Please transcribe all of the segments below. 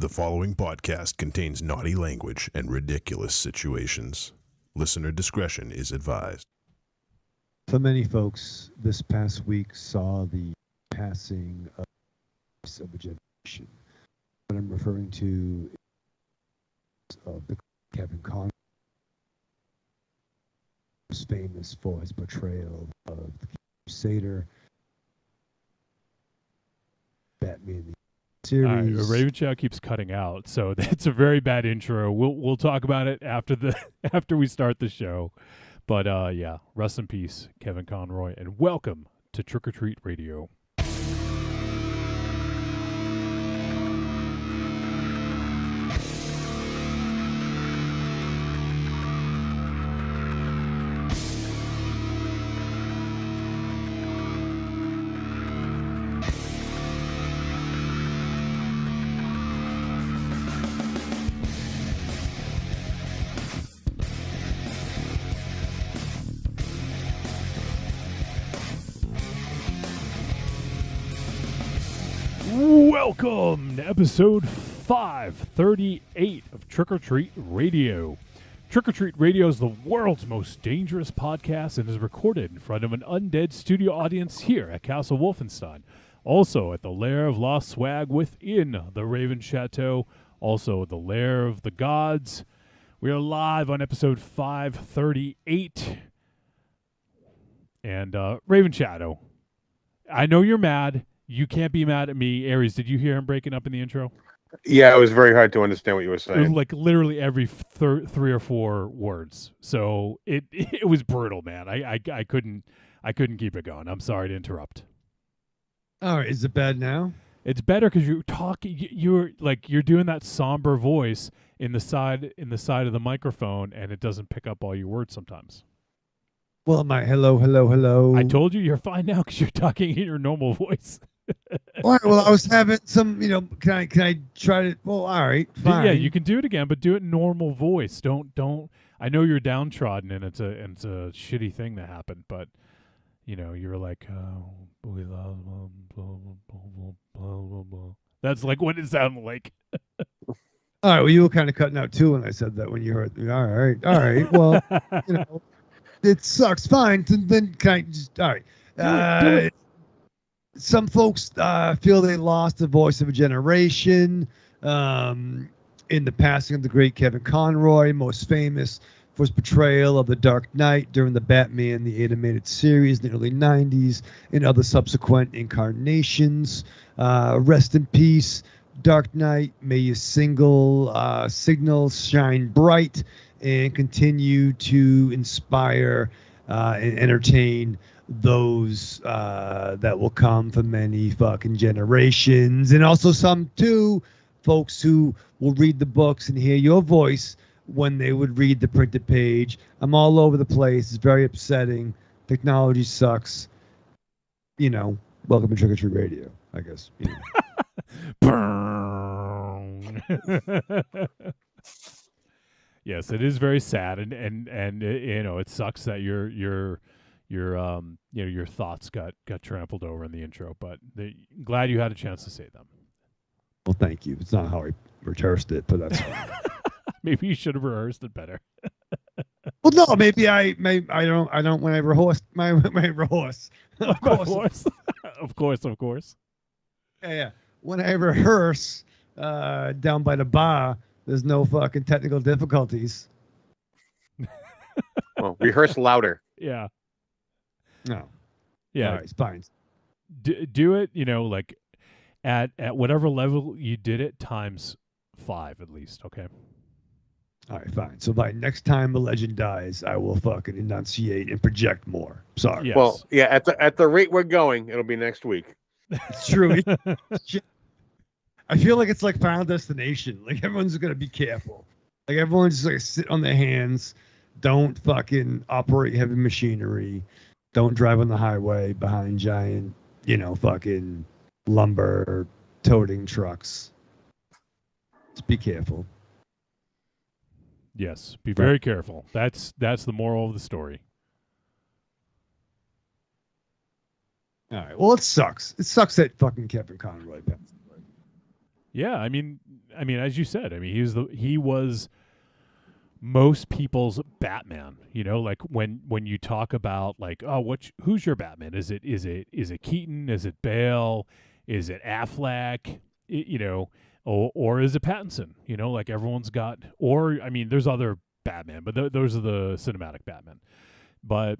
The following podcast contains naughty language and ridiculous situations. Listener discretion is advised. For many folks, this past week saw the passing of a generation. What I'm referring to is the Kevin Conroy, who's famous for his portrayal of the Crusader, Batman the series. Raven Chow keeps cutting out, so it's a very bad intro. We'll talk about it after we start the show. But yeah, rest in peace, Kevin Conroy, and welcome to Trick or Treat Radio. Welcome to episode 538 of Trick or Treat Radio. Trick or Treat Radio is the world's most dangerous podcast and is recorded in front of an undead studio audience here at Castle Wolfenstein. Also at the Lair of Lost Swag within the Raven Chateau. Also the Lair of the Gods. We are live on episode 538. And Raven Shadow, I know you're mad. You can't be mad at me. Aries, did you hear him breaking up in the intro? Yeah, it was very hard to understand what you were It was saying. like literally every three or four words. So it was brutal, man. I couldn't keep it going. I'm sorry to interrupt. All right, is it bad now? It's better because you're talking. You're doing that somber voice in the side of the microphone, and it doesn't pick up all your words sometimes. Well, my hello. I told you you're fine now because you're talking in your normal voice. All right, well, I was having some, can I try to, well, all right, fine. Yeah, you can do it again, but do it in normal voice. Don't, I know you're downtrodden and it's a shitty thing that happened, but, you're like, we love, blah, blah, blah, blah. That's like what it sounded like. All right, well, you were kind of cutting out too when I said that when you heard me. All right, well, it sucks, fine, then can I just, all right. Do it. Some folks feel they lost the voice of a generation in the passing of the great Kevin Conroy, most famous for his portrayal of the Dark Knight during the Batman the animated series in the early 90s and other subsequent incarnations. Rest in peace, Dark Knight. May your signals shine bright and continue to inspire and entertain those that will come for many fucking generations, and also some too folks who will read the books and hear your voice when they would read the printed page. I'm all over the place. It's very upsetting. Technology sucks. Welcome to Trick or Treat Radio, I guess. Yes, it is very sad, and it sucks that your thoughts got trampled over in the intro, but glad you had a chance to say them. Well, thank you. It's not how I rehearsed it, but that's fine. Maybe you should have rehearsed it better. Well, no, maybe I don't when I rehearse my rehearse. Of course. Of course. Yeah. When I rehearse down by the bar, there's no fucking technical difficulties. Well, rehearse louder. Yeah. No. Yeah. All right, it's fine. Do it, like at whatever level you did it times 5 at least, okay? All right, fine. So by next time a legend dies, I will fucking enunciate and project more. Sorry. Yes. Well, yeah, at the rate we're going, it'll be next week. It's true. I feel like it's like Final Destination. Like everyone's gonna be careful. Like everyone's just like sit on their hands. Don't fucking operate heavy machinery. Don't drive on the highway behind giant, fucking lumber toting trucks. Just be careful. Yes, be very careful. That's the moral of the story. All right. Well, it sucks. It sucks that fucking Kevin Conroy passed away. Yeah, as you said, he was most people's Batman. You know, like when you talk about like, oh, who's your Batman? Is it Keaton? Is it Bale? Is it Affleck? You know, or is it Pattinson? You know, like everyone's got. Or there's other Batman, but those are the cinematic Batman. But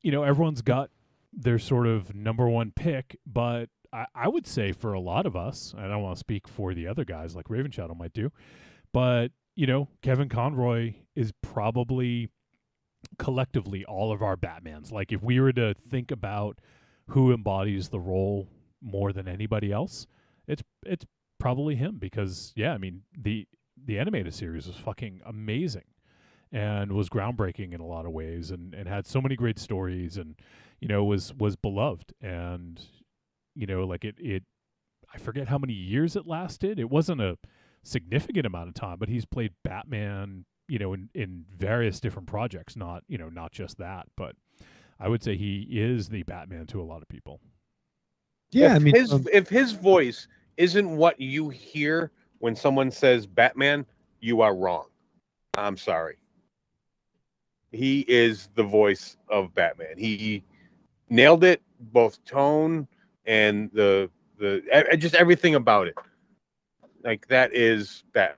everyone's got their sort of number one pick. But I would say for a lot of us, I don't want to speak for the other guys like Raven Shadow might do, but Kevin Conroy is probably collectively all of our Batmans. Like if we were to think about who embodies the role more than anybody else, it's probably him because the animated series was fucking amazing and was groundbreaking in a lot of ways and had so many great stories and was beloved and like it I forget how many years it lasted. It wasn't a significant amount of time, but he's played Batman, in various different projects, not just that, but I would say he is the Batman to a lot of people. Yeah, if his voice isn't what you hear when someone says Batman, you are wrong. I'm sorry. He is the voice of Batman. He nailed it, both tone and the just everything about it. Like that is Batman.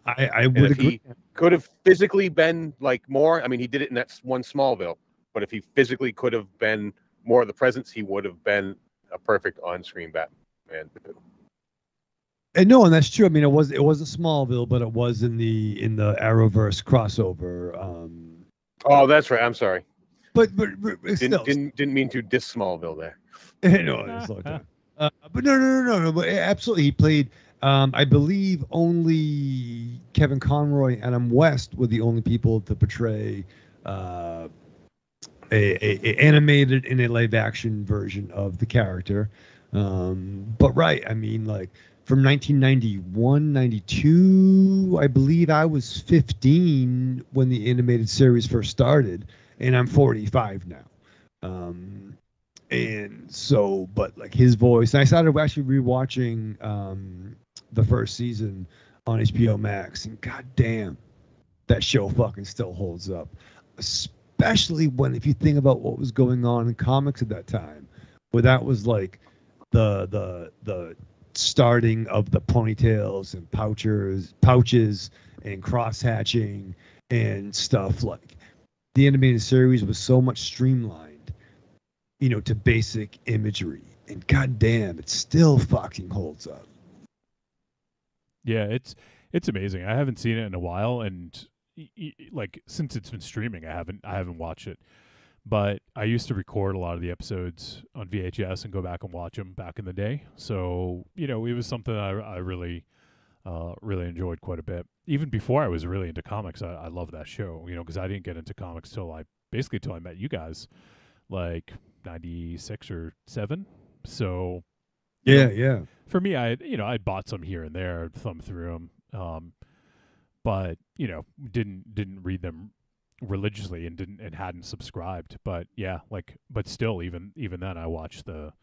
I would agree. He could have physically been like more. I mean, he did it in that one Smallville, but if he physically could have been more of the presence, he would have been a perfect on-screen Batman. And no, and that's true. I mean, it wasn't Smallville, but it was in the Arrowverse crossover. Oh, that's right. I'm sorry. But still, didn't mean to diss Smallville there. No, it's a long time. But no. But absolutely, he played. I believe only Kevin Conroy and Adam West were the only people to portray a animated in a live action version of the character. But right, I mean, like from 1991, 92, I believe I was 15 when the animated series first started, and I'm 45 now. And so, but like his voice, and I started actually rewatching the first season on HBO Max, and goddamn, that show fucking still holds up. Especially if you think about what was going on in comics at that time, where that was like the starting of the ponytails and pouches and cross hatching and stuff. Like the animated series was so much streamlined, to basic imagery, and goddamn, it still fucking holds up. Yeah, it's amazing. I haven't seen it in a while, and like since it's been streaming, I haven't watched it. But I used to record a lot of the episodes on VHS and go back and watch them back in the day. So it was something I really really enjoyed quite a bit. Even before I was really into comics, I loved that show. Because I didn't get into comics till I met you guys, like 96 or 7. So Yeah. For me, I bought some here and there, thumbed through them, but didn't read them religiously and hadn't subscribed. But yeah, but still, even then, I watched that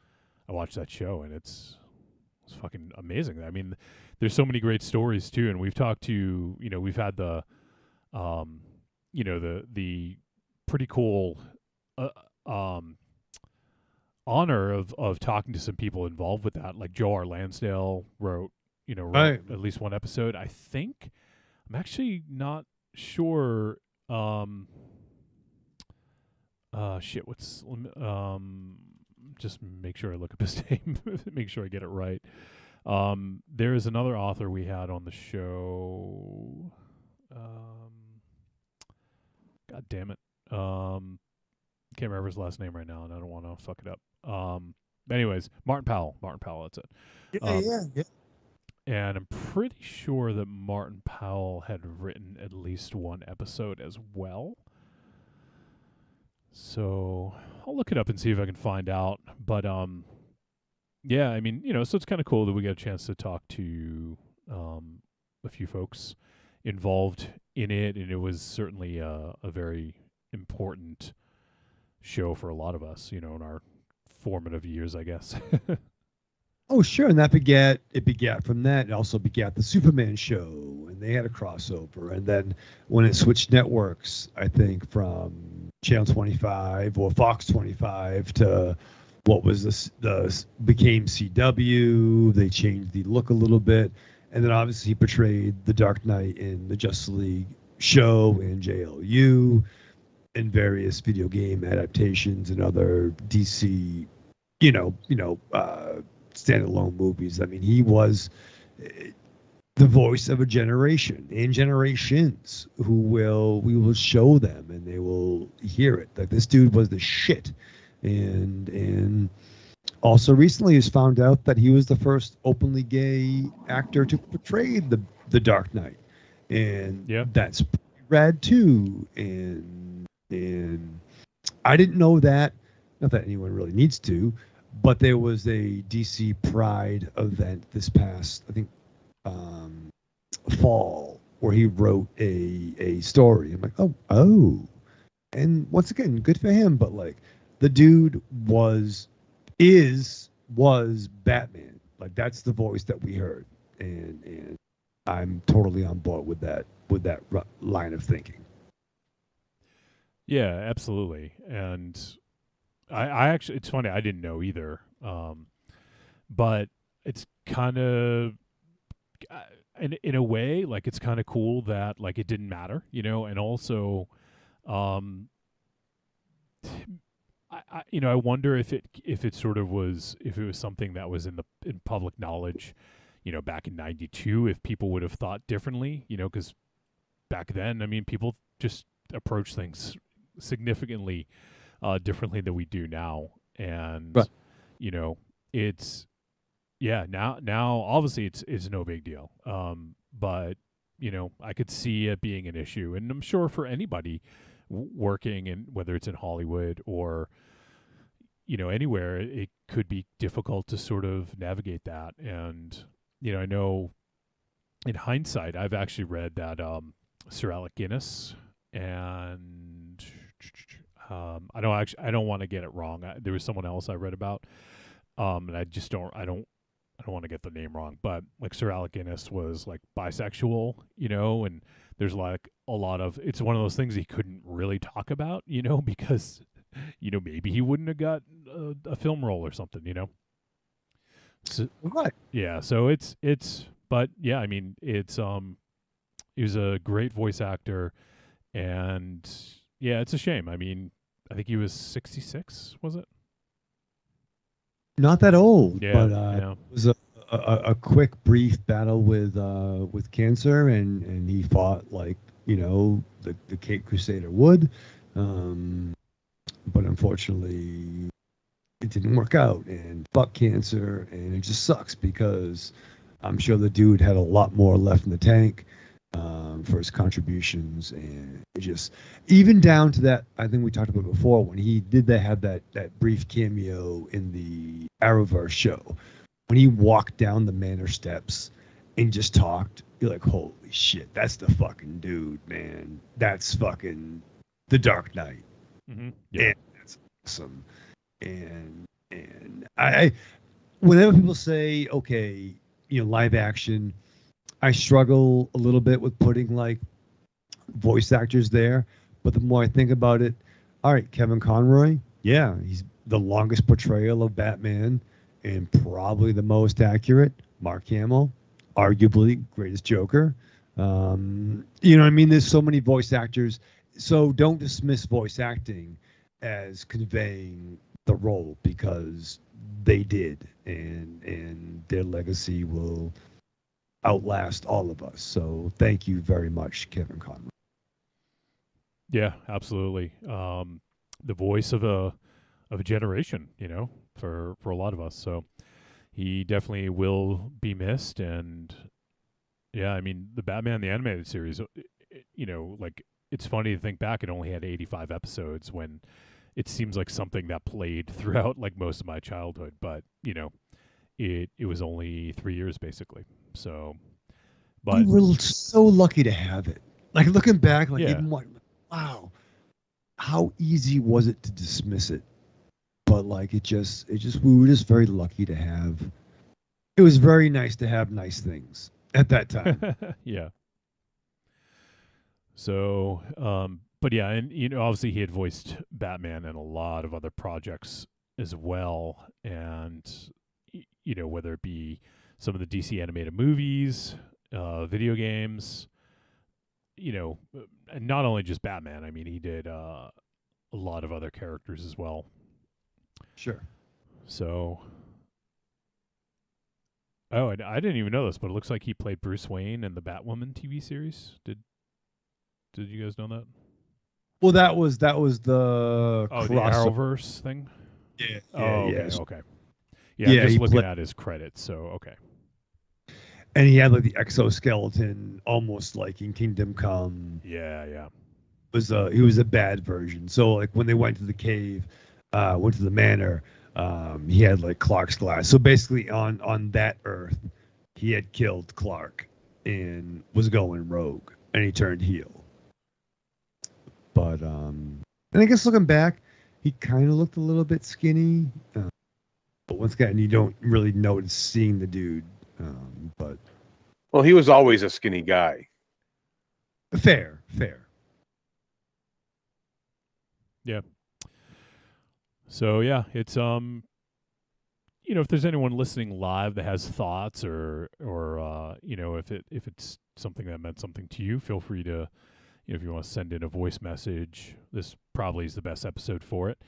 show, and it's fucking amazing. I mean, there's so many great stories too, and we've talked to we've had the the pretty cool honor of talking to some people involved with that, like Joe R. Lansdale wrote Right. at least one episode. I think I'm actually not sure. What's just make sure I look up his name, make sure I get it right. There is another author we had on the show. God damn it. Can't remember his last name right now, and I don't want to fuck it up. Anyways, Martin Powell, that's it. Yeah. And I'm pretty sure that Martin Powell had written at least one episode as well. So I'll look it up and see if I can find out. But yeah, I mean, so it's kind of cool that we got a chance to talk to a few folks involved in it, and it was certainly a very important show for a lot of us, in our formative years, I guess. Oh, sure, and it begat from that. It also begat the Superman show, and they had a crossover. And then when it switched networks, I think from Channel 25 or Fox 25 to what was the became CW, they changed the look a little bit, and then obviously he portrayed the Dark Knight in the Justice League show and JLU and various video game adaptations and other DC, standalone movies. I mean, he was the voice of a generation and generations we will show them and they will hear it. Like this dude was the shit. And also recently has found out that he was the first openly gay actor to portray the Dark Knight. And that's rad too. And I didn't know that. Not that anyone really needs to, but there was a DC Pride event this past, I think, fall, where he wrote a story. I'm like, oh, and once again, good for him. But like, the dude was Batman. Like that's the voice that we heard, and I'm totally on board with that line of thinking. Yeah, absolutely. And I actually, it's funny, I didn't know either. But it's kind of, in a way, like it's kind of cool that like it didn't matter, and also, I wonder if it sort of was, if it was something that was in public knowledge, back in '92, if people would have thought differently, because back then, I mean, people just approach things significantly differently than we do now, and right. It's now obviously it's no big deal, but I could see it being an issue, and I'm sure for anybody working in, whether it's in Hollywood or anywhere, it could be difficult to sort of navigate that. And I know in hindsight, I've actually read that Sir Alec Guinness and I don't want to get it wrong. There was someone else I read about, and I don't want to get the name wrong, but like Sir Alec Guinness was like bisexual, and there's like a lot of, it's one of those things he couldn't really talk about, because maybe he wouldn't have got a film role or something, So, Right. yeah, so but yeah, I mean, he was a great voice actor, and yeah, it's a shame. I mean, I think he was 66, was it? Not that old, Yeah, but yeah. it was a quick, brief battle with cancer, and he fought like the Cape Crusader would, but unfortunately it didn't work out, and fuck cancer, and it just sucks because I'm sure the dude had a lot more left in the tank for his contributions, and it just, even down to that, I think we talked about before, when he did have that brief cameo in the Arrowverse show, when he walked down the manor steps and just talked, you're like, holy shit, that's the fucking dude, man. That's fucking the Dark Knight. Mm-hmm. Yeah. And that's awesome. And I whenever people say, okay, live action, I struggle a little bit with putting like voice actors there, but the more I think about it, all right, Kevin Conroy, yeah, he's the longest portrayal of Batman and probably the most accurate. Mark Hamill, arguably greatest Joker. You know what I mean? There's so many voice actors, so don't dismiss voice acting as conveying the role, because they did, and their legacy will outlast all of us. So thank you very much, Kevin Conroy. Yeah, absolutely. The voice of a generation, for a lot of us. So he definitely will be missed. And yeah, I mean, the Batman the Animated Series, like, it's funny to think back, it only had 85 episodes, when it seems like something that played throughout like most of my childhood, but it was only 3 years basically. So, but we were so lucky to have it. Like, looking back, like, yeah. even wow, how easy was it to dismiss it? But like, it just we were just very lucky to have it was very nice to have nice things at that time. Yeah. So, but yeah, and obviously he had voiced Batman in a lot of other projects as well, and whether it be some of the DC animated movies, video games, and not only just Batman. I mean, he did a lot of other characters as well. Sure. So, I didn't even know this, but it looks like he played Bruce Wayne in the Batwoman TV series. Did you guys know that? Well, that was the the crossover. Arrowverse thing. Yeah. Oh, okay, yeah. okay. Yeah, Yeah, I'm just he looking played- at his credits. So, okay. And he had like the exoskeleton, almost like in Kingdom Come. Yeah. He was a bad version. So like when they went to the cave, went to the manor, he had like Clark's glass. So basically on that Earth, he had killed Clark and was going rogue, and he turned heel. But and I guess looking back, he kind of looked a little bit skinny. But once again, you don't really notice seeing the dude. But Well, he was always a skinny guy. fair. Yeah. So yeah, it's if there's anyone listening live that has thoughts or if it's something that meant something to you, feel free to if you want to send in a voice message. This probably is the best episode for it.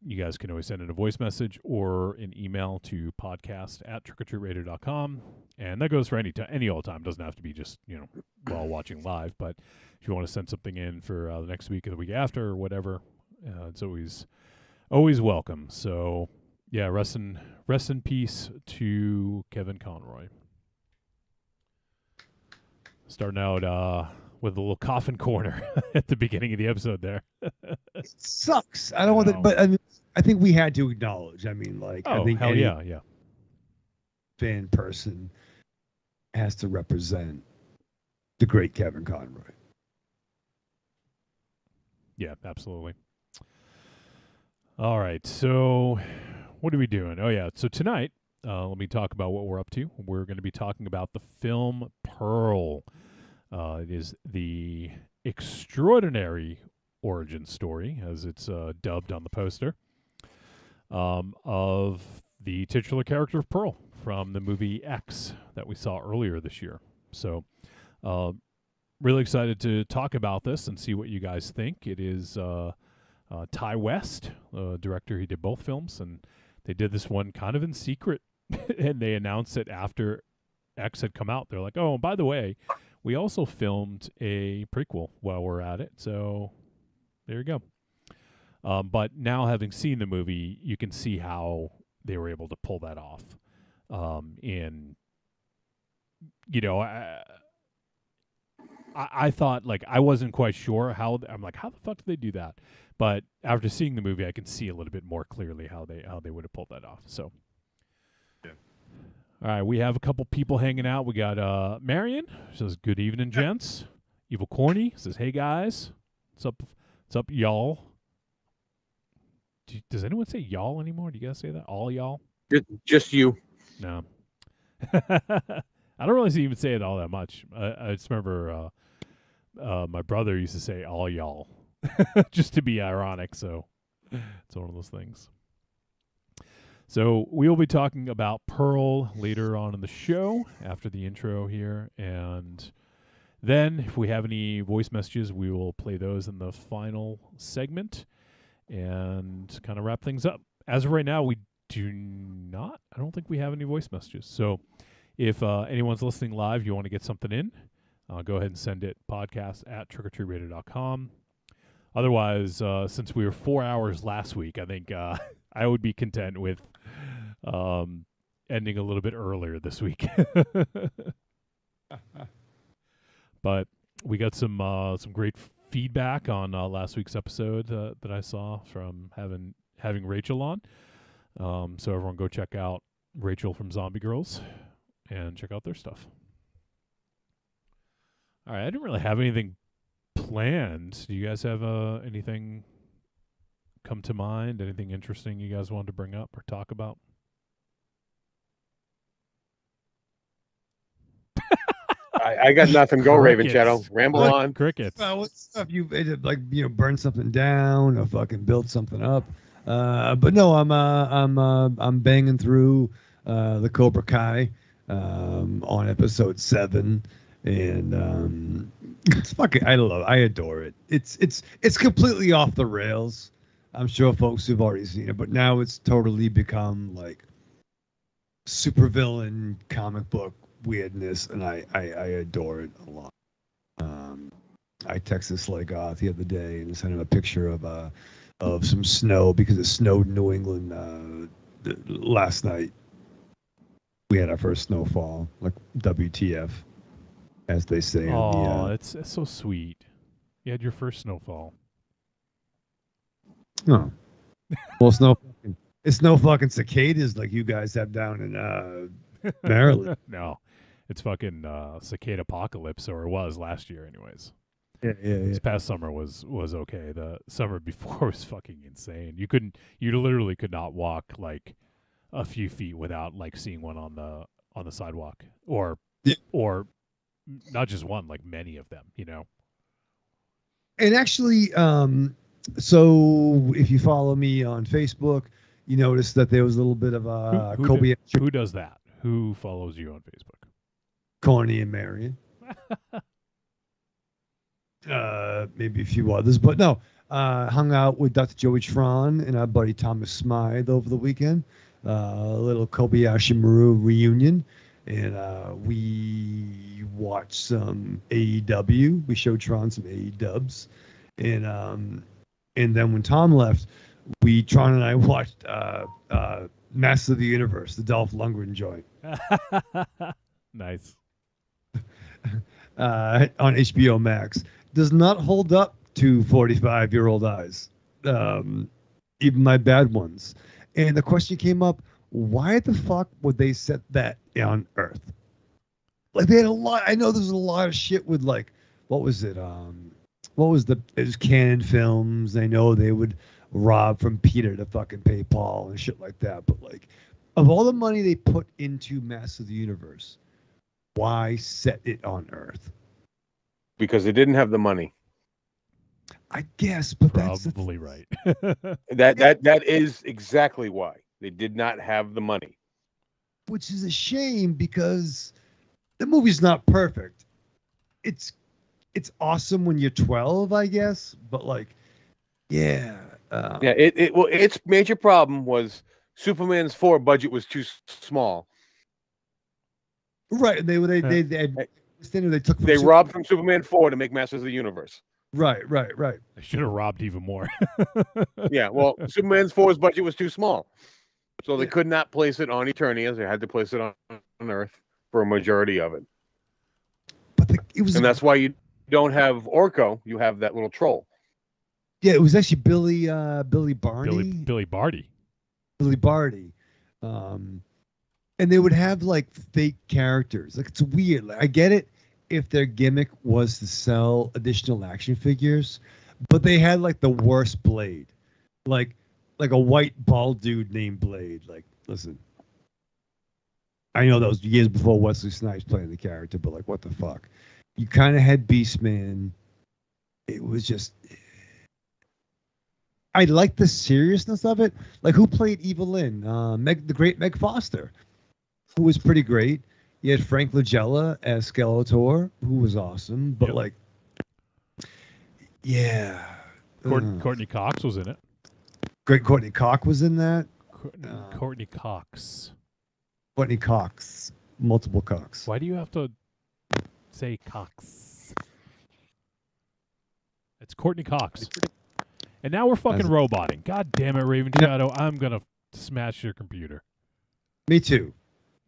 You guys can always send in a voice message or an email to podcast@trickortreatradio.com. And that goes for any old time. It doesn't have to be just, while watching live. But if you want to send something in for the next week or the week after or whatever, it's always welcome. So, yeah, rest in peace to Kevin Conroy. Starting out with a little coffin corner at the beginning of the episode there. It sucks. I don't want that, but I mean, I think we had to acknowledge. I mean, like, I think hell any yeah. fan person has to represent the great Kevin Conroy. Yeah, absolutely. All right, so what are we doing? Oh, yeah, so tonight, let me talk about what we're up to. We're going to be talking about the film Pearl. It is the extraordinary origin story, as it's dubbed on the poster, of the titular character of Pearl from the movie X that we saw earlier this year. So, really excited to talk about this and see what you guys think. It is Ty West, director. He did both films, and they did this one kind of in secret, and they announced it after X had come out. They're like, oh, by the way, we also filmed a prequel while we're at it. So there you go. But now having seen the movie, you can see how they were able to pull that off. I thought, like, I wasn't quite sure how. I'm like, how the fuck did they do that? But after seeing the movie, I can see a little bit more clearly how they would have pulled that off. So, yeah. All right, we have a couple people hanging out. We got Marion says, "Good evening, gents." Evil Corny says, "Hey guys, what's up? What's up, y'all?" Does anyone say y'all anymore? Do you guys say that? All y'all? Just you. No. I don't really even say it all that much. I just remember my brother used to say all y'all just to be ironic. So it's one of those things. So we will be talking about Pearl later on in the show after the intro here. And then if we have any voice messages, we will play those in the final segment and kind of wrap things up. As of right now, we do not. I don't think we have any voice messages. So if anyone's listening live, you want to get something in, go ahead and send it podcast@trickortreatradio.com. Otherwise, since we were 4 hours last week, I think I would be content with ending a little bit earlier this week. But we got some great feedback on last week's episode that I saw from having Rachel on. So everyone go check out Rachel from Zombie Girls and check out their stuff. All right, I didn't really have anything planned. Do you guys have anything come to mind? Anything interesting you guys wanted to bring up or talk about? I got nothing. Go, Raven Shadow. Crickets. Ramble on. Crickets. What stuff you like? Burn something down or fucking build something up. But no, I'm banging through the Cobra Kai on episode 7, and it's fucking. I adore it. It's completely off the rails. I'm sure folks have already seen it, but now it's totally become like supervillain comic book weirdness, and I adore it a lot. I texted Sly Goth the other day and sent him a picture of some snow because it snowed in New England last night. We had our first snowfall, like WTF, as they say. Oh, it's so sweet. You had your first snowfall. No, well, it's no fucking cicadas like you guys have down in Maryland. No, it's fucking cicada apocalypse, or it was last year, anyways. Yeah. This past summer was okay. The summer before was fucking insane. You literally could not walk like a few feet without like seeing one on the sidewalk, or not just one, like many of them. And actually, so if you follow me on Facebook, you notice that there was a little bit of a Kobe. Who does that? Who follows you on Facebook? Corny and Marion. Maybe a few others, but no. Hung out with Dr. Joey Tron and our buddy Thomas Smythe over the weekend. A little Kobayashi Maru reunion, and we watched some AEW. We showed Tron some AEWs, and then when Tom left, Tron and I watched Master of the Universe, the Dolph Lundgren joint. Nice. On HBO Max. Does not hold up to 45-year-old eyes, even my bad ones. And the question came up, why the fuck would they set that on Earth? Like, they had a lot. I know there's a lot of shit with, like, what was it? It was Canon Films. I know they would rob from Peter to fucking pay Paul and shit like that. But, like, of all the money they put into Master of the Universe, why set it on Earth? Because they didn't have the money. I guess, but probably right. That is exactly why they did not have the money. Which is a shame because the movie's not perfect. It's awesome when you're 12, I guess, but like, yeah. Its major problem was Superman's 4 budget was too small. Right, they took. They robbed from Superman 4 to make Masters of the Universe. Right. They should have robbed even more. Yeah, well, Superman's 4's budget was too small, so they could not place it on Eternia. They had to place it on Earth for a majority of it. But and that's why you don't have Orko. You have that little troll. Yeah, it was actually Billy Barney. Billy Barty. Billy Barty. And they would have like fake characters. Like, it's weird. Like, I get it if their gimmick was to sell additional action figures, but they had like the worst Blade, like a white bald dude named Blade. Like, listen, I know that was years before Wesley Snipes playing the character, but like, what the fuck? You kind of had Beastman. It was just, I like the seriousness of it. Like, who played Evelyn? The great Meg Foster, who was pretty great. You had Frank Langella as Skeletor, who was awesome. But like, yeah. Courtney Cox was in it. Great Courtney Cox was in that. Courtney Cox. Courtney Cox. Multiple Cox. Why do you have to say Cox? It's Courtney Cox. And now we're fucking roboting. God damn it, Raven Shadow. I'm going to smash your computer. Me too.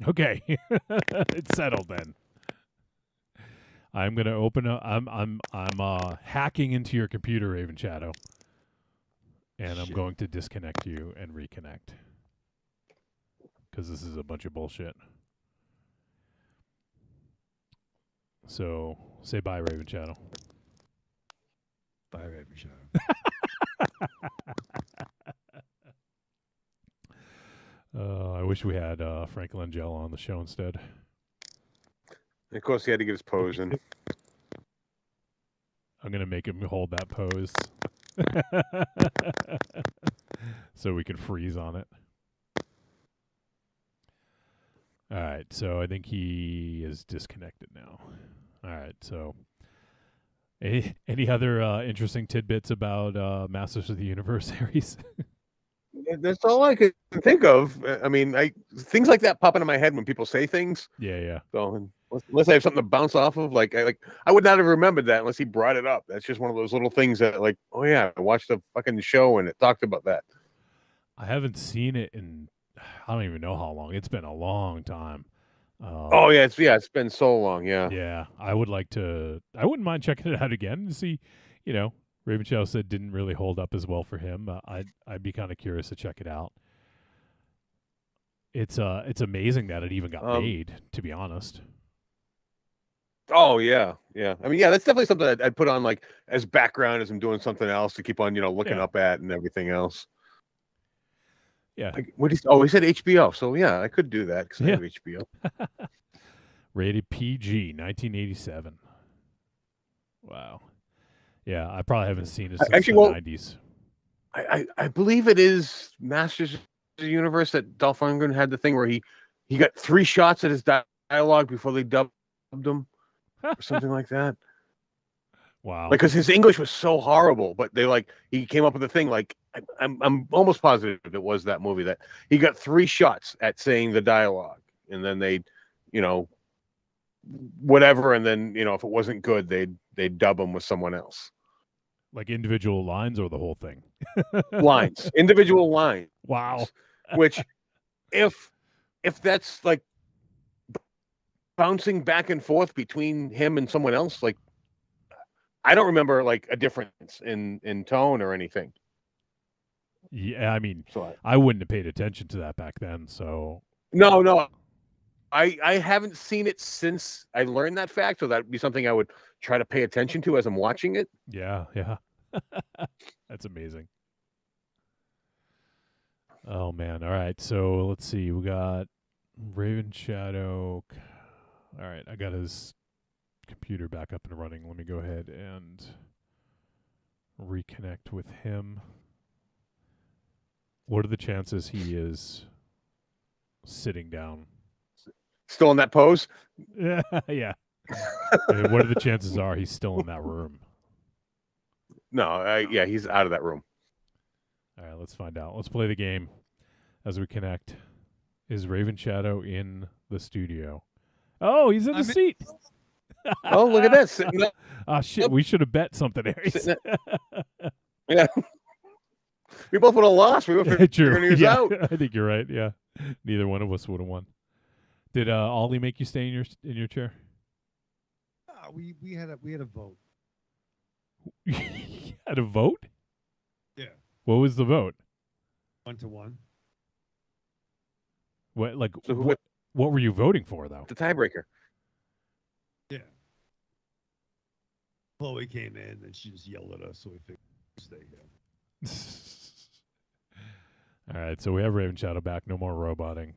Okay. It's settled then. I'm going to open up. I'm hacking into your computer, Raven Shadow. And I'm going to disconnect you and reconnect. Because this is a bunch of bullshit. So, say bye, Raven Shadow. Bye, Raven Shadow. I wish we had Frank Langella on the show instead. Of course, he had to get his pose in. I'm gonna make him hold that pose, so we can freeze on it. All right, so I think he is disconnected now. All right, so any other interesting tidbits about Masters of the Universe series? That's all I could think of. I mean, things like that pop into my head when people say things. Yeah. So unless I have something to bounce off of, I would not have remembered that unless he brought it up. That's just one of those little things that, like, oh yeah, I watched a fucking show and it talked about that. I haven't seen it in I don't even know how long. It's been a long time. Oh yeah, it's been so long. Yeah. Yeah, I wouldn't mind checking it out again to see, Raven Shadow said didn't really hold up as well for him. I'd be kind of curious to check it out. It's amazing that it even got made, to be honest. Oh yeah. I mean, yeah, that's definitely something I'd put on like as background as I'm doing something else to keep on, looking up at and everything else. Yeah. He said HBO, so yeah, I could do that because I have HBO. Rated PG, 1987. Wow. Yeah, I probably haven't seen it since the 90s. I believe it is Masters of the Universe that Dolph Lundgren had the thing where he got 3 shots at his dialogue before they dubbed him or something like that. Wow. Because his English was so horrible, but he came up with a thing like I'm almost positive it was that movie that he got 3 shots at saying the dialogue, and then they, whatever, and then if it wasn't good, they'd dub him with someone else. Like individual lines or the whole thing? Lines, individual lines. Wow. Which, if that's like bouncing back and forth between him and someone else, like I don't remember like a difference in tone or anything. Yeah, I mean, I wouldn't have paid attention to that back then. So no, I haven't seen it since I learned that fact. So that'd be something I would try to pay attention to as I'm watching it. Yeah. That's amazing. Oh man. All right. So let's see. We got Raven Shadow. All right. I got his computer back up and running. Let me go ahead and reconnect with him. What are the chances he is sitting down? Still in that pose? Yeah. What are the chances are he's still in that room? No, he's out of that room. All right, let's find out. Let's play the game as we connect. Is Raven Shadow in the studio? Oh, he's in the seat. Oh, look at that. Sitting up. Oh, shit. We should have bet something, Aries. Yeah. We both would have lost. We would have figured he was out. I think you're right. Yeah. Neither one of us would have won. Did Ollie make you stay in your chair? We had a vote. You had a vote? Yeah. What was the vote? 1-1. What what were you voting for though? The tiebreaker. Yeah. Chloe came in and she just yelled at us, so we figured we'd stay here. All right, so we have Raven Shadow back. No more roboting.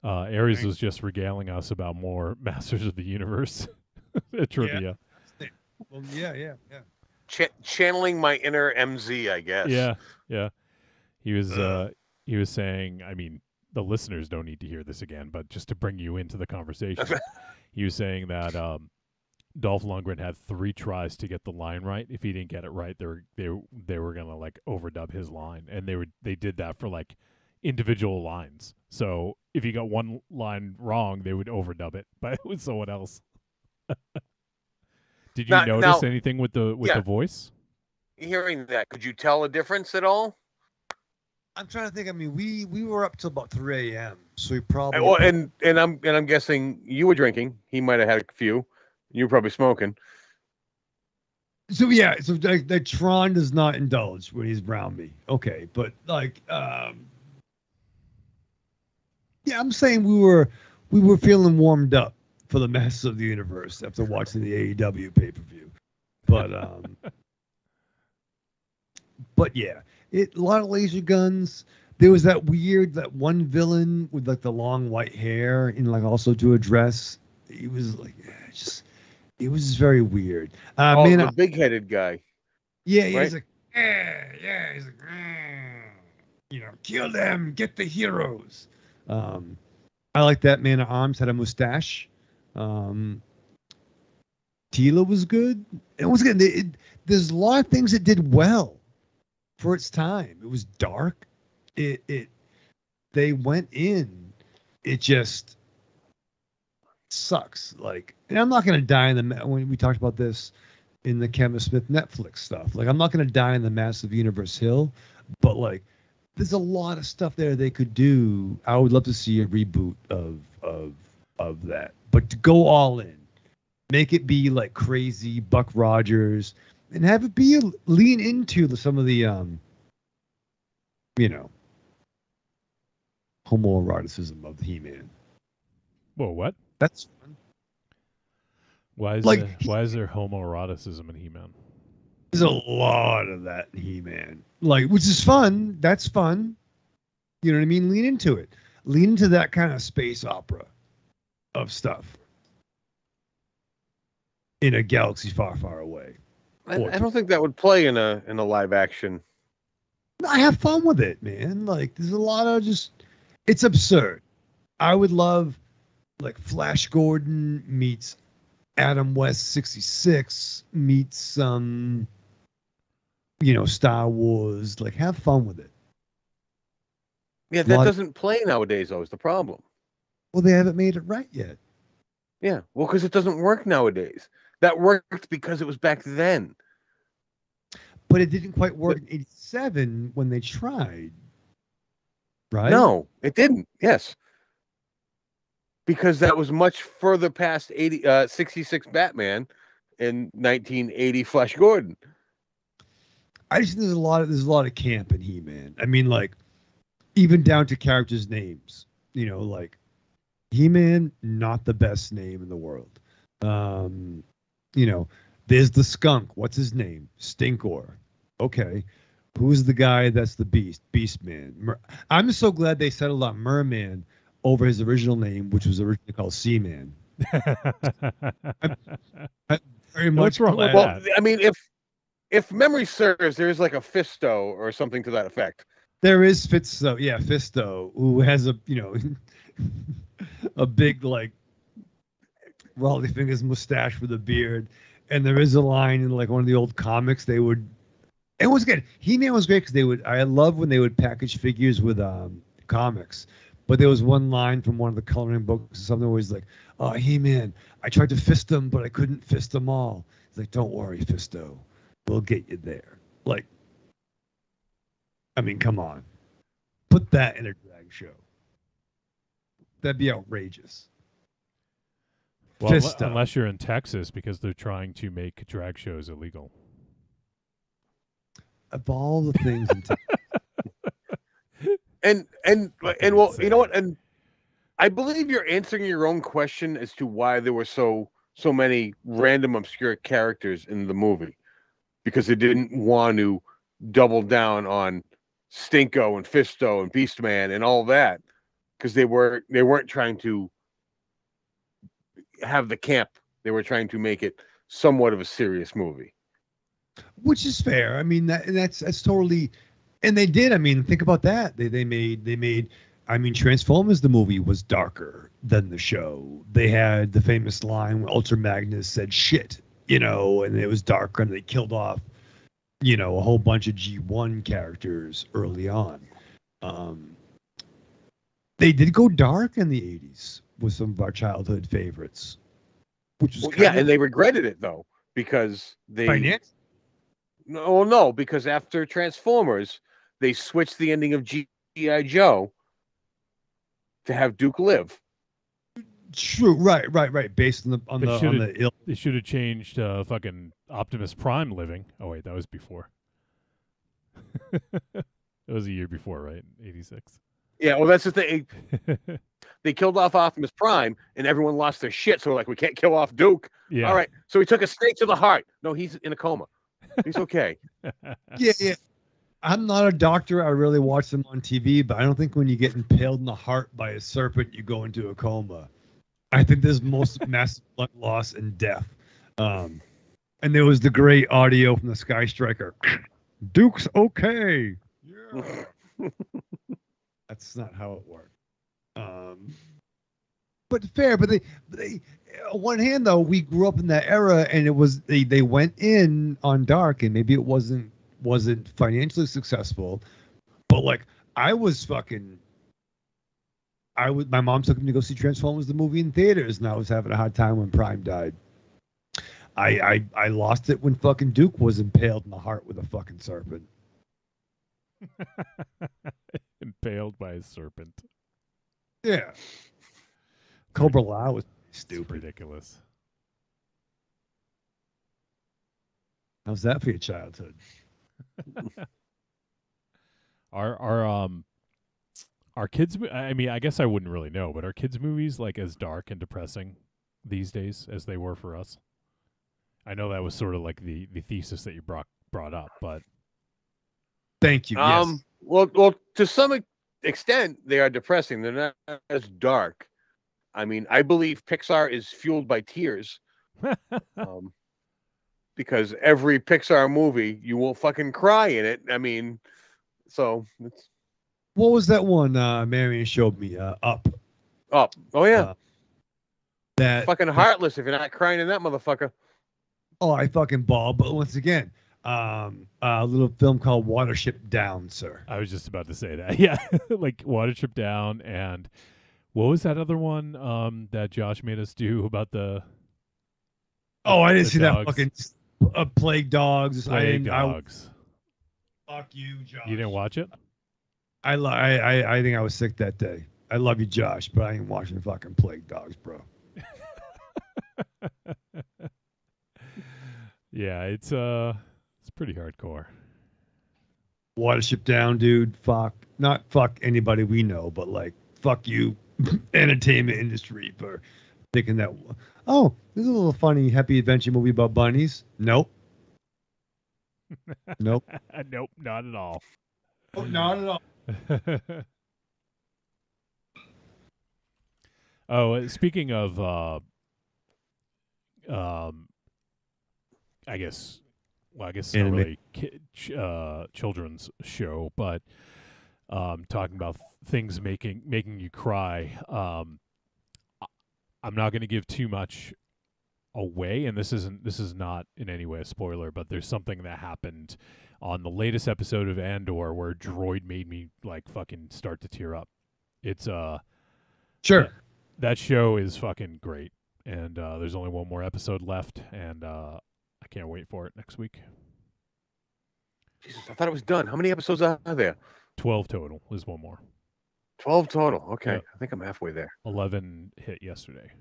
Aries was just regaling us about more Masters of the Universe trivia. Well, yeah. Channeling my inner MZ, I guess. Yeah. He was saying, I mean, the listeners don't need to hear this again, but just to bring you into the conversation, he was saying that Dolph Lundgren had 3 tries to get the line right. If he didn't get it right, they were gonna like overdub his line, and they did that for like individual lines. So if he got one line wrong, they would overdub it, but it was someone else. Did you notice anything with the voice? Hearing that, could you tell a difference at all? I'm trying to think. I mean, we were up till about 3 a.m. So we probably. Well, and I'm guessing you were drinking. He might have had a few. You were probably smoking. So yeah, so like Tron does not indulge when he's around me. Okay, but like, yeah, I'm saying we were feeling warmed up for the Masters of the Universe after watching the AEW pay-per-view, but yeah, a lot of laser guns. There was that one villain with like the long white hair and like also to a dress. he was like, it was just very weird. Oh, Man, the big-headed guy. yeah, right? he's like, he's like, kill them, get the heroes. I like that Man at Arms had a mustache. Tila was good. And once again, there's a lot of things it did well for its time. It was dark. They went in. It just sucks. Like, and I'm not gonna die in the when we talked about this in the Kevin Smith Netflix stuff. Like, I'm not gonna die in the massive universe hill, but like, there's a lot of stuff there they could do. I would love to see a reboot of that, but to go all in, make it be like crazy Buck Rogers, and have it be lean into some of the homoeroticism of He-Man. Whoa, what? That's fun. Why is there homoeroticism in He-Man? There's a lot of that in He-Man, like, which is fun. That's fun. You know what I mean? Lean into it. Lean into that kind of space opera of stuff in a galaxy far, far away. I don't think that would play in a live action. I have fun with it, man. Like, there's a lot of it's absurd. I would love like Flash Gordon meets Adam West 66 meets some, Star Wars. Like, have fun with it. Yeah, that doesn't play nowadays, though, is the problem. Well, they haven't made it right yet. Yeah, well, because it doesn't work nowadays. That worked because it was back then. But it didn't quite work in 87 when they tried. Right? No, it didn't. Yes. Because that was much further past 66 Batman and 1980 Flash Gordon. I just think there's a lot of camp in He-Man. I mean, like, even down to characters' names. Like, He-Man, not the best name in the world. There's the skunk. What's his name? Stinkor. Okay. Who's the guy that's the beast? Beastman. I'm so glad they settled on Merman over his original name, which was originally called Seaman. Very much. What's wrong with Well, that? I mean, if memory serves, there is like a Fisto or something to that effect. There is Fisto, Fisto, who has a a big, like, Raleigh Fingers mustache with a beard, and there is a line in like one of the old comics they would. And once again, He-Man was great because I love when they would package figures with comics. But there was one line from one of the coloring books, something where he's like, "Oh, He-Man, I tried to fist them, but I couldn't fist them all." He's like, "Don't worry, Fisto, we'll get you there." Like, I mean, come on, put that in a drag show. That'd be outrageous. Well, Fisto. unless you're in Texas, because they're trying to make drag shows illegal. Of all the things in Texas. And well, insane. you know what? And I believe you're answering your own question as to why there were so many random obscure characters in the movie, because they didn't want to double down on Stinko and Fisto and Beastman and all that, because they weren't trying to have the camp. They were trying to make it somewhat of a serious movie. Which is fair. I mean, that's totally, and they did. I mean, think about that. They made. I mean, Transformers the movie was darker than the show. They had the famous line where Ultra Magnus said "shit," and it was darker, and they killed off, a whole bunch of G1 characters early on. They did go dark in the '80s with some of our childhood favorites, which was and they regretted it though, because they. Finance? No, because after Transformers, they switched the ending of G.I. Joe to have Duke live. True, right. Based on They should have changed fucking Optimus Prime living. Oh wait, that was before. That was a year before, right? 86. Yeah, well, that's the thing. They killed off Optimus Prime, and everyone lost their shit. So like, we can't kill off Duke. Yeah. All right. So he took a snake to the heart. No, he's in a coma. He's okay. Yeah. I'm not a doctor. I really watch them on TV, but I don't think when you get impaled in the heart by a serpent, you go into a coma. I think there's most massive blood loss and death. And there was the great audio from the Sky Striker. Duke's okay. Yeah. That's not how it worked. But fair. But they on one hand though, we grew up in that era, and it was they went in on dark, and maybe it wasn't financially successful, but like my mom took me to go see Transformers the movie in theaters, and I was having a hard time when Prime died. I lost it when fucking Duke was impaled in the heart with a fucking serpent. Impaled by a serpent. Yeah. Cobra La was It's stupid. ridiculous. How's that for your childhood? Our kids. I mean, I guess I wouldn't really know, but are kids' movies like as dark and depressing these days as they were for us? I know that was sort of like the thesis that you brought up, but Thank you. Yes. Well, to some extent, they are depressing. They're not as dark. I mean, I believe Pixar is fueled by tears. Because every Pixar movie, you will fucking cry in it. I mean, so it's What was that one Marion showed me? Up. up. Oh yeah, That fucking heartless if you're not crying in that motherfucker. Oh, I fucking ball. But once again, a little film called Watership Down, sir. I was just about to say that. Yeah, like Watership Down, and what was that other one that Josh made us do about the? Oh, I didn't the see dogs. that fucking Plague Dogs. Plague Dogs. Fuck you, Josh. You didn't watch it? I think I was sick that day. I love you, Josh, but I ain't watching fucking Plague Dogs, bro. Yeah, it's pretty hardcore. Watership Down, dude. Not fuck anybody we know, but like fuck you, entertainment industry for thinking that. Oh, this is a little funny happy adventure movie about bunnies. Nope. Nope. Nope, not at all. Oh, not at all. Oh, speaking of, I guess it's not really children's show, but talking about things making you cry. I'm not going to give too much away, and this is not in any way a spoiler, but there's something that happened on the latest episode of Andor where Droid made me like fucking start to tear up. It's Sure. That show is fucking great, and there's only one more episode left, and I can't wait for it next week. Jesus, I thought it was done. How many episodes are there? 12 total. There's one more. 12 total. Okay, Yep. I think I'm halfway there. 11 hit yesterday.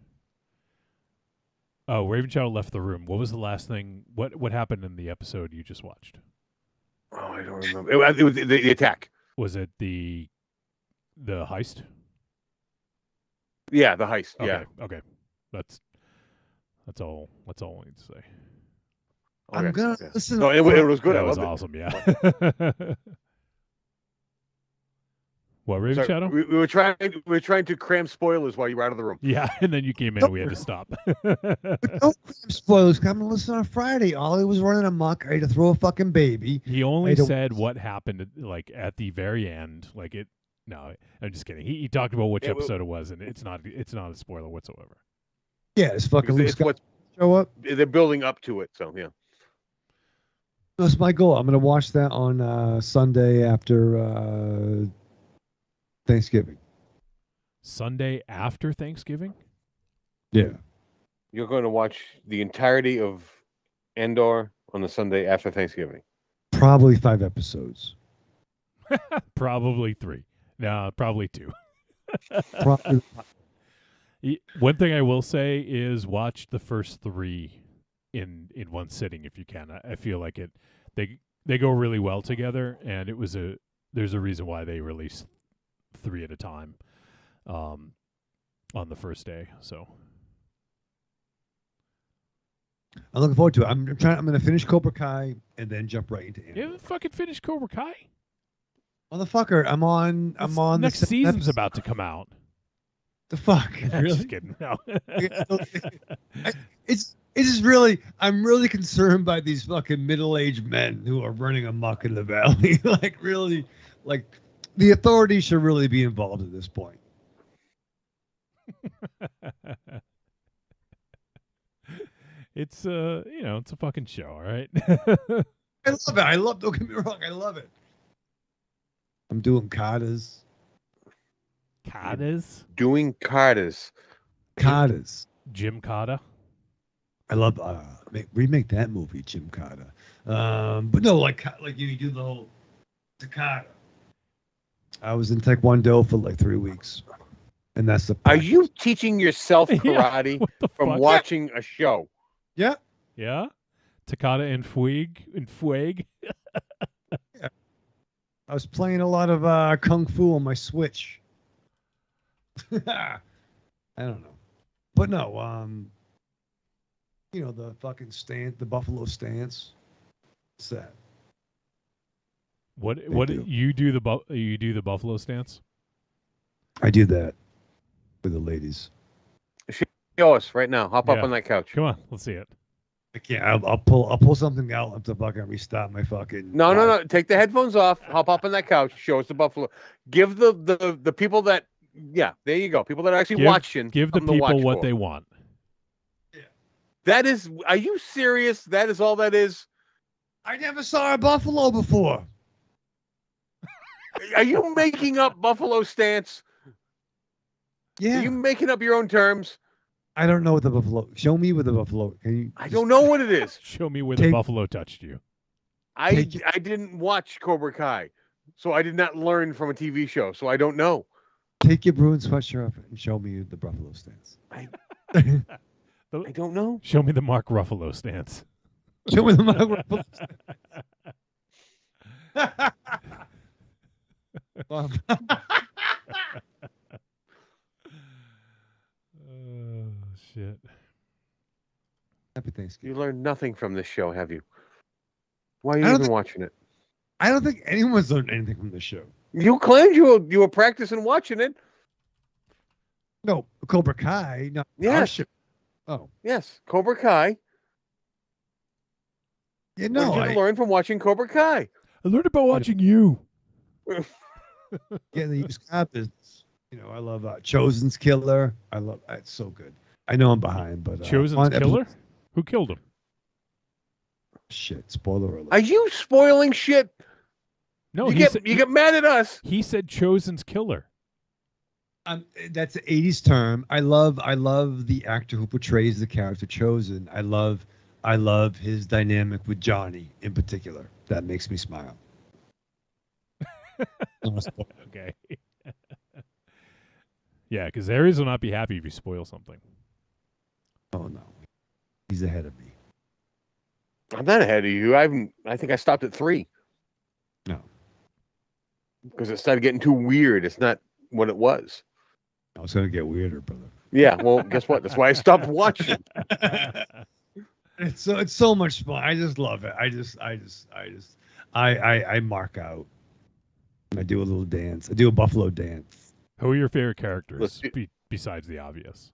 Oh, Raven Shadow left the room. What was the last thing? What happened in the episode you just watched? Oh, I don't remember. It was the attack. Was it the heist? Yeah, the heist. Okay, Yeah. okay. That's all I need to say. I'm Okay, gonna yeah. listen. No, it was good. That I was loved awesome, yeah. What, it. Raven Sorry, Shadow? we were trying to cram spoilers while you were out of the room. Yeah, and then you came in and we had to stop. Don't spoilers. Come and listen on Friday. Ollie was running amok. I had to throw a fucking baby. He only I don't- said what happened like at the very end. Like it. No, I'm just kidding. He talked about which Yeah, well- episode it was, and it's not a spoiler whatsoever. Yeah, it's fucking Because Luke it's what show up. they're building up to it. So yeah. That's my goal. I'm gonna watch that on Sunday after Thanksgiving. Sunday after Thanksgiving? Yeah. You're going to watch the entirety of Andor on the Sunday after Thanksgiving. Probably 5 episodes. Probably 3. No, probably 2. Probably. One thing I will say is watch the first 3 in one sitting if you can. I feel like they go really well together, and there's a reason why they release 3 at a time on the first day. So I'm looking forward to it. I'm going to finish Cobra Kai and then jump right into you Andor. haven't fucking finished Cobra Kai? Motherfucker, I'm on Next the season's episode. about to come out. The fuck? Really? Just kidding. No. It's just really, I'm really concerned by these fucking middle-aged men who are running amok in the valley. Like really, like the authorities should really be involved at this point. It's it's a fucking show, all right? I love it. Don't get me wrong, I love it. I'm doing katas. Katas? Doing Carters. Katas. Jim Cotta. I love remake that movie, Jim Cotta. But no, like you do the whole Takata. I was in Taekwondo for like 3 weeks, and that's the. Are you teaching yourself Yeah, karate what the from fuck? watching a show? Yeah. Yeah? Takata and Fueg. I was playing a lot of kung fu on my Switch. I don't know, but no. The fucking stance, the buffalo stance. What's that? What do. you do the buffalo stance? I do that with the ladies. Show us right now. Hop Yeah. up on that couch. Come on, let's see it. I can't. I'll pull something out to fucking restart my fucking. No. Take the headphones off. Hop up on that couch. Show us the buffalo. Give the people that. Yeah, there you go. People that are actually watching. Give the something to watch people what for. they want. That is. Are you serious? That is all that is. I never saw a buffalo before. Are you making up buffalo stance? Yeah. Are you making up your own terms? I don't know what the buffalo. Show me with the buffalo. Can you? I don't know what it is. Show me where the buffalo touched you. I didn't watch Cobra Kai, so I did not learn from a TV show, so I don't know. Take your Bruin sweatshirt off and show me the buffalo stance. I don't know. Show me the Mark Ruffalo stance. Show me the buffalo stance. Oh shit! Happy Thanksgiving. You learned nothing from this show, have you? Why are you I don't even think- watching it? I don't think anyone's learned anything from this show. You claimed you were practicing watching it. No, Cobra Kai. No, our Yes. show. Oh, Yes, Cobra Kai. yeah, What no. did you learn from watching Cobra Kai? I learned about watching you. Get in the used car business. I love Chosen's Killer. I love it's so good. I know I'm behind, but Chosen's on killer? episode- Who killed him? Shit! Spoiler alert. Are you spoiling shit? No, you get mad at us. He said Chosen's killer. That's an '80s term. I love the actor who portrays the character Chosen. I love his dynamic with Johnny in particular. That makes me smile. Okay. Yeah, because Aries will not be happy if you spoil something. Oh no, he's ahead of me. I'm not ahead of you. I think I stopped at 3. No, because it started getting too weird. It's not what it was. no, it's gonna get weirder, brother. Yeah. Well, guess what? That's why I stopped watching. It's so much fun. I just love it. I mark out. I do a little dance. I do a buffalo dance. Who are your favorite characters Let's do- besides the obvious?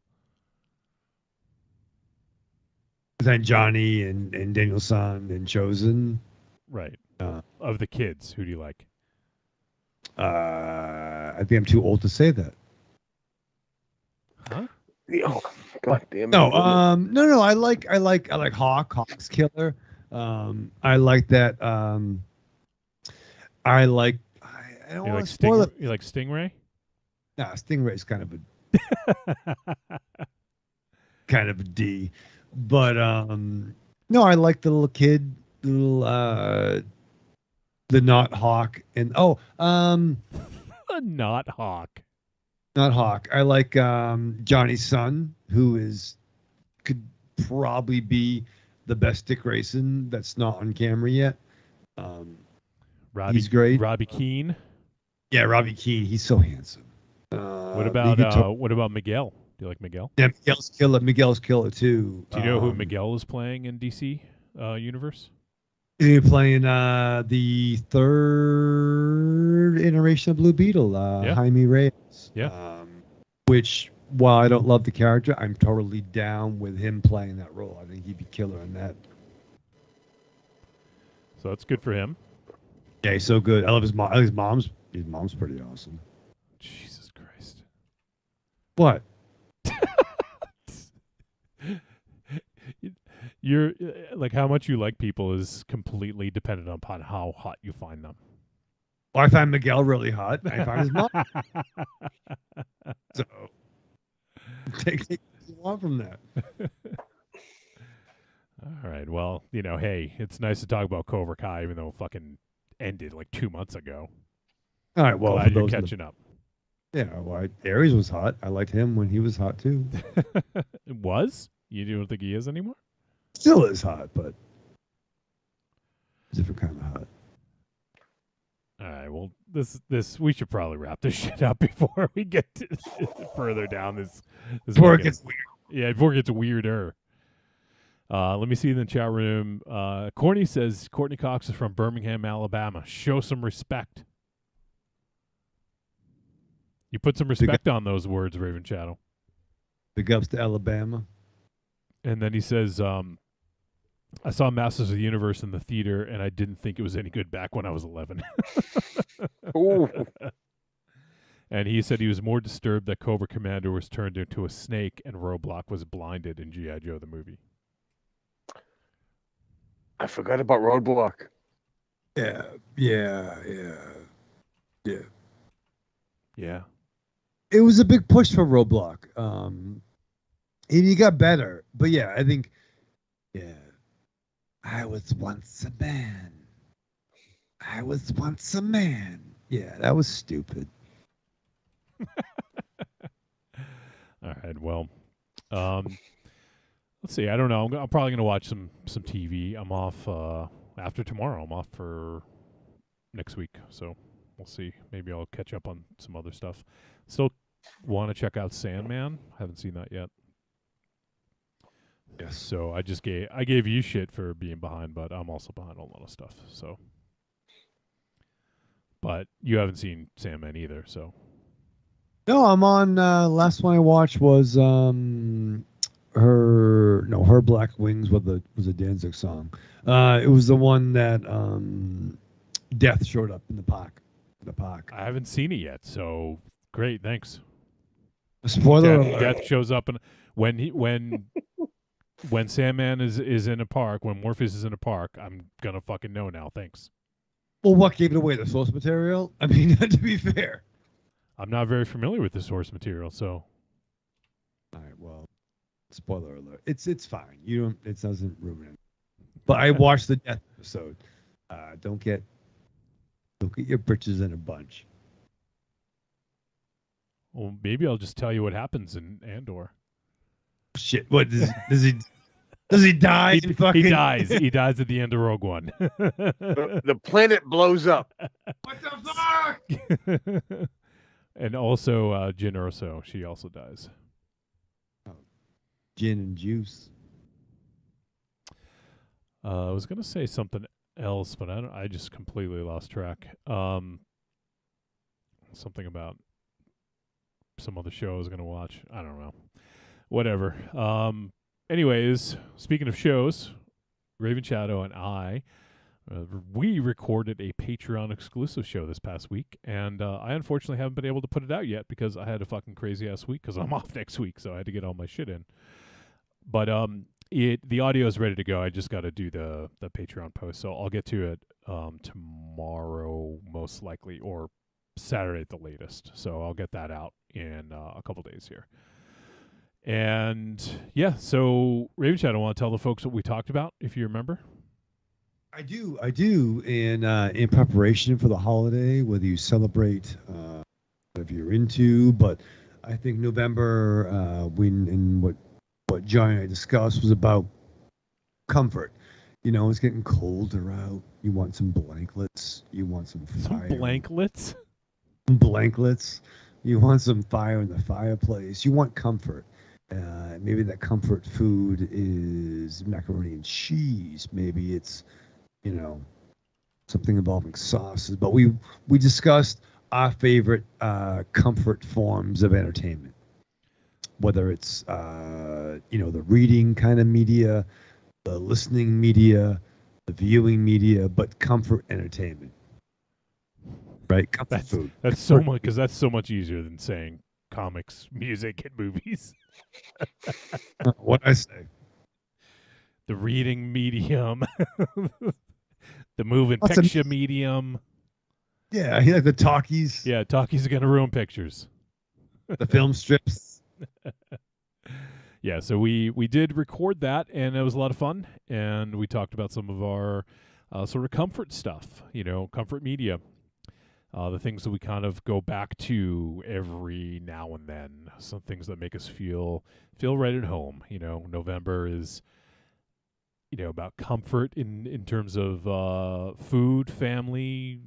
Then Johnny and Daniel-san and Chosen. Right. Uh, Of the kids, who do you like? I think I'm too old to say that. Huh? Oh, God damn it. No, no. I like Hawk. Hawk's killer. I like that. I don't You want like to spoil it. You like Stingray? Nah, Stingray's kind of a D. But no, I like the little kid, the not Hawk, and Not Hawk. not Hawk. I like Johnny's son, who could probably be the best Dick Grayson that's not on camera yet. He's great. Robbie Keane. Yeah, Robbie Keane. He's so handsome. What about Miguel? Do you like Miguel? Yeah, Miguel's killer. Miguel's killer too. Do you know who Miguel is playing in DC universe? He's playing the third iteration of Blue Beetle, Yeah. Jaime Reyes. Yeah. Which while I don't love the character, I'm totally down with him playing that role. I think he'd be killer in that. So that's good for him. Yeah, he's so good. I love his mom. His mom's pretty awesome. Jesus Christ. What? You're like how much you like people is completely dependent upon how hot you find them. Well, I find Miguel really hot. I find his mom. So take what you want from that. All right. Well, hey, it's nice to talk about Cobra Kai, even though it fucking ended like 2 months ago. All right. Well, glad you're catching up. Yeah. Well, Aries was hot. I liked him when he was hot too. It was? You don't think he is anymore? Still is hot, but different kind of hot. All right. Well, this we should probably wrap this shit up before we get further down this. Before it gets weird. Yeah, before it gets weirder. Let me see in the chat room. Courtney says Courtney Cox is from Birmingham, Alabama. Show some respect. You put some respect on those words, Raven Shadow. Big ups to Alabama. And then he says, I saw Masters of the Universe in the theater, and I didn't think it was any good back when I was 11. Ooh. And he said he was more disturbed that Cobra Commander was turned into a snake and Roadblock was blinded in G.I. Joe the movie. I forgot about Roadblock. Yeah. It was a big push for Roadblock. And he got better. But yeah, I think, I was once a man. Yeah, that was stupid. All right, well, let's see. I don't know. I'm probably going to watch some TV. I'm off after tomorrow. I'm off for next week, so we'll see. Maybe I'll catch up on some other stuff. Still want to check out Sandman. Haven't seen that yet. Yes. So I gave you shit for being behind, but I'm also behind a lot of stuff. So, but you haven't seen Sandman either, so. No, I'm on. Last one I watched was her Black Wings was a Danzig song. It was the one that Death showed up in the park. I haven't seen it yet, so great, thanks. Spoiler Death, alert. Death shows up, and when Sandman is in a park, when Morpheus is in a park, I'm gonna fucking know now. Thanks. Well, what gave it away? The source material? I mean, to be fair. I'm not very familiar with the source material, so. All right, well, spoiler alert. It's fine. It doesn't ruin it. But I watched the Death episode. Don't get your britches in a bunch. Well, maybe I'll just tell you what happens in Andor. Shit! What does he? Does he die? He dies. He dies at the end of Rogue One. The planet blows up. What the fuck? And also Jyn Erso, she also dies. Gin and juice. I was gonna say something else, but I just completely lost track. Something about some other show I was gonna watch. I don't know. Whatever. Anyways, speaking of shows, Raven Shadow and I, we recorded a Patreon exclusive show this past week, and I unfortunately haven't been able to put it out yet because I had a fucking crazy ass week because I'm off next week, so I had to get all my shit in. But the audio is ready to go. I just got to do the Patreon post, so I'll get to it tomorrow most likely, or Saturday at the latest. So I'll get that out in a couple days here. And yeah, so Raven Shadow, want to tell the folks what we talked about, if you remember? I do. In preparation for the holiday, whether you celebrate, if you're into, but I think November, what John and I discussed was about comfort. It's getting colder out. You want some blankets. You want some fire. Some blanklets? Blanklets. You want some fire in the fireplace. You want comfort. Maybe that comfort food is macaroni and cheese. Maybe it's, something involving sauces. But we discussed our favorite comfort forms of entertainment. whether it's the reading kind of media, the listening media, the viewing media, but comfort entertainment, right? Comfort food. That's so much, because that's so much easier than saying comics, music, and movies. What I say. The reading medium, the moving Lots of- picture medium. Yeah, like the talkies, Yeah, talkies are gonna ruin pictures. the film strips. Yeah, so we did record that, and it was a lot of fun. And we talked about some of our sort of comfort stuff, comfort media, the things that we kind of go back to every now and then. Some things that make us feel right at home. November is about comfort in terms of food, family,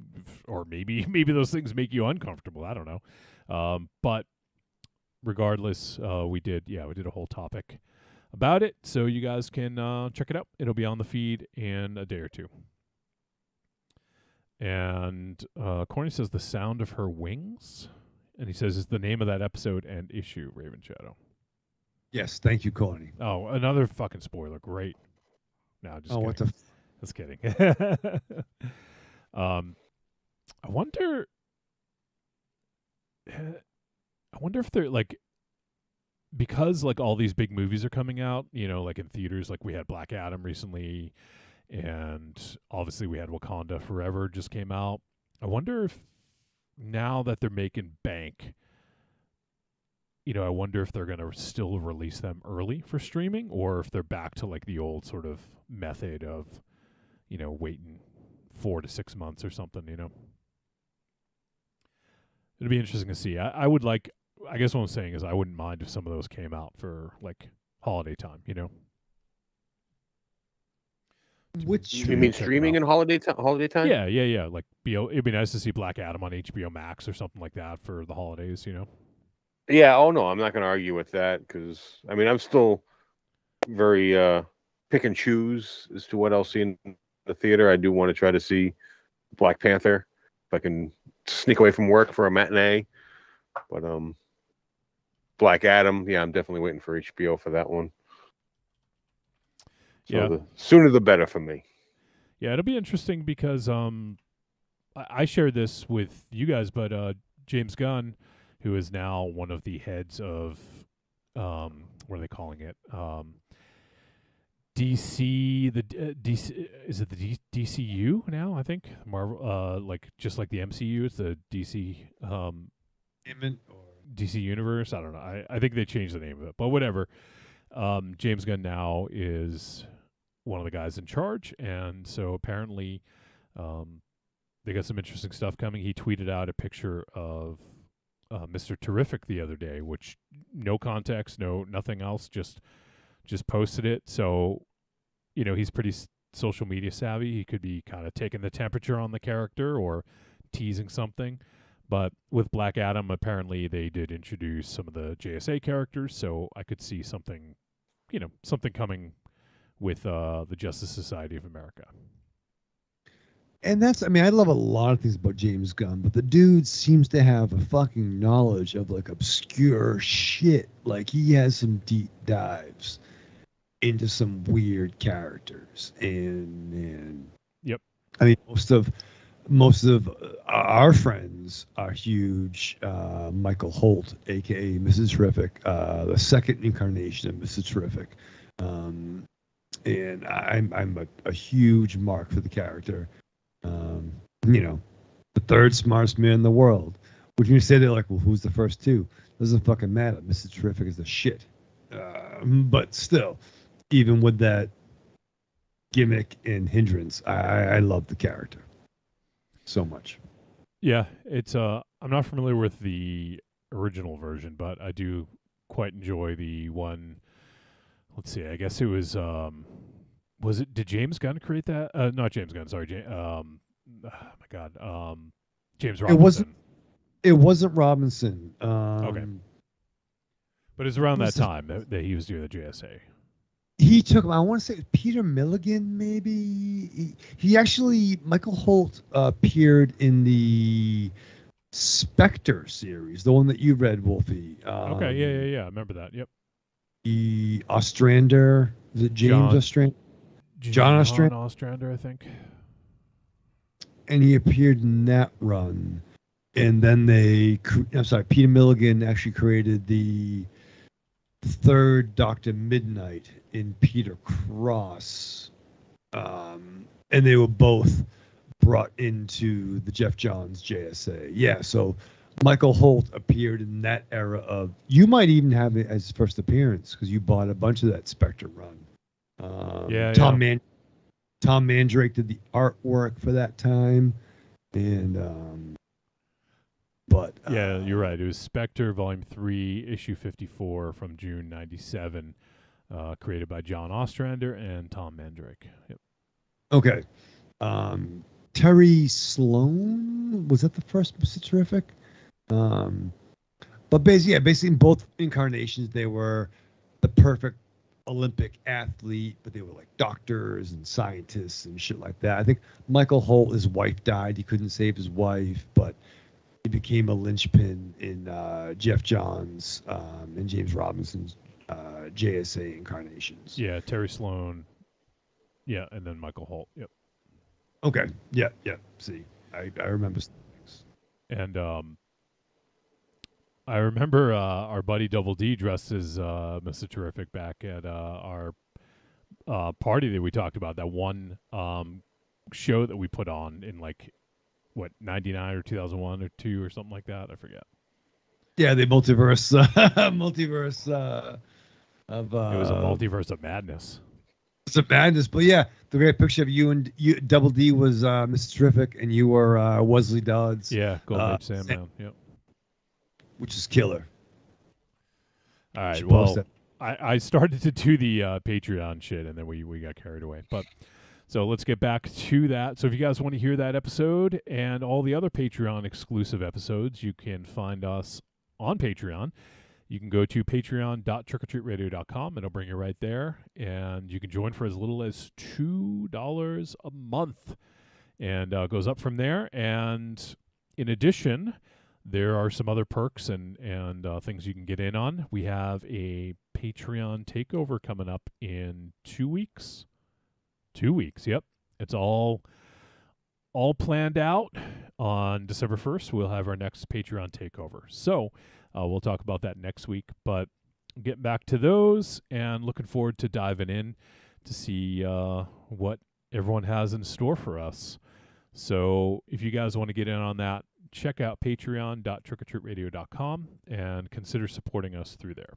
or maybe those things make you uncomfortable. I don't know, but regardless, we did a whole topic about it, so you guys can check it out. It'll be on the feed in a day or two. And Corny says The Sound of Her Wings, and he says it's the name of that episode and issue, Raven Shadow. Yes, thank you, Corny. Oh, another fucking spoiler. Great. No, just kidding. What the? Just kidding. I wonder if they're like, because like all these big movies are coming out, like in theaters, like we had Black Adam recently, and obviously we had Wakanda Forever just came out. I wonder if now that they're making bank, I wonder if they're going to still release them early for streaming, or if they're back to like the old sort of method of, waiting 4 to 6 months or something, It'd be interesting to see. I guess what I'm saying is I wouldn't mind if some of those came out for like holiday time, Which You mean streaming in holiday time? Yeah. Like it'd be nice to see Black Adam on HBO Max or something like that for the holidays, Yeah. Oh no, I'm not going to argue with that, because I'm still very pick and choose as to what I'll see in the theater. I do want to try to see Black Panther if I can sneak away from work for a matinee. But Black Adam, yeah, I'm definitely waiting for HBO for that one. So Yeah. the sooner the better for me. Yeah, it'll be interesting because I shared this with you guys, but James Gunn, who is now one of the heads of what are they calling it? DC, DC, is it the DCU now? I think Marvel, like just like the MCU, it's the DC DC Universe. I don't know. I think they changed the name of it, but whatever. James Gunn now is one of the guys in charge, and so apparently they got some interesting stuff coming. He tweeted out a picture of Mr. Terrific the other day, which no context, nothing else, just posted it. So, he's pretty social media savvy. He could be kind of taking the temperature on the character or teasing something. But with Black Adam, apparently they did introduce some of the JSA characters, so I could see something, something coming with the Justice Society of America. And I love a lot of things about James Gunn, but the dude seems to have a fucking knowledge of like obscure shit. Like he has some deep dives into some weird characters, and yep. Most of our friends are huge Michael Holt, aka Mrs. Terrific, the second incarnation of Mrs. Terrific, and I'm a huge mark for the character. The third smartest man in the world. Which when you say they're like, well, who's the first two? Doesn't fucking matter. Mrs. Terrific is the shit. But still, even with that gimmick and hindrance, I love the character so much. Yeah, it's I'm not familiar with the original version, but I do quite enjoy the one. Let's see, I guess it was did James Gunn create that? Not James Gunn, sorry. Oh my God. James Robinson. It wasn't Robinson. Okay. But it's around that time that he was doing the JSA. He took, I want to say Peter Milligan, maybe. He actually, Michael Holt appeared in the Spectre series, the one that you read, Wolfie. Okay, yeah. I remember that. Yep. The Ostrander, is it James Ostrander? John Ostrander? Ostrander, I think. And he appeared in that run. And then Peter Milligan actually created the third Dr. Midnight in Peter Cross. And they were both brought into the Jeff Johns JSA. Yeah, so Michael Holt appeared in that era of. You might even have it as his first appearance because you bought a bunch of that Spectre run. Tom Mandrake did the artwork for that time, and yeah, you're right. It was Spectre, Volume 3, Issue 54 from June '97, created by John Ostrander and Tom Mandrake. Yep. Okay. Terry Sloan, was that the first Mr. Terrific? But basically in both incarnations, they were the perfect Olympic athlete, but they were like doctors and scientists and shit like that. I think Michael Holt, his wife died. He couldn't save his wife, but he became a linchpin in Jeff Johns and James Robinson's JSA incarnations. Yeah, Terry Sloan. Yeah, and then Michael Holt. Yep. Okay. Yeah. See, I remember things. And I remember our buddy Double D dressed as Mr. Terrific back at our party that we talked about, that one show that we put on in like, what, 99 or 2001 or 2 or something like that? I forget. Yeah, the multiverse of it was a multiverse of madness. It's a madness, but yeah, the great picture of you Double D was Mr. Terrific, and you were Wesley Dodds. Yeah, Golden Age Sandman. Yep. Which is killer. All right. Well, I started to do the Patreon shit, and then we got carried away. But so let's get back to that. So if you guys want to hear that episode and all the other Patreon exclusive episodes, you can find us on Patreon. You can go to patreon.trickortreatradio.com. It'll bring you right there. And you can join for as little as $2 a month. And goes up from there. And in addition, there are some other perks and things you can get in on. We have a Patreon takeover coming up in 2 weeks. 2 weeks, yep. It's all planned out. On December 1st, we'll have our next Patreon takeover. So we'll talk about that next week. But getting back to those and looking forward to diving in to see what everyone has in store for us. So if you guys want to get in on that, check out patreon.trickortreatradio.com and consider supporting us through there.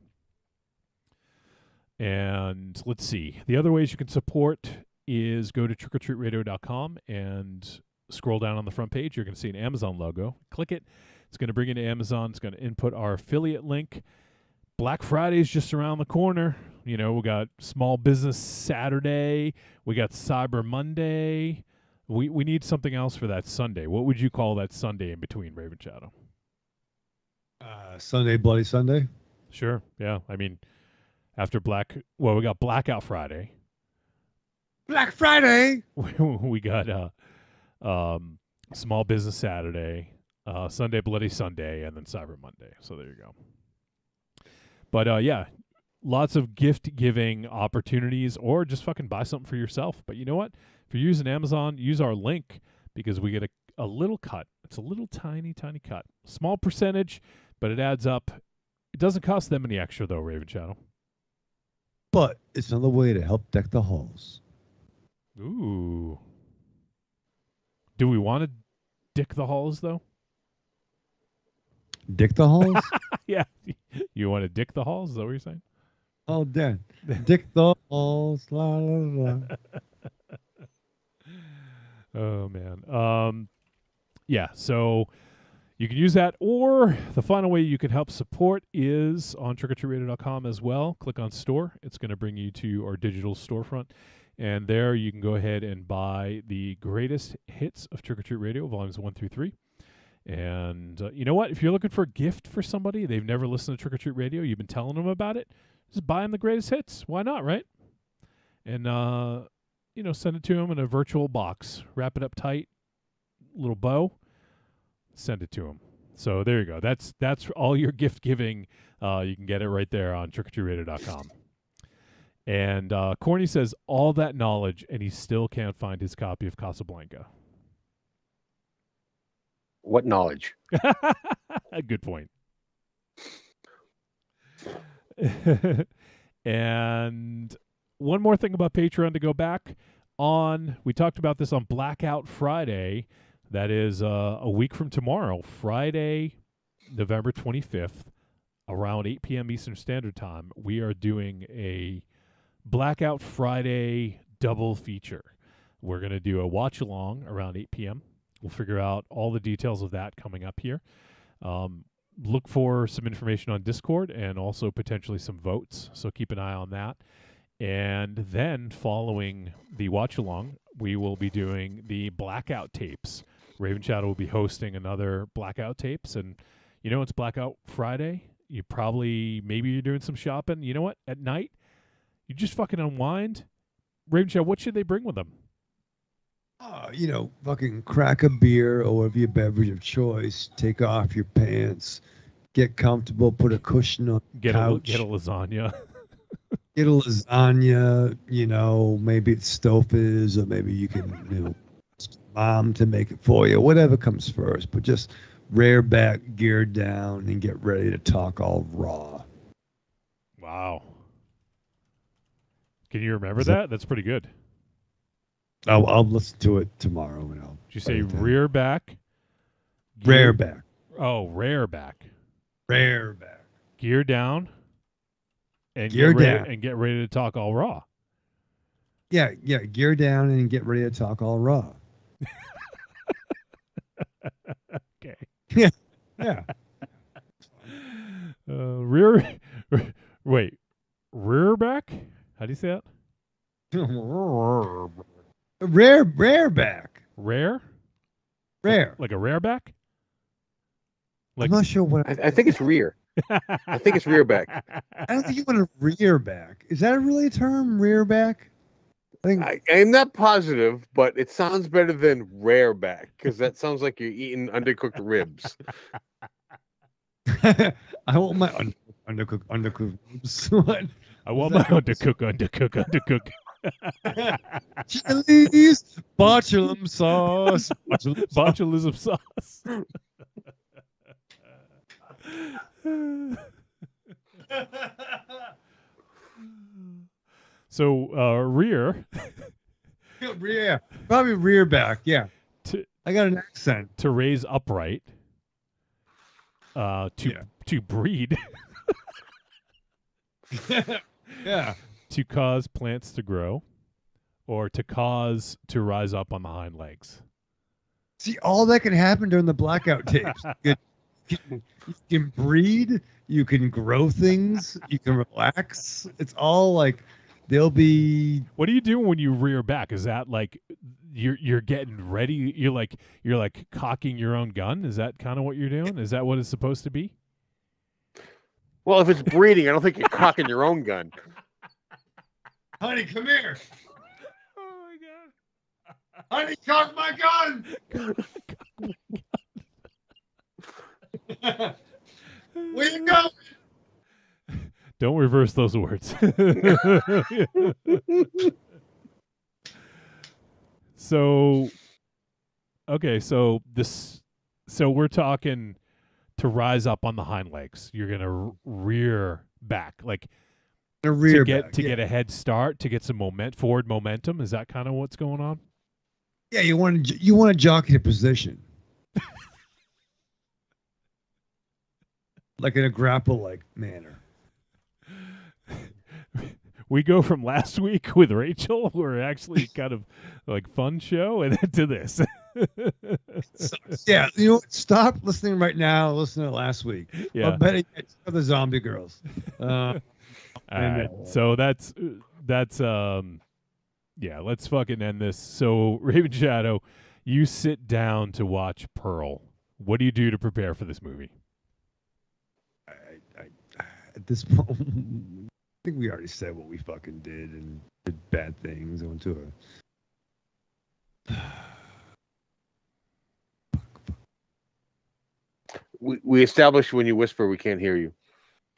And let's see. The other ways you can support is go to trickortreatradio.com and scroll down on the front page. You're going to see an Amazon logo. Click it. It's going to bring you to Amazon. It's going to input our affiliate link. Black Friday is just around the corner. You know, we got Small Business Saturday. We got Cyber Monday. We need something else for that Sunday. What would you call that Sunday in between, Raven Shadow? Sunday, Bloody Sunday. Sure. Yeah. I mean, after we got Blackout Friday. Black Friday. We got Small Business Saturday, Sunday, Bloody Sunday, and then Cyber Monday. So there you go. But yeah, lots of gift giving opportunities, or just fucking buy something for yourself. But you know what? If you're using Amazon, use our link because we get a little cut. It's a little tiny cut. Small percentage, but it adds up. It doesn't cost them any extra though, Raven Shadow. But it's another way to help deck the halls. Ooh. Do we want to dick the halls though? Dick the halls? Yeah. You want to dick the halls? Is that what you're saying? Oh, Dan. Dick the halls. La, la, la. Oh, man. Yeah, so you can use that, or the final way you can help support is on trickortreatradio.com as well. Click on store. It's going to bring you to our digital storefront, and there you can go ahead and buy the greatest hits of Trick or Treat Radio, volumes 1 through 3. And you know what? If you're looking for a gift for somebody, they've never listened to Trick or Treat Radio, you've been telling them about it, just buy them the greatest hits. Why not, right? And, send it to them in a virtual box. Wrap it up tight, little bow, send it to them. So there you go. That's all your gift giving. You can get it right there on trickortreatradio.com. And Corny says all that knowledge, and he still can't find his copy of Casablanca. What knowledge? A good point. And one more thing about Patreon to go back on. We talked about this on Blackout Friday. That is a week from tomorrow, Friday, November 25th, around 8 p.m. Eastern Standard Time. We are doing a Blackout Friday double feature. We're going to do a watch along around 8 p.m. We'll figure out all the details of that coming up here. Look for some information on Discord and also potentially some votes. So keep an eye on that. And then following the watch along, we will be doing the blackout tapes. Raven Shadow will be hosting another blackout tapes. And you know, it's Blackout Friday. Maybe you're doing some shopping. You know what? At night, you just fucking unwind. Raven Shadow, what should they bring with them? Fucking crack a beer or whatever your beverage of choice. Take off your pants. Get comfortable. Put a cushion on the couch. Get a lasagna. Get a lasagna. Maybe it's Stouffer's, or maybe you can, ask mom to make it for you. Whatever comes first. But just rear back, gear down, and get ready to talk all raw. Wow. Can you remember that? That's pretty good. I'll listen to it tomorrow. And I'll Did you say write it down. rear back? Rear back. Oh, rear back. Rear back. Gear down. And Gear get ready, down. and get ready to talk all raw. Yeah. Gear down and get ready to talk all raw. Okay. Yeah. Wait. Rear back? How do you say that? Rare back. Rare? Rare. Like a rare back? I'm not sure what. I think it's rear. I think it's rear back. I don't think you want a rear back. Is that really a term? Rear back? I think. I'm not positive, but it sounds better than rare back because that sounds like you're eating undercooked ribs. I want my undercooked ribs. What? I want my undercook. Chili's botulism sauce. Botulism sauce. So rear. Rear. Probably rear back. Yeah. I got an accent. To raise upright. To breed. Yeah. To cause plants to grow, or to cause to rise up on the hind legs. See, all that can happen during the blackout tapes. You can breed, you can grow things, you can relax. It's all like they'll be. What do you do when you rear back? Is that like you're getting ready? You're like cocking your own gun? Is that kind of what you're doing? Is that what it's supposed to be? Well, if it's breeding, I don't think you're cocking your own gun. Honey, come here. Oh my god! Honey, cock my gun. Where you going? Don't reverse those words. So we're talking to rise up on the hind legs. You're gonna rear back, like to get a head start, to get some forward momentum. Is that kind of what's going on? Yeah, you want to jockey the position, like in a grapple-like manner. We go from last week with Rachel, we're actually kind of like fun show, and then to this. Yeah, stop listening right now. Listen to last week. Yeah. I'm betting it's for the zombie girls. All right. So that's yeah, let's fucking end this. So Raven Shadow, you sit down to watch Pearl. What do you do to prepare for this movie? At this point, I think we already said what we fucking did and did bad things. I went to a We established when you whisper, we can't hear you.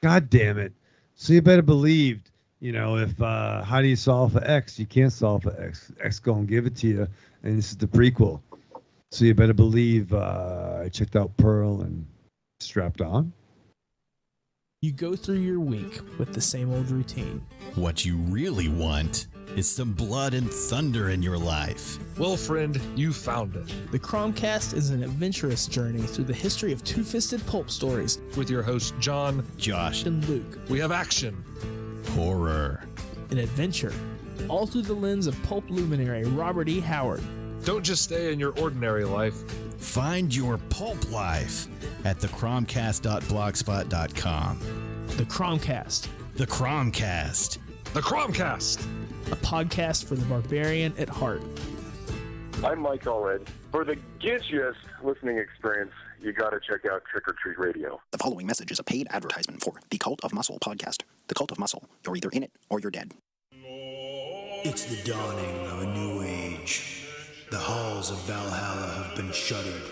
God damn it. So you better believe, if how do you solve for X? You can't solve for X. X gonna give it to you, and this is the prequel. So you better believe I checked out Pearl and strapped on. You go through your week with the same old routine. What you really want is some blood and thunder in your life. Well, friend, you found it. The Cromcast is an adventurous journey through the history of two-fisted pulp stories With your host, John, Josh, and Luke. we have action, horror, An adventure, all through the lens of pulp luminary Robert E. Howard. Don't just stay in your ordinary life. find your pulp life at thecromcast.blogspot.com. The Cromcast, The Cromcast. The Cromcast! a podcast for the barbarian at heart. I'm Mike Allred. For the gidgiest listening experience, you got to check out Trick or Treat Radio. The following message is a paid advertisement for the Cult of Muscle podcast. The Cult of Muscle. You're either in it or you're dead. It's the dawning of a new age. The halls of Valhalla have been shuttered.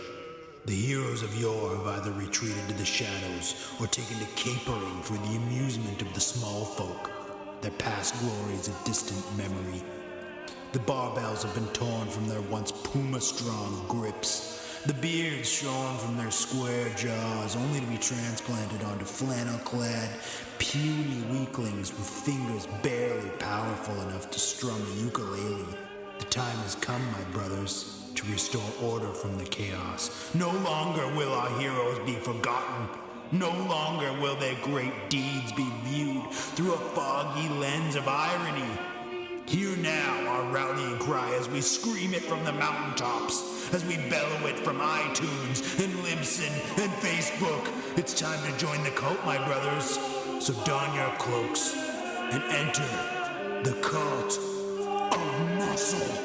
The heroes of yore have either retreated to the shadows or taken to capering for the amusement of the small folk. Their past glories a distant memory. The barbells have been torn from their once puma-strong grips. The beards shorn from their square jaws, only to be transplanted onto flannel-clad, puny weaklings with fingers barely powerful enough to strum a ukulele. The time has come, my brothers, to restore order from the chaos. No longer will our heroes be forgotten. No longer will their great deeds be viewed through a foggy lens of irony. Hear now our rallying cry as we scream it from the mountaintops, as we bellow it from iTunes and Libsyn and Facebook. It's time to join the cult, my brothers. So don your cloaks and enter the Cult of Muscle.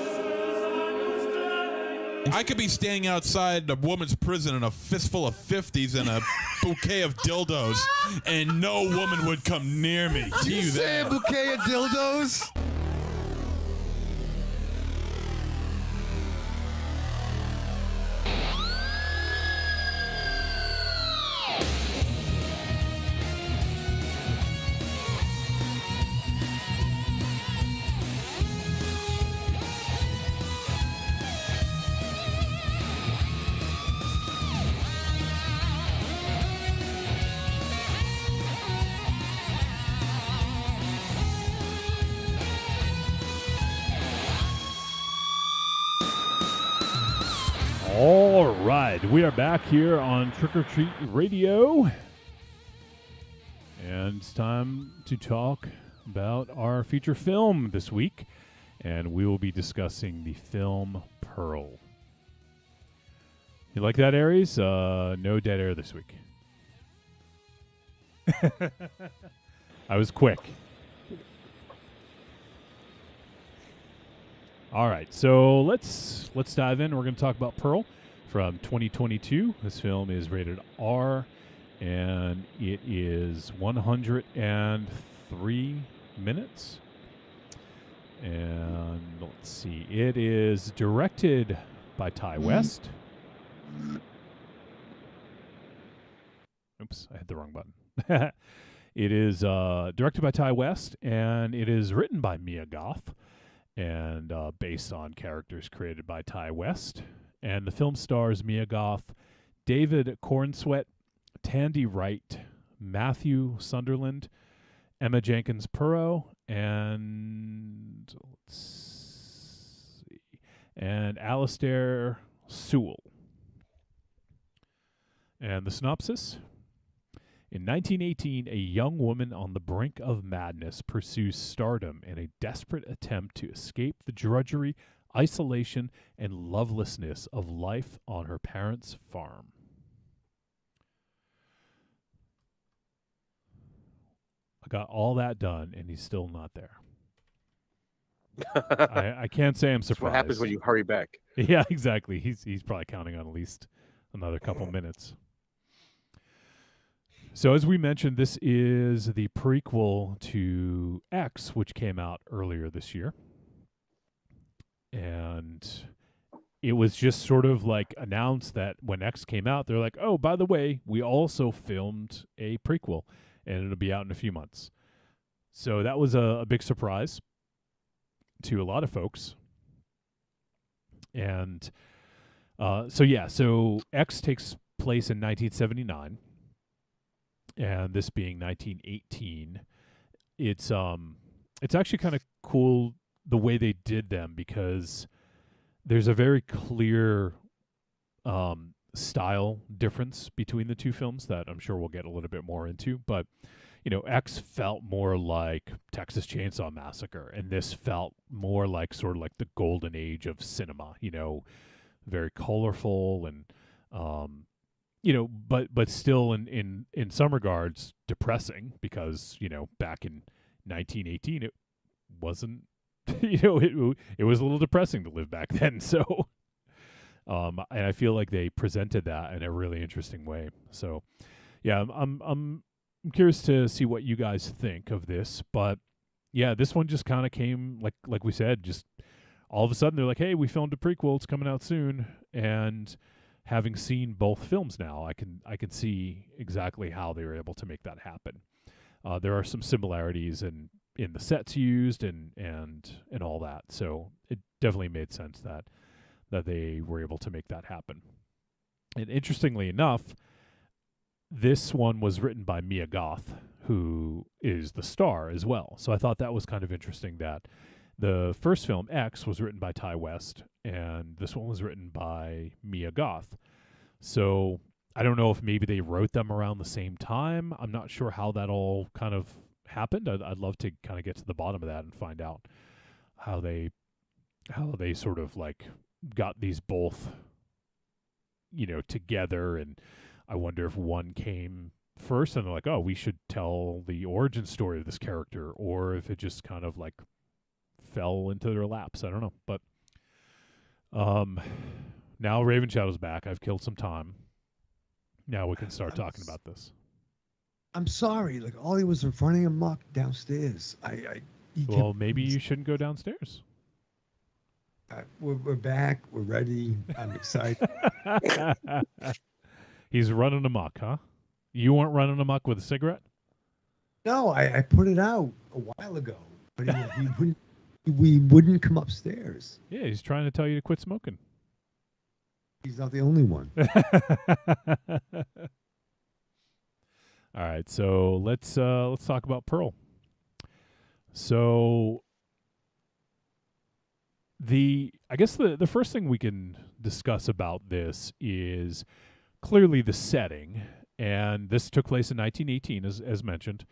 I could be standing outside a woman's prison in a fistful of 50s and a bouquet of dildos, and no woman would come near me. Did you say a bouquet of dildos? All right, we are back here on Trick or Treat Radio, and it's time to talk about our feature film this week, and we will be discussing the film Pearl. You like that, Aries? No dead air this week. I was quick. All right, so let's dive in. We're going to talk about Pearl from 2022. This film is rated R, and it is 103 minutes. And let's see, it is directed by Ty West. Oops, I hit the wrong button. It is directed by Ty West, and it is written by Mia Goth, and based on characters created by Ty West. And the film stars Mia Goth, David Cornsweet, Tandy Wright, Matthew Sunderland, Emma Jenkins Purro, and let's see, and Alistair Sewell. And the synopsis: in 1918, a young woman on the brink of madness pursues stardom in a desperate attempt to escape the drudgery, isolation, and lovelessness of life on her parents' farm. I got all that done, and he's still not there. I can't say I'm surprised. That's what happens when you hurry back. Yeah, exactly. He's probably counting on at least another couple minutes. So as we mentioned, this is the prequel to X, which came out earlier this year. And it was just sort of like announced that when X came out, they're like, oh, by the way, we also filmed a prequel, and it'll be out in a few months. So that was a big surprise to a lot of folks. And so X takes place in 1979, and this being 1918. It's actually kind of cool the way they did them, because there's a very clear style difference between the two films that I'm sure we'll get a little bit more into. But, X felt more like Texas Chainsaw Massacre, and this felt more like sort of like the golden age of cinema, very colorful and, but still in some regards depressing, because, back in 1918, it wasn't, it was a little depressing to live back then. So, and I feel like they presented that in a really interesting way. So, yeah, I'm curious to see what you guys think of this. But yeah, this one just kind of came like we said, just all of a sudden they're like, hey, we filmed a prequel, it's coming out soon. And having seen both films now, I can see exactly how they were able to make that happen. There are some similarities in the sets used and all that. So it definitely made sense that they were able to make that happen. And interestingly enough, this one was written by Mia Goth, who is the star as well. So I thought that was kind of interesting that the first film, X, was written by Ty West, and this one was written by Mia Goth. So I don't know if maybe they wrote them around the same time. I'm not sure how that all kind of happened. I'd love to kind of get to the bottom of that and find out how they sort of like got these both, together. And I wonder if one came first and they're like, oh, we should tell the origin story of this character, or if it just kind of like fell into their laps. I don't know. But now Raven Shadow's back. I've killed some time. Now we can start talking about this. I'm sorry. Like, Ollie was running amok downstairs. Well, maybe you shouldn't go downstairs. We're back. We're ready. I'm excited. He's running amok, huh? You weren't running amok with a cigarette? No, I put it out a while ago, but we wouldn't come upstairs. Yeah, he's trying to tell you to quit smoking. He's not the only one. All right, so let's talk about Pearl. So I guess the first thing we can discuss about this is clearly the setting, and this took place in 1918, as mentioned,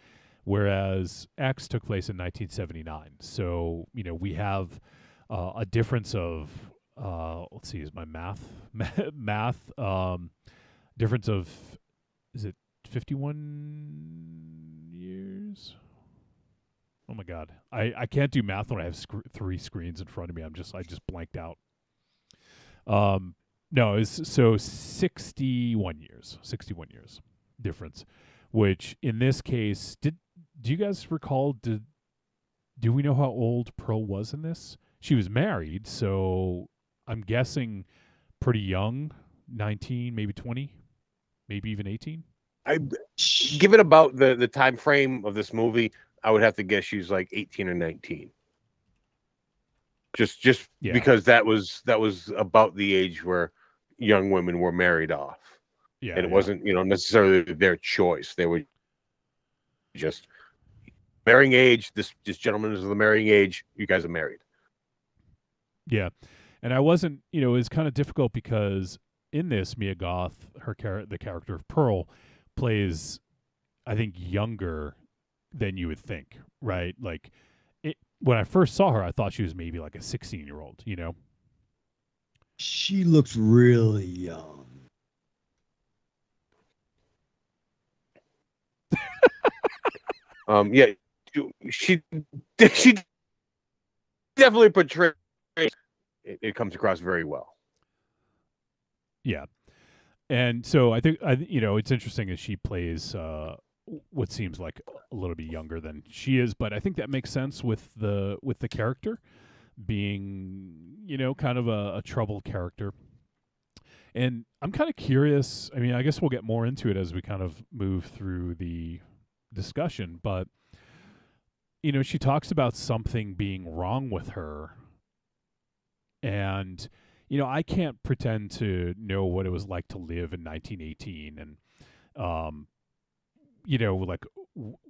whereas X took place in 1979. So we have a difference of let's see, is my math difference of, is it 51 years? Oh my God, I can't do math when I have three screens in front of me. I just blanked out. No, it's so 61 years difference, which in this case, do you guys recall, do we know how old Pearl was in this? She was married, so I'm guessing pretty young, 19, maybe 20, maybe even 18. Given about the time frame of this movie, I would have to guess she's like 18 or 19. Just yeah. Because that was about the age where young women were married off. Yeah, and it wasn't, necessarily their choice. They were just marrying age. This gentleman is the marrying age. You guys are married. Yeah. And I wasn't, it was kind of difficult because in this, Mia Goth, the character of Pearl, plays, I think, younger than you would think, right? Like, when I first saw her, I thought she was maybe like a 16-year-old, She looks really young. Yeah, she definitely portrays. It comes across very well. Yeah, and so I think it's interesting as she plays what seems like a little bit younger than she is, but I think that makes sense with the character being, kind of a troubled character. And I'm kind of curious. I mean, I guess we'll get more into it as we kind of move through the discussion, but she talks about something being wrong with her. And, I can't pretend to know what it was like to live in 1918 and, like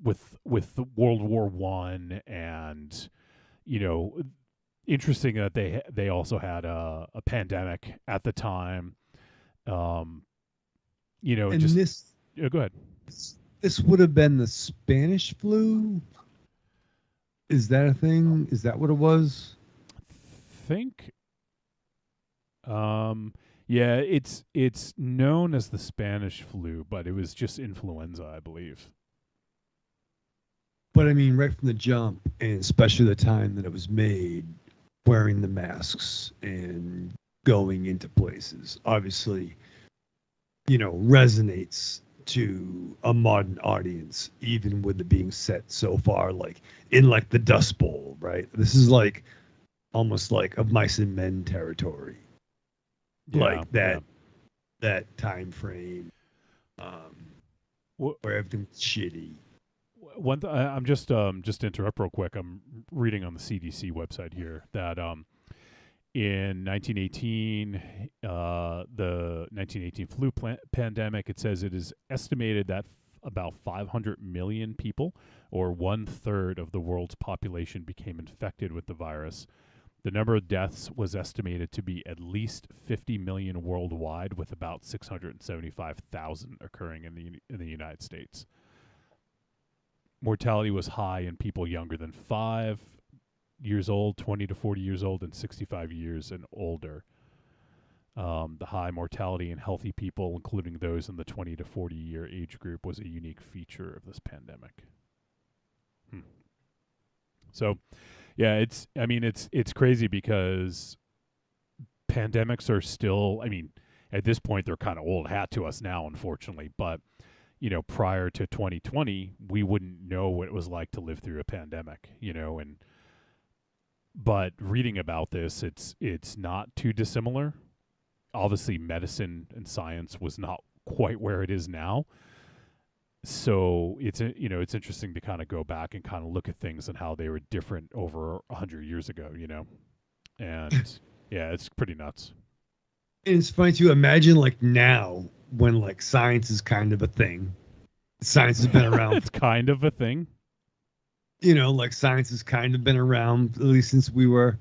with the World War I and, interesting that they also had a pandemic at the time. And go ahead. This would have been the Spanish flu. Is that a thing? Is that what it was? Think. Yeah, it's known as the Spanish flu, but it was just influenza, I believe. But I mean, right from the jump, and especially the time that it was made, wearing the masks and going into places, obviously, resonates to a modern audience, even with it being set so far, like in like the Dust Bowl, right? This is like almost like of Mice and Men territory, like that time frame, where everything's shitty. I'm just to interrupt real quick. I'm reading on the CDC website here that in 1918, the 1918 flu pandemic, it says it is estimated that about 500 million people, or 1/3 of the world's population, became infected with the virus. The number of deaths was estimated to be at least 50 million worldwide, with about 675,000 occurring in the United States. Mortality was high in people younger than 5 years old, 20 to 40 years old, and 65 years and older. The high mortality in healthy people, including those in the 20 to 40 year age group, was a unique feature of this pandemic. So, yeah, it's crazy because pandemics are still, at this point, they're kind of old hat to us now, unfortunately, but prior to 2020, we wouldn't know what it was like to live through a pandemic, but reading about this, it's not too dissimilar. Obviously, medicine and science was not quite where it is now. So it's interesting to kind of go back and kind of look at things and how they were different over 100 years ago, and yeah, it's pretty nuts. It's funny to imagine like now when like science is kind of a thing. Science has been around. It's kind of a thing. Like science has kind of been around at least since we were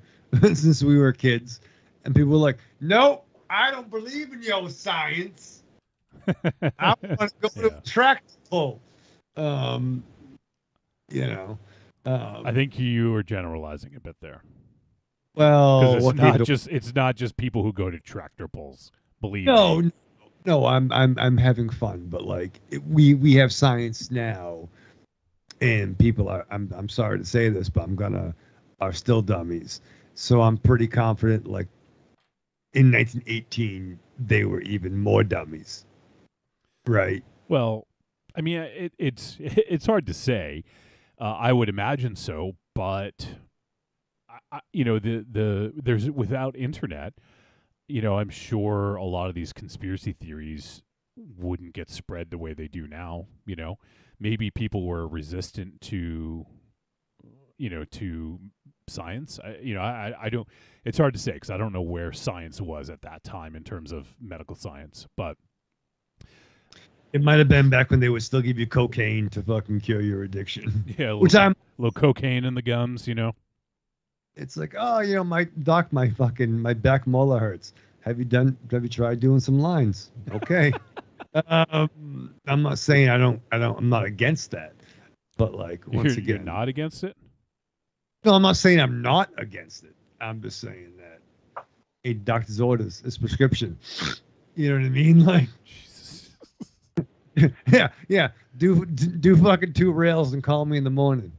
kids, and people were like, "Nope, I don't believe in your science. I want to go to a tractor pull." I think you are generalizing a bit there. Well, it's not just people who go to tractor pulls. Believe me. No, I'm having fun, but like we have science now, and people are. I'm sorry to say this, but are still dummies. So I'm pretty confident. Like in 1918, they were even more dummies, right? Well, it's hard to say. I would imagine so, but there's without internet. I'm sure a lot of these conspiracy theories wouldn't get spread the way they do now. Maybe people were resistant to science. I don't. It's hard to say because I don't know where science was at that time in terms of medical science, but it might have been back when they would still give you cocaine to fucking cure your addiction. Yeah, a little cocaine in the gums. It's like, oh, my back molar hurts. Have you tried doing some lines? Okay. I'm not saying I'm not against that. But like, once again, you're not against it? No, I'm not saying I'm not against it. I'm just saying that a doctor's orders is prescription. You know what I mean? Like, yeah. Do fucking 2 rails and call me in the morning.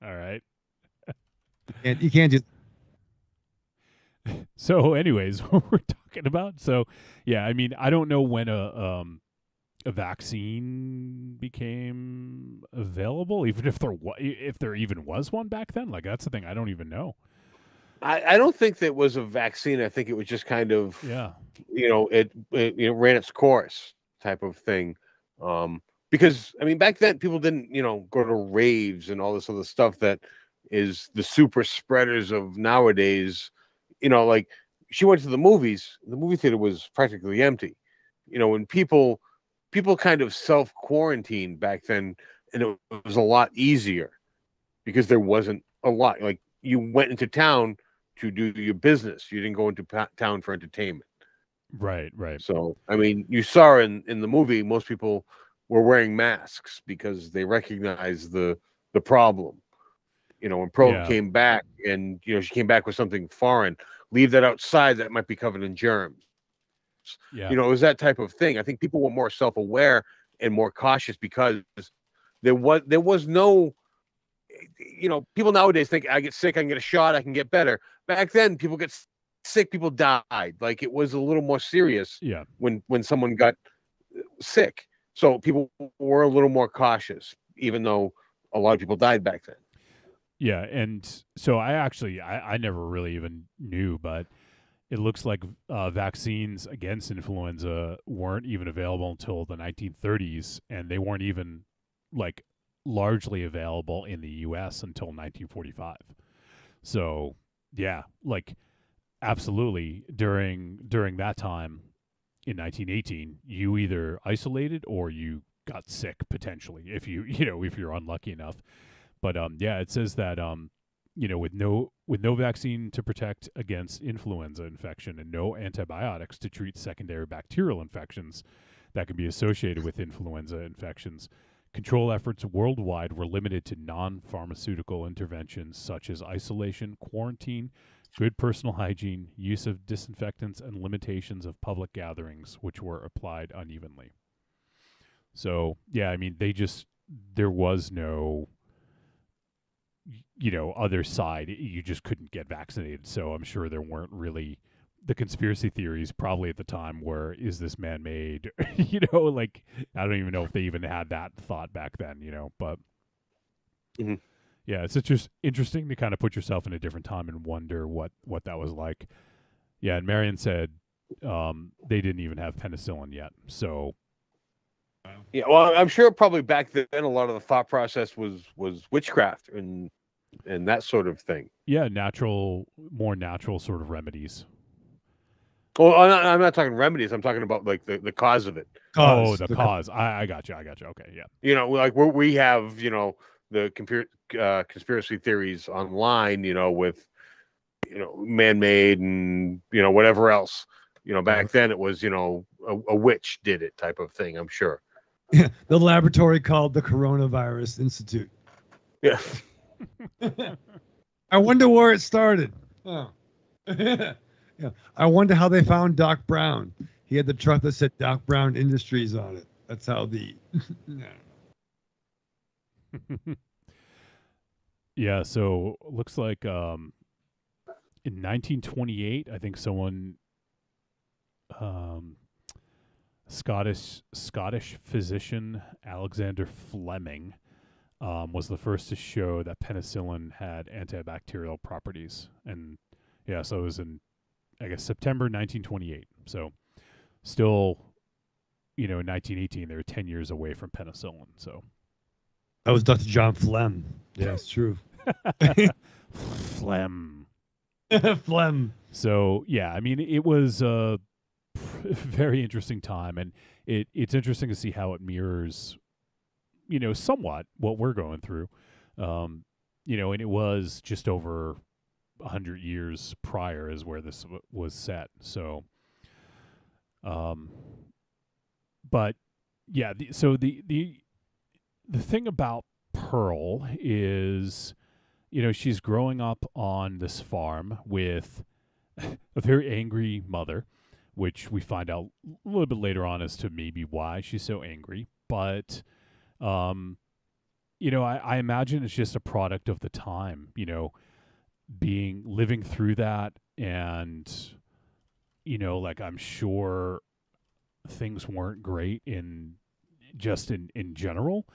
All right. And you can't just. So, anyways, what we're talking about. So, yeah, I don't know when a vaccine became available, even if there even was one back then. Like, that's the thing. I don't even know. I don't think that was a vaccine. I think it was just kind of, Yeah. it ran its course type of thing. Because I mean, back then people didn't, go to raves and all this other stuff that is the super spreaders of nowadays. Like she went to the movies, the movie theater was practically empty. When people kind of self quarantined back then, and it was a lot easier because there wasn't a lot. Like you went into town to do your business. You didn't go into town for entertainment. Right. So, I mean, you saw in the movie, most people were wearing masks because they recognized the problem. When Pearl came back and, she came back with something foreign, leave that outside, that might be covered in germs. Yeah. It was that type of thing. I think people were more self-aware and more cautious because there was no, people nowadays think I get sick, I can get a shot, I can get better. Back then, people get sick, people died. Like it was a little more serious. Yeah. When someone got sick, so people were a little more cautious, even though a lot of people died back then. Yeah, and so I never really even knew, but it looks like vaccines against influenza weren't even available until the 1930s, and they weren't even like largely available in the U.S. until 1945. So yeah, like absolutely during that time in 1918, you either isolated or you got sick potentially if if you're unlucky enough. But it says that with no vaccine to protect against influenza infection and no antibiotics to treat secondary bacterial infections that can be associated with influenza infections, control efforts worldwide were limited to non-pharmaceutical interventions such as isolation, quarantine, good personal hygiene, use of disinfectants, and limitations of public gatherings, which were applied unevenly. So, yeah, I mean, there was no other side. You just couldn't get vaccinated. So I'm sure there weren't really the conspiracy theories probably at the time were, is this man-made? Like, I don't even know if they even had that thought back then, but yeah, it's just interesting to kind of put yourself in a different time and wonder what that was like. Yeah. And Marion said, they didn't even have penicillin yet. So yeah, well, I'm sure probably back then a lot of the thought process was witchcraft and that sort of thing. Yeah, more natural sort of remedies. Well, I'm not talking remedies. I'm talking about like the cause of it. Oh, the cause. I got you. Okay, yeah. Like we have, the conspiracy theories online, with, man-made and, whatever else. Back then it was, a witch did it type of thing, I'm sure. The laboratory called the Coronavirus Institute. Yeah. I wonder where it started. Oh. Yeah. I wonder how they found Doc Brown. He had the truck that said Doc Brown Industries on it. That's how the... Yeah, so looks like in 1928, I think someone... Scottish physician Alexander Fleming was the first to show that penicillin had antibacterial properties. And yeah, so it was in, I guess, September 1928. So still, in 1918, they were 10 years away from penicillin. So that was Dr. John Flem. Yeah, it's true. Phlegm. Phlegm. So yeah, I mean, it was a very interesting time, and it's interesting to see how it mirrors, somewhat what we're going through. And it was just over 100 years prior is where this was set. So, but yeah, so the thing about Pearl is, she's growing up on this farm with a very angry mother, which we find out a little bit later on as to maybe why she's so angry. But, I imagine it's just a product of the time, living through that. And, like, I'm sure things weren't great in just in general,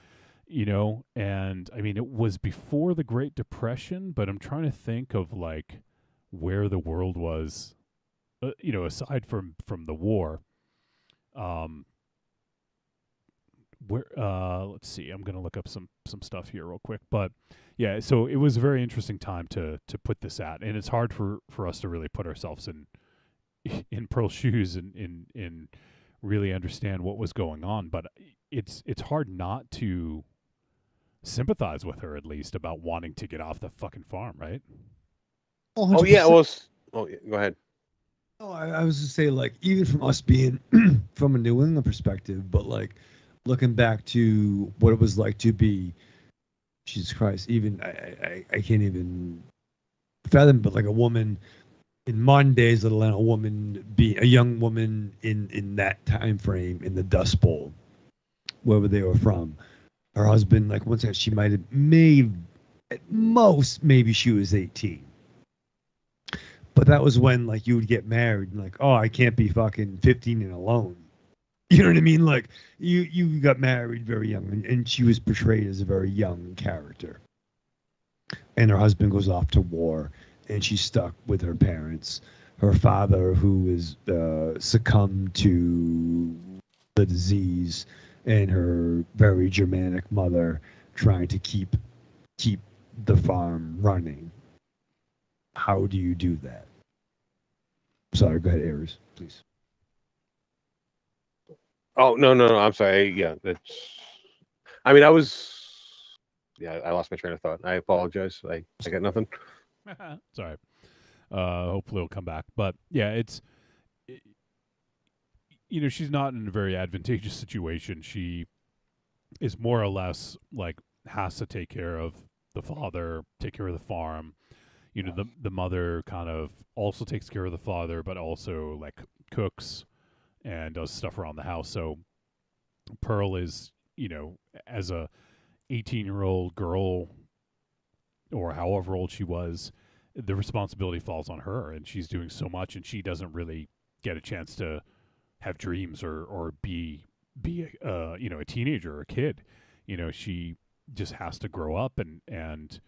you know. And I mean, it was before the Great Depression, but I'm trying to think of like where the world was, you know, aside from the war. Um, where let's see, I'm gonna look up some stuff here real quick, but yeah, so it was a very interesting time to put this at, and it's hard for us to really put ourselves in Pearl's shoes and in really understand what was going on, but it's hard not to sympathize with her, at least, about wanting to get off the fucking farm, right? Oh yeah, well, yeah, go ahead. Oh, I was just say, like, even from us being from a New England perspective, but like looking back to what it was like to be, Jesus Christ, even I can't even fathom, but like a woman in modern days, let alone a young woman in that time frame in the Dust Bowl, wherever they were from. Her husband, like, once she might have made at most maybe she was 18. But that was when, like, you would get married and like, oh, I can't be fucking 15 and alone. You know what I mean? Like, you got married very young, and she was portrayed as a very young character. And her husband goes off to war, and she's stuck with her parents. Her father, who is succumbed to the disease, and her very Germanic mother trying to keep the farm running. How do you do that? Sorry, go ahead, Aries, please. Oh no, I'm sorry. Yeah, that's. I mean, I lost my train of thought. I apologize. I got nothing. Sorry. Hopefully it'll come back. But yeah, you know, she's not in a very advantageous situation. She is more or less like has to take care of the father, take care of the farm. You know, the mother kind of also takes care of the father, but also like cooks and does stuff around the house. So Pearl is, you know, as a 18-year-old girl or however old she was, the responsibility falls on her, and she's doing so much, and she doesn't really get a chance to have dreams or be you know, a teenager or a kid. You know, she just has to grow up and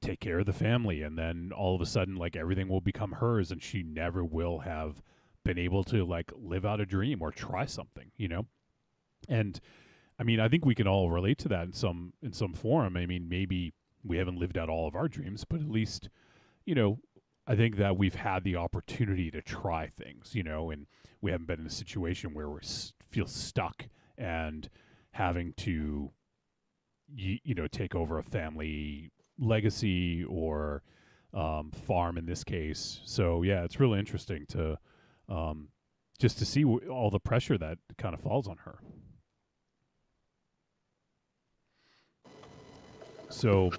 take care of the family, and then all of a sudden, like, everything will become hers, and she never will have been able to like live out a dream or try something, you know. And I mean, I think we can all relate to that in some form. I mean, maybe we haven't lived out all of our dreams, but at least, you know, I think that we've had the opportunity to try things, you know, and we haven't been in a situation where we feel stuck and having to, you know, take over a family legacy or farm in this case. So yeah, it's really interesting to just to see all the pressure that kind of falls on her. So,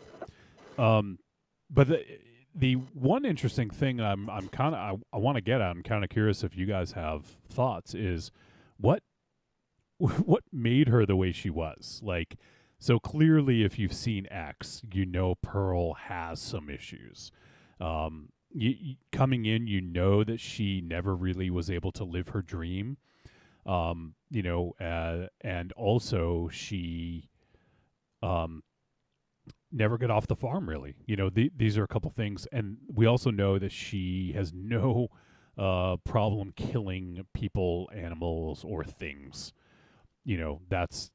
but the one interesting thing I'm kind of I want to get at, I'm kind of curious if you guys have thoughts, is what made her the way she was. Like, so clearly, if you've seen X, you know Pearl has some issues. Coming in, you know that she never really was able to live her dream. You know, and also she never got off the farm, really. You know, these are a couple things. And we also know that she has no problem killing people, animals, or things. You know, that's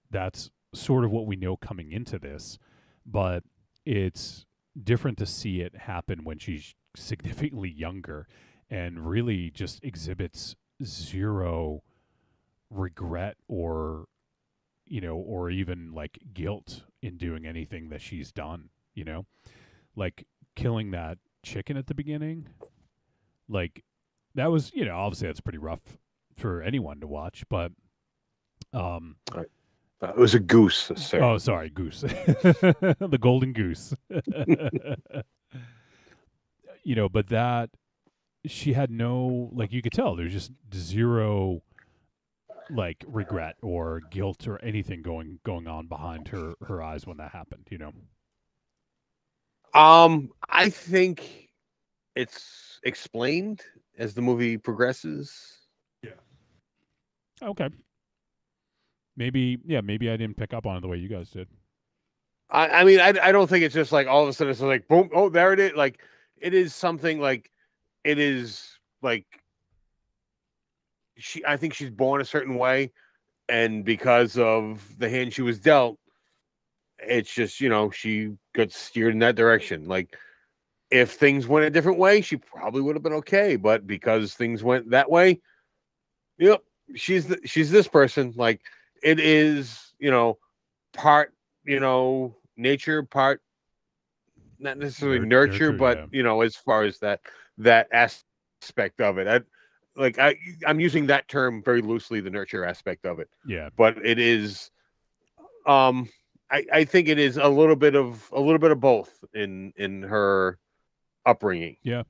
sort of what we know coming into this. But it's different to see it happen when she's significantly younger and really just exhibits zero regret or, you know, or even like guilt in doing anything that she's done, you know, like killing that chicken at the beginning. Like, that was, you know, obviously that's pretty rough for anyone to watch, but it was a goose, sir. Oh, sorry, goose. The golden goose. You know, but that she had no, like, you could tell there's just zero like regret or guilt or anything going on behind her eyes when that happened, you know. I think it's explained as the movie progresses. Yeah. Okay. Maybe I didn't pick up on it the way you guys did. I mean, I don't think it's just like all of a sudden it's like boom, oh, there it is. Like it is something like it is like I think she's born a certain way, and because of the hand she was dealt, it's just she got steered in that direction. Like if things went a different way, she probably would have been okay, but because things went that way, yep, she's this person. Like it is, part nature, part not necessarily nurture, but yeah. as far as that aspect of it, I'm using that term very loosely, the nurture aspect of it. Yeah. But it is, I think it is a little bit of both in her upbringing. Yeah,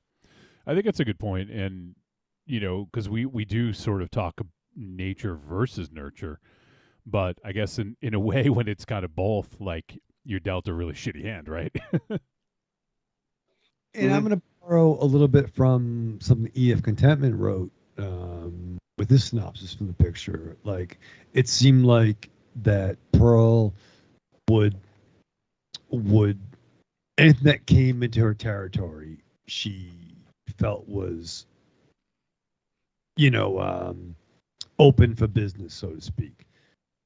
I think that's a good point, and because we do sort of talk nature versus nurture, but I guess in a way when it's kind of both, like you're dealt a really shitty hand, right? And I'm going to borrow a little bit from something E.F. Contentment wrote with this synopsis from the picture. Like, it seemed like that Pearl would anything that came into her territory, she felt was, open for business, so to speak.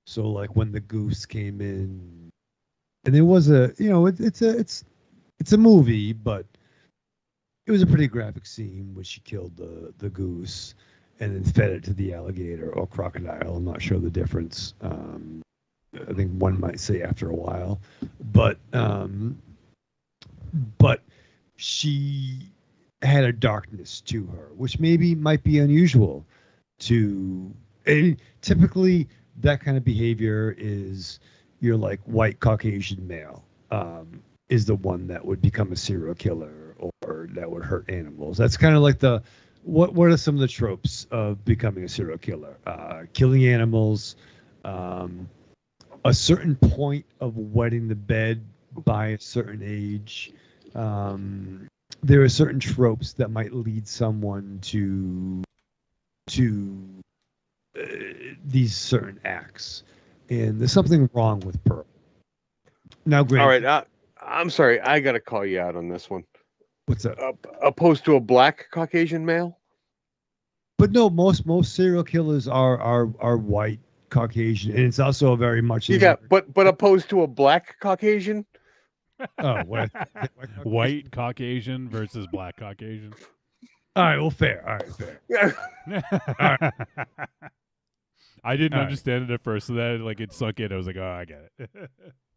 So, like when the goose came in, and there was it's a movie, but it was a pretty graphic scene when she killed the goose and then fed it to the alligator or crocodile. I'm not sure the difference. I think one might say after a while, but she had a darkness to her, which might be unusual to. Typically, that kind of behavior is your like white Caucasian male is the one that would become a serial killer or that would hurt animals. That's kind of like what are some of the tropes of becoming a serial killer? Killing animals, a certain point of wetting the bed by a certain age. There are certain tropes that might lead someone to these certain acts, and there's something wrong with Pearl. Now, Grant, all right, I'm sorry, I gotta call you out on this one. What's that? Opposed to a black Caucasian male? But no, most serial killers are white Caucasian, and it's also a very much but opposed to a black Caucasian. Oh, what? White Caucasian versus black Caucasian. All right, well, fair. All right, fair. All right. I didn't understand it at first, so that like it sunk in. I was like, oh, I get it.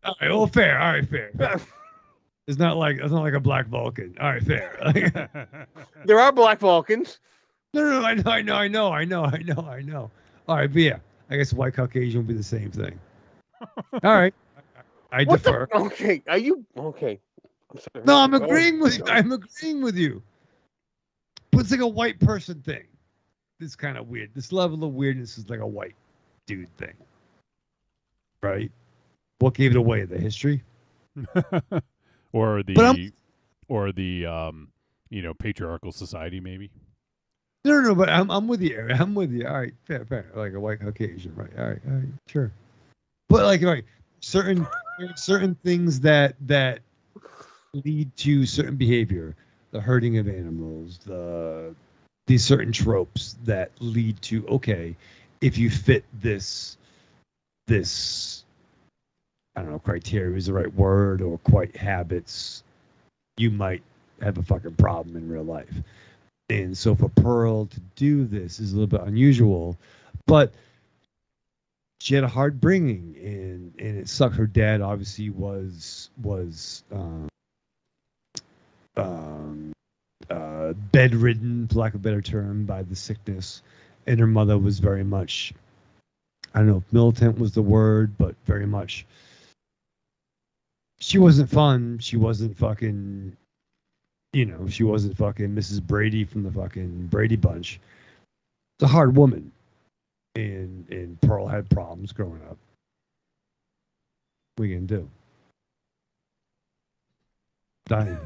All right, well, fair. All right, fair. It's not like a black Vulcan. All right, fair. There are black Vulcans. No, I know. All right, but yeah, I guess white Caucasian would be the same thing. All right, I defer. Okay, are you okay? I'm sorry. No, I'm agreeing with you. I'm agreeing with you. But it's like a white person thing. It's kind of weird. This level of weirdness is like a white dude thing, right? What gave it away? The history, or the patriarchal society, maybe. No. But I'm with you. I'm with you. All right, fair. Like a white Caucasian, right? All right, sure. But like, right, certain things that lead to certain behavior, the hurting of animals, these certain tropes that lead to, okay, if you fit this I don't know, criteria is the right word, or quite habits, you might have a fucking problem in real life. And so for Pearl to do this is a little bit unusual, but she had a hard bringing, and it sucked. Her dad obviously was bedridden, for lack of a better term, by the sickness, and her mother was very much, I don't know if militant was the word, but very much, she wasn't fun. She wasn't fucking, she wasn't fucking Mrs. Brady from the fucking Brady Bunch. It's a hard woman, and Pearl had problems growing up. What are you gonna do? Dying.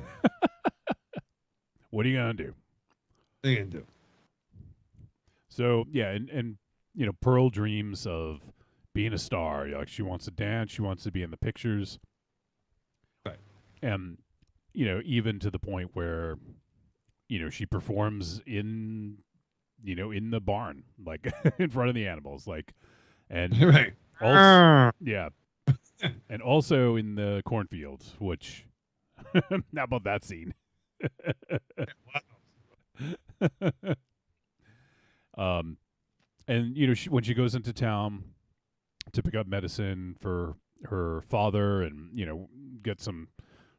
What are you gonna do? What are you gonna do? So yeah, and Pearl dreams of being a star. Like she wants to dance, she wants to be in the pictures. Right. And even to the point where she performs in in the barn, like in front of the animals, like, and Right. also, yeah, and also in the cornfields. Which, how about that scene? And when she goes into town to pick up medicine for her father, and get some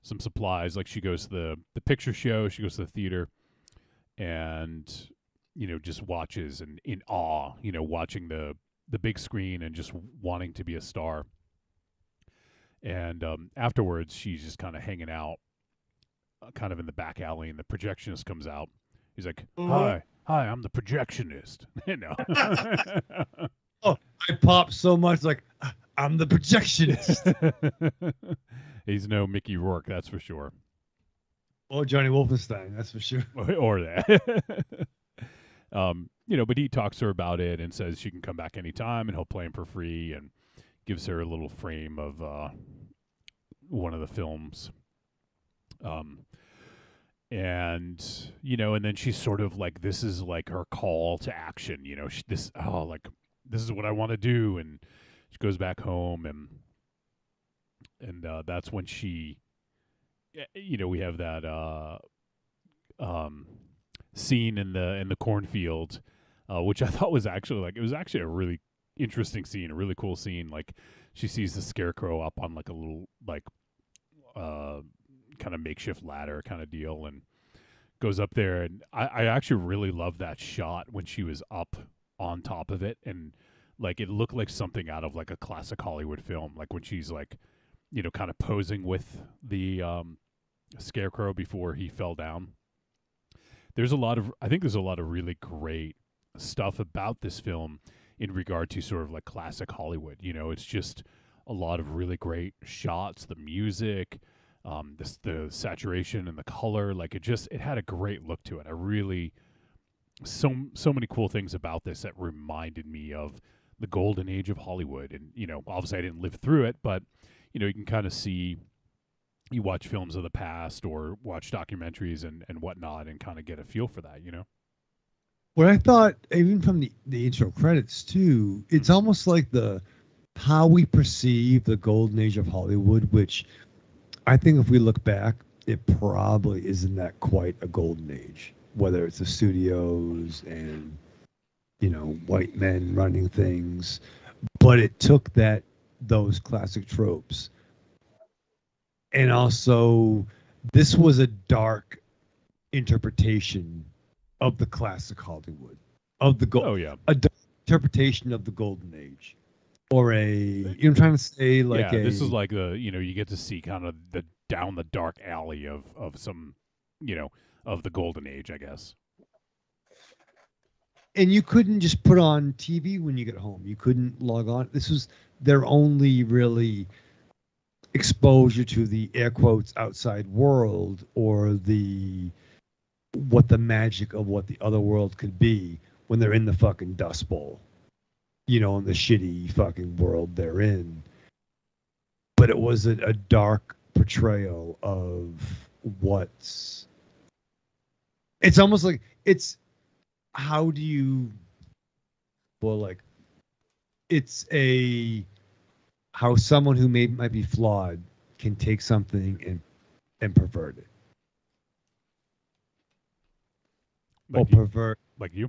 supplies, like she goes to the picture show, she goes to the theater, and just watches and in awe, watching the big screen and just wanting to be a star. And afterwards, she's just kind of hanging out, kind of in the back alley, and the projectionist comes out. He's like, "Hi, I'm the projectionist." Oh, I popped so much, like, I'm the projectionist. He's no Mickey Rourke, that's for sure. Or Johnny Wolfenstein, that's for sure. Or that. But he talks to her about it and says she can come back anytime and he'll play him for free, and gives her a little frame of one of the films. And then she's sort of like, this is like her call to action. This is what I want to do. And she goes back home, and that's when she, we have that scene in the cornfield, which I thought was actually a really interesting scene, a really cool scene. Like, she sees the scarecrow up on like a little kind of makeshift ladder kind of deal, and goes up there. And I actually really love that shot when she was up on top of it, and like it looked like something out of like a classic Hollywood film, like when she's like kind of posing with the scarecrow before he fell down. I think there's a lot of really great stuff about this film in regard to sort of like classic Hollywood. It's just a lot of really great shots, the music, the saturation and the color. Like it had a great look to it. I really, so many cool things about this that reminded me of the golden age of Hollywood. And, obviously I didn't live through it, but, you can kind of see, you watch films of the past or watch documentaries and whatnot, and kind of get a feel for that, What I thought, even from the intro credits too, it's almost like how we perceive the golden age of Hollywood, which I think if we look back, it probably isn't that quite a golden age, whether it's the studios and, white men running things. But it took those classic tropes. And also, this was a dark interpretation of the classic Hollywood, of the a dark interpretation of the golden age, or I'm trying to say, like, this is like you get to see kind of down the dark alley of some, of the golden age, I guess. And you couldn't just put on TV when you get home. You couldn't log on. This was their only really exposure to the air quotes outside world, or what the magic of what the other world could be when they're in the fucking Dust Bowl, in the shitty fucking world they're in. But it was a dark portrayal of it's almost like how do you, it's how someone who might be flawed can take something and pervert it. Like pervert. Like you?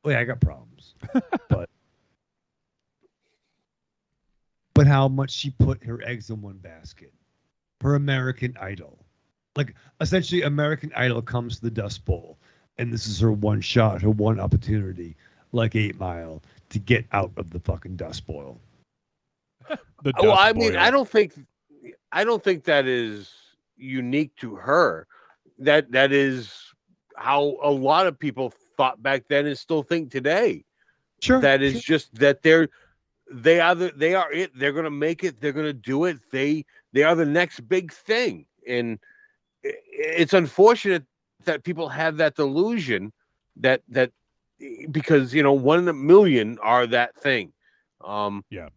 Oh, yeah, I got problems. but how much she put her eggs in one basket. Her American Idol. Like, essentially, American Idol comes to the Dust Bowl, and this is her one shot, her one opportunity, like 8 Mile, to get out of the fucking Dust Bowl. I mean, I don't think that is unique to her. That is how a lot of people thought back then and still think today. Sure. That is just that they are it. They're gonna make it. They're gonna do it. They are the next big thing. And it's unfortunate that people have that delusion that because 1 in a million are that thing. Yeah.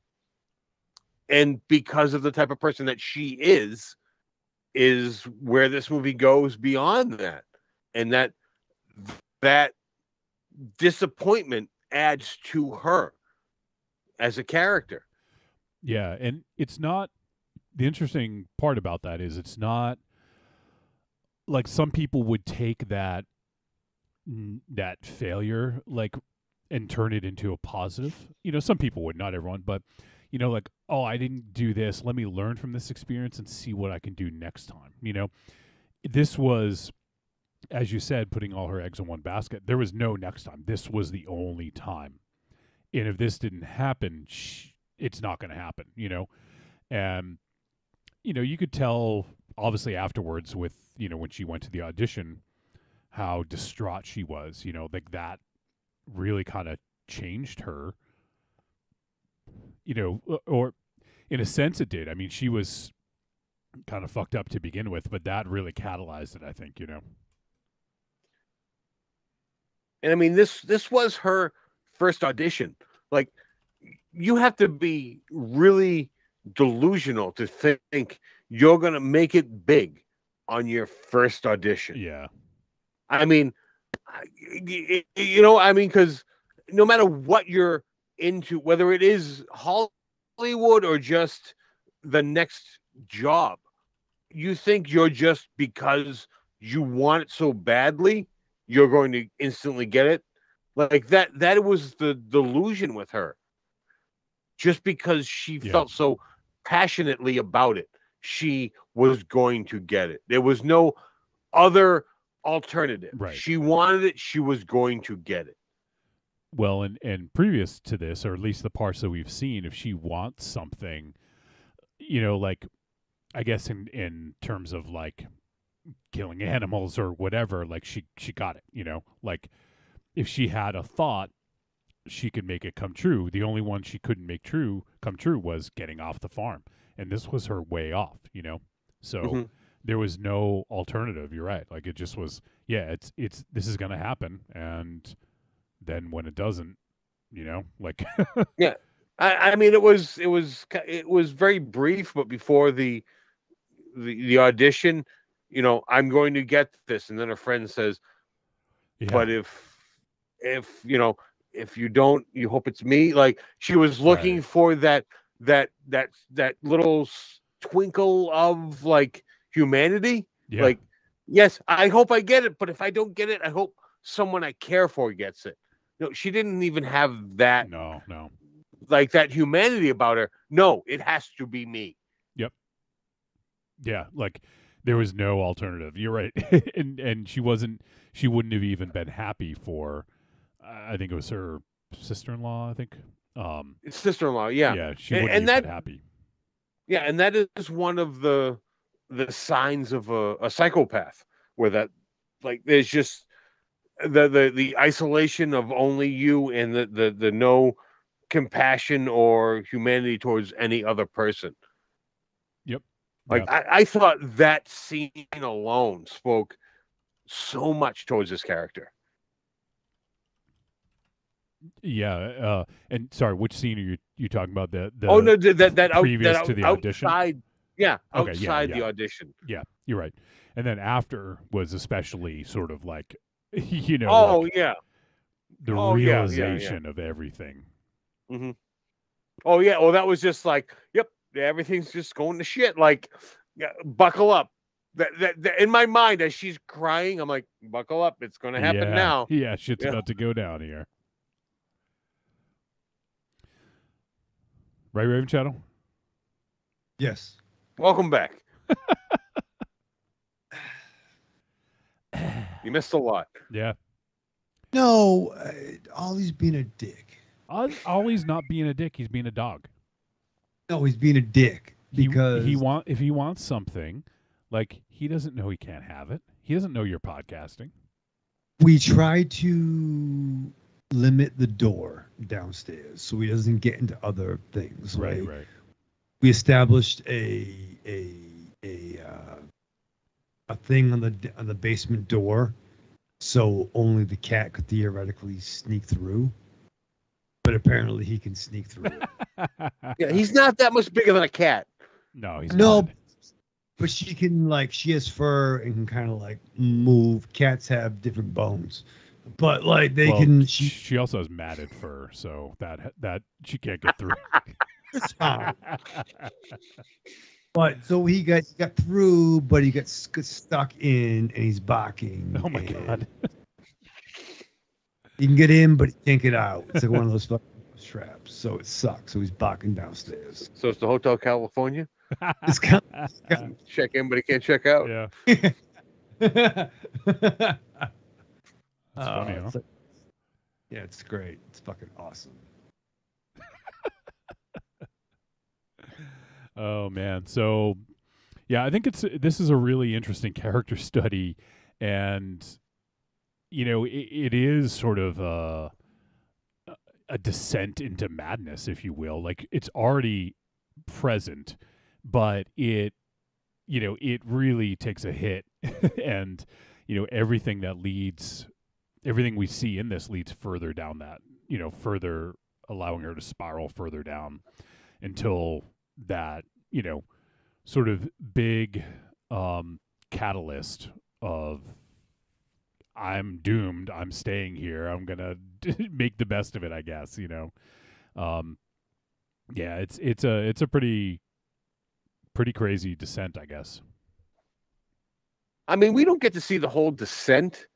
And because of the type of person that she is where this movie goes beyond that. And that disappointment adds to her as a character. Yeah, and it's not, the interesting part about that is it's not like some people would take that failure like and turn it into a positive. You know, some people would, not everyone, but you know, like, oh, I didn't do this. Let me learn from this experience and see what I can do next time. You know, this was, as you said, putting all her eggs in one basket. There was no next time. This was the only time. And if this didn't happen, it's not going to happen, you know? And, you know, you could tell, obviously, afterwards with, you know, when she went to the audition, how distraught she was, you know, like that really kind of changed her, you know, or in a sense it did. I mean, she was kind of fucked up to begin with, but that really catalyzed it, I think, you know. And I mean, this was her first audition. Like, you have to be really delusional to think you're going to make it big on your first audition. Yeah. I mean, you know, I mean, because no matter what you're into, whether it is Hollywood or just the next job, you think you're just, because you want it so badly, you're going to instantly get it. Like that was the delusion with her. Just because she felt so passionately about it, she was going to get it. There was no other alternative. Right. She wanted it. She was going to get it. Well, and previous to this, or at least the parts that we've seen, if she wants something, you know, like, I guess in terms of like killing animals or whatever, like she got it, you know, like if she had a thought, she could make it come true. The only one she couldn't make come true was getting off the farm. And this was her way off, you know? So there was no alternative. You're right. Like it just was, it's this is going to happen. And then when it doesn't, you know, like, yeah. I mean, it was very brief, but before the audition, you know, I'm going to get this. And then her friend says, but if you know, if you don't, you hope it's me. Like she was looking for that little twinkle of like humanity. Yeah. Like, yes, I hope I get it, but if I don't get it, I hope someone I care for gets it. No, she didn't even have that. No. Like that humanity about her. No, it has to be me. Yep. Yeah, like there was no alternative. You're right. and she wouldn't have even been happy for, I think it was her sister-in-law, I think. Sister-in-law, yeah. Yeah, she wouldn't have been happy. Yeah, and that is one of the signs of a psychopath, where that, like, there's just the isolation of only you and the no compassion or humanity towards any other person. Yep. Like I thought that scene alone spoke so much towards this character. Yeah, and sorry, which scene are you talking about? The oh no, that previous out, to the outside, audition. Yeah, okay, outside yeah. the audition. Yeah, you're right. And then after was especially sort of like, you know. Oh like yeah. The realization of everything. Mm-hmm. Oh yeah. Well, that was just like, yep, everything's just going to shit. Like, buckle up. That in my mind, as she's crying, I'm like, buckle up. It's going to happen now. Yeah, shit's about to go down here. Right, Raven Shadow? Yes. Welcome back. You missed a lot. Yeah. No, Ollie's being a dick. Ollie's not being a dick. He's being a dog. No, he's being a dick because if he wants something, like he doesn't know he can't have it. He doesn't know you're podcasting. We try to limit the door downstairs so he doesn't get into other things. Right. We established a thing on the basement door, so only the cat could theoretically sneak through. but apparently he can sneak through it. Yeah, he's not that much bigger than a cat. No, he's No, not. but she can she has fur and can kind of move. Cats have different bones, but they can. She also has matted fur, so that she can't get through. It's fine. But so he got through, but he got stuck in, and he's barking. Oh my god! He can get in, but he can't get out. It's like one of those fucking traps. So it sucks. So he's barking downstairs. So it's the Hotel California. It's kind check in, but he can't check out. Yeah. That's funny, huh? Yeah, it's great. It's fucking awesome. Oh man. So yeah, I think this is a really interesting character study, and it is sort of a descent into madness, if you will. Like, it's already present, but it really takes a hit and everything we see in this leads further down that, further allowing her to spiral further down until that, sort of big catalyst of, I'm doomed, I'm staying here, I'm gonna make the best of it, I guess. Yeah, it's a pretty crazy descent, I guess. I mean, we don't get to see the whole descent.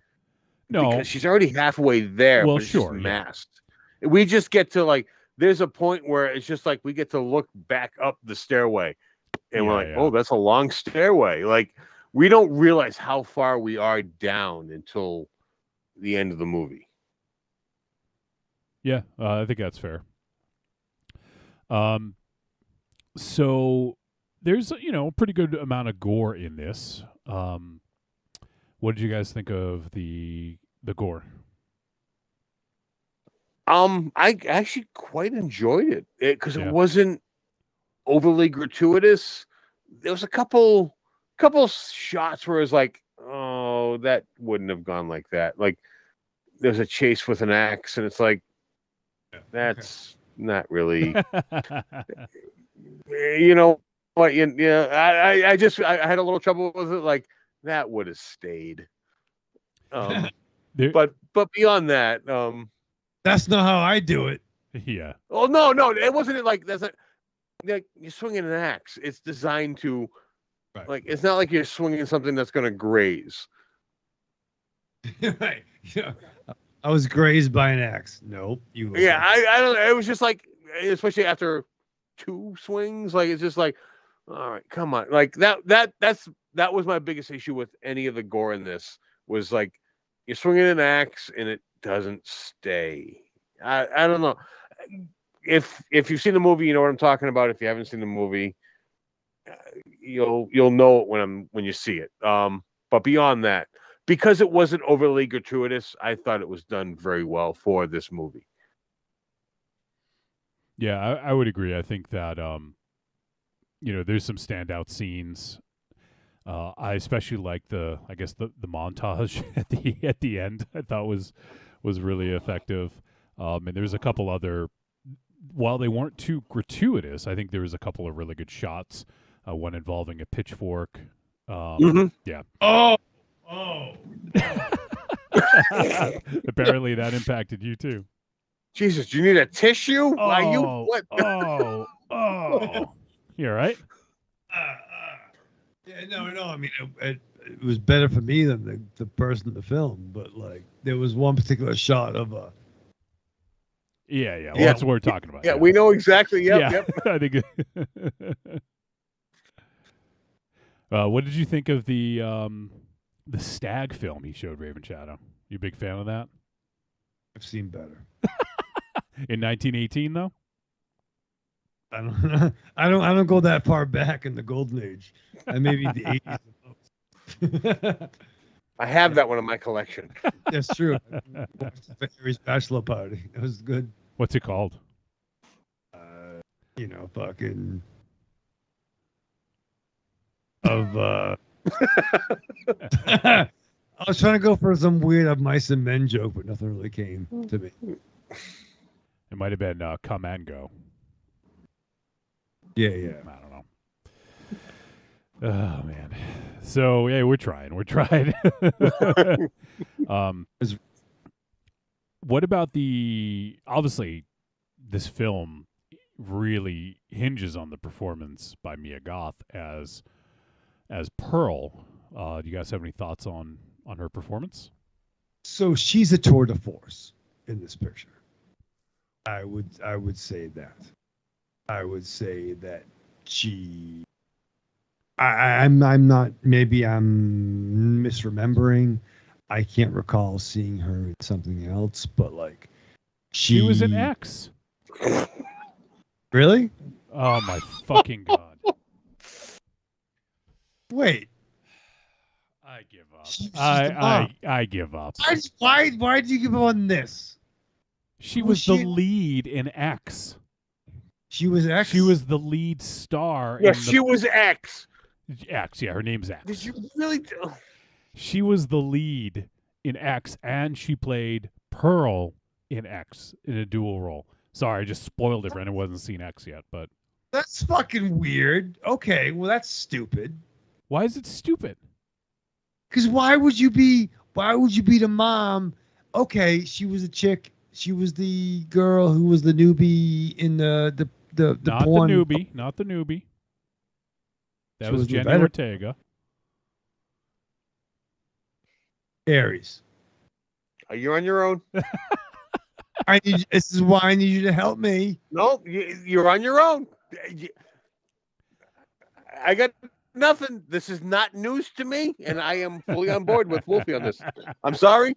No, because she's already halfway there. Well, but it's sure, just yeah. masked. We just get to there's a point where it's just we get to look back up the stairway, and we're like, yeah. oh, that's a long stairway. We don't realize how far we are down until the end of the movie. Yeah, I think that's fair. So there's a pretty good amount of gore in this. What did you guys think of the gore? I actually quite enjoyed it because it wasn't overly gratuitous. There was a couple shots where it was like, oh, that wouldn't have gone like that. There's a chase with an axe, and it's like, that's not really. You know what? I had a little trouble with it. That would have stayed. But beyond that, that's not how I do it. Yeah. Oh no, it wasn't that's you're swinging an axe. It's designed to, it's not like you're swinging something that's going to graze. Right. Yeah. I was grazed by an axe. Nope. Yeah, I don't know. It was just especially after 2 swings, it's just all right, come on. That was my biggest issue with any of the gore in this was you're swinging an axe and it doesn't stay. I don't know. If you've seen the movie, you know what I'm talking about. If you haven't seen the movie, you'll know it when you see it. But beyond that, because it wasn't overly gratuitous, I thought it was done very well for this movie. Yeah, I would agree. I think that there's some standout scenes. I especially like the montage at the end. I thought was really effective. And there's a couple other, while they weren't too gratuitous, I think there was a couple of really good shots. One involving a pitchfork. Yeah. Oh. Apparently that impacted you too. Jesus, do you need a tissue? Oh, Why you what? Oh. You all right? Yeah, no. I mean, it was better for me than the person in the film, but there was one particular shot of a. Yeah. Well, that's what we're talking about. Yeah, we know exactly. Yep. I think. What did you think of the Stag film he showed, Raven Shadow? You a big fan of that? I've seen better. In 1918, though. I don't go that far back in the golden age. Maybe the 80s. I have that one in my collection. That's true. Fairy's bachelor party. It was good. What's it called? Fucking of I was trying to go for some weird of mice and men joke, but nothing really came to me. It might have been Come and Go. Yeah. I don't know. Oh man. So yeah, we're trying. What about obviously this film really hinges on the performance by Mia Goth as Pearl. Do you guys have any thoughts on her performance? So she's a tour de force in this picture. I would say that. I would say that she. I'm not. Maybe I'm misremembering. I can't recall seeing her in something else, but like she was an X. Really? Oh my fucking god! Wait. I give up. She's I give up. Why did you give up on this? She was the lead in X. She was X? She was the lead star. Yes, she was X. X, yeah, her name's X. Did you really do? She was the lead in X, and she played Pearl in X in a dual role. Sorry, I just spoiled it for anyone who hasn't seen X yet, but... That's fucking weird. Okay, well, that's stupid. Why is it stupid? Because why would you be the mom? Okay, she was a chick. She was the girl who was the newbie in the not porn. Not the newbie. That She was was the Jenny better- Ortega. Aries. You're on your own. This is why I need you to help me. No, you're on your own. I got nothing. This is not news to me, and I am fully on board with Wolfie on this. I'm sorry.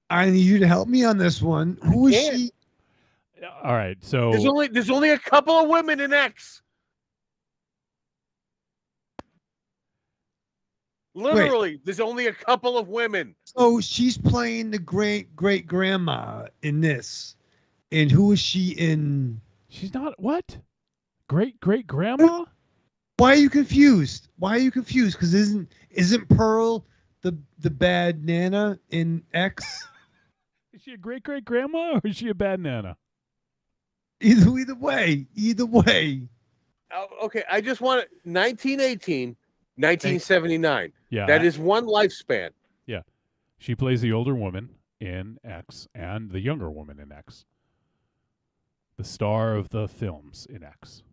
I need you to help me on this one. Who is she? All right, so There's only a couple of women in X. Literally, there's only a couple of women. So she's playing the great grandma in this. And who is she in? She's not what? Great grandma? Why are you confused? Because isn't Pearl the bad nana in X? Is she a great grandma or is she a bad nana? Either way. Okay, I just want 1918, 1979. Yeah. That is one lifespan. Yeah. She plays the older woman in X and the younger woman in X. The star of the films in X.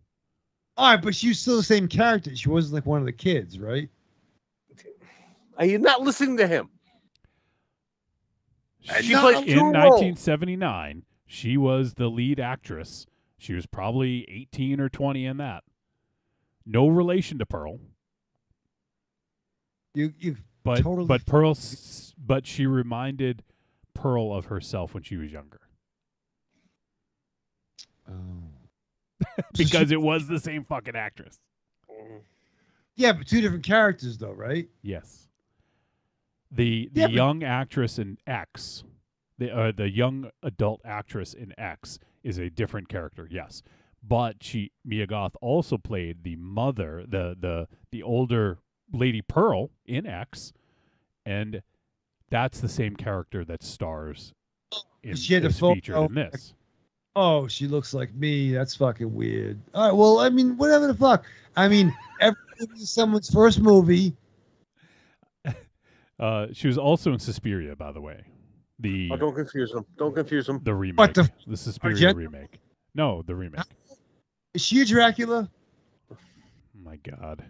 All right, but she was still the same character. She wasn't like one of the kids, right? Are you not listening to him? She In played two roles. 1979, she was the lead actress. She was probably 18 or 20 in that. No relation to Pearl. But she reminded Pearl of herself when she was younger. Oh. Because it was the same fucking actress. Yeah, but two different characters though, right? Yes. The young actress in X, the young adult actress in X is a different character, yes. But Mia Goth also played the mother, the older Lady Pearl in X, and that's the same character that stars in She had a is photo- featured in this. Oh, she looks like me. That's fucking weird. All right, well, I mean, whatever the fuck. I mean, every movie is someone's first movie. She was also in Suspiria, by the way. Don't confuse them. Don't confuse them. The remake. What the Suspiria remake. No, the remake. Is she a Dracula? Oh my God.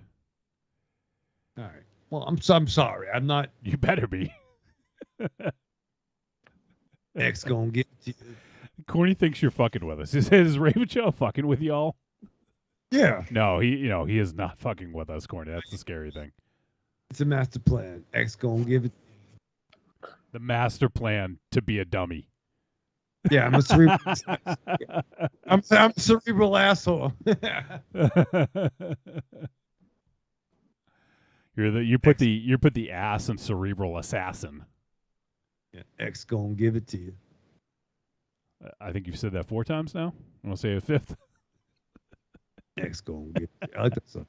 All right. Well, I'm sorry. I'm not. You better be. X gonna get you. Corny thinks you're fucking with us. Is Raven Show fucking with y'all? Yeah. No, he is not fucking with us, Corny. That's the scary thing. It's a master plan. X gonna give it. The master plan to be a dummy. Yeah, I'm a cerebral. I'm a cerebral asshole. You put the ass in cerebral assassin. Yeah, X gonna give it to you. I think you've said that 4 times now. I'm gonna say a 5th. X gonna give it to you. I like that stuff.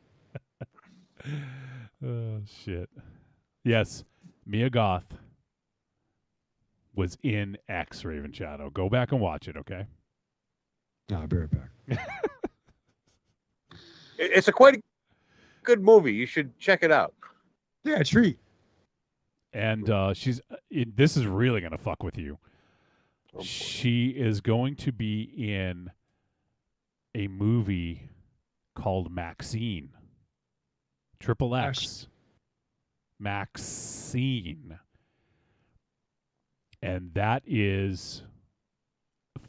Oh shit. Yes, Mia Goth was in X Raven Shadow. Go back and watch it, okay? I'll be right back. It's a quite a good movie. You should check it out. Yeah, treat. And this is really going to fuck with you. Oh, She is going to be in a movie called Maxine. Triple X. Maxine. And that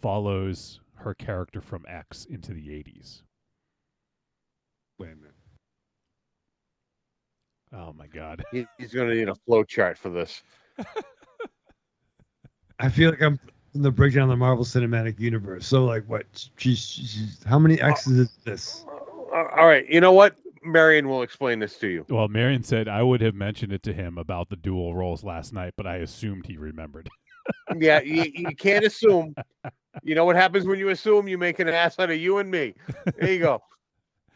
follows her character from X into the 80s. Wait a minute. Oh my God. He's going to need a flow chart for this. I feel like I'm in the breakdown of the Marvel Cinematic Universe. So, like, what? She's how many X's is this? All right. You know what? Marion will explain this to you. Well, Marion said I would have mentioned it to him about the dual roles last night, but I assumed he remembered. Yeah, you can't assume. You know what happens when you assume? You make an ass out of you and me. There you go.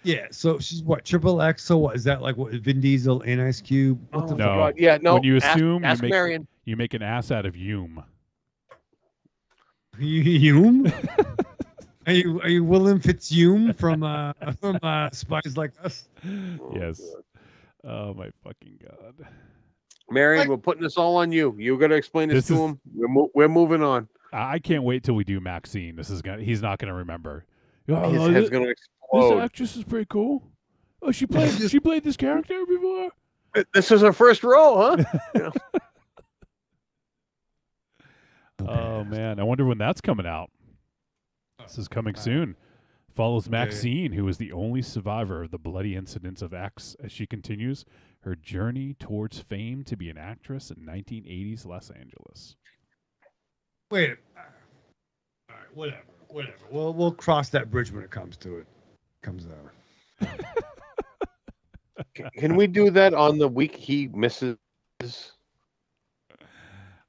Yeah, so she's what, triple X? So what is that, like what, Vin Diesel and Ice Cube? What the No. God. Yeah, no. When you assume, ask Marion. you make an ass out of Hume. Hume? Are you Willem Fitzhume from Spies Like Us? Yes. Oh my fucking God. Marion, we're putting this all on you. You're going to explain this to him. We're moving on. I can't wait till we do Maxine. He's not gonna remember. Oh, His head's going to explode. This actress is pretty cool. Oh, she played this character before. This is her first role, huh? Yeah. Oh man, I wonder when that's coming out. This is coming soon. Follows Maxine, who is the only survivor of the bloody incidents of X, as she continues her journey towards fame to be an actress in 1980s Los Angeles. Wait. All right, whatever. We'll cross that bridge when it comes to it. Comes out. Can we do that on the week he misses?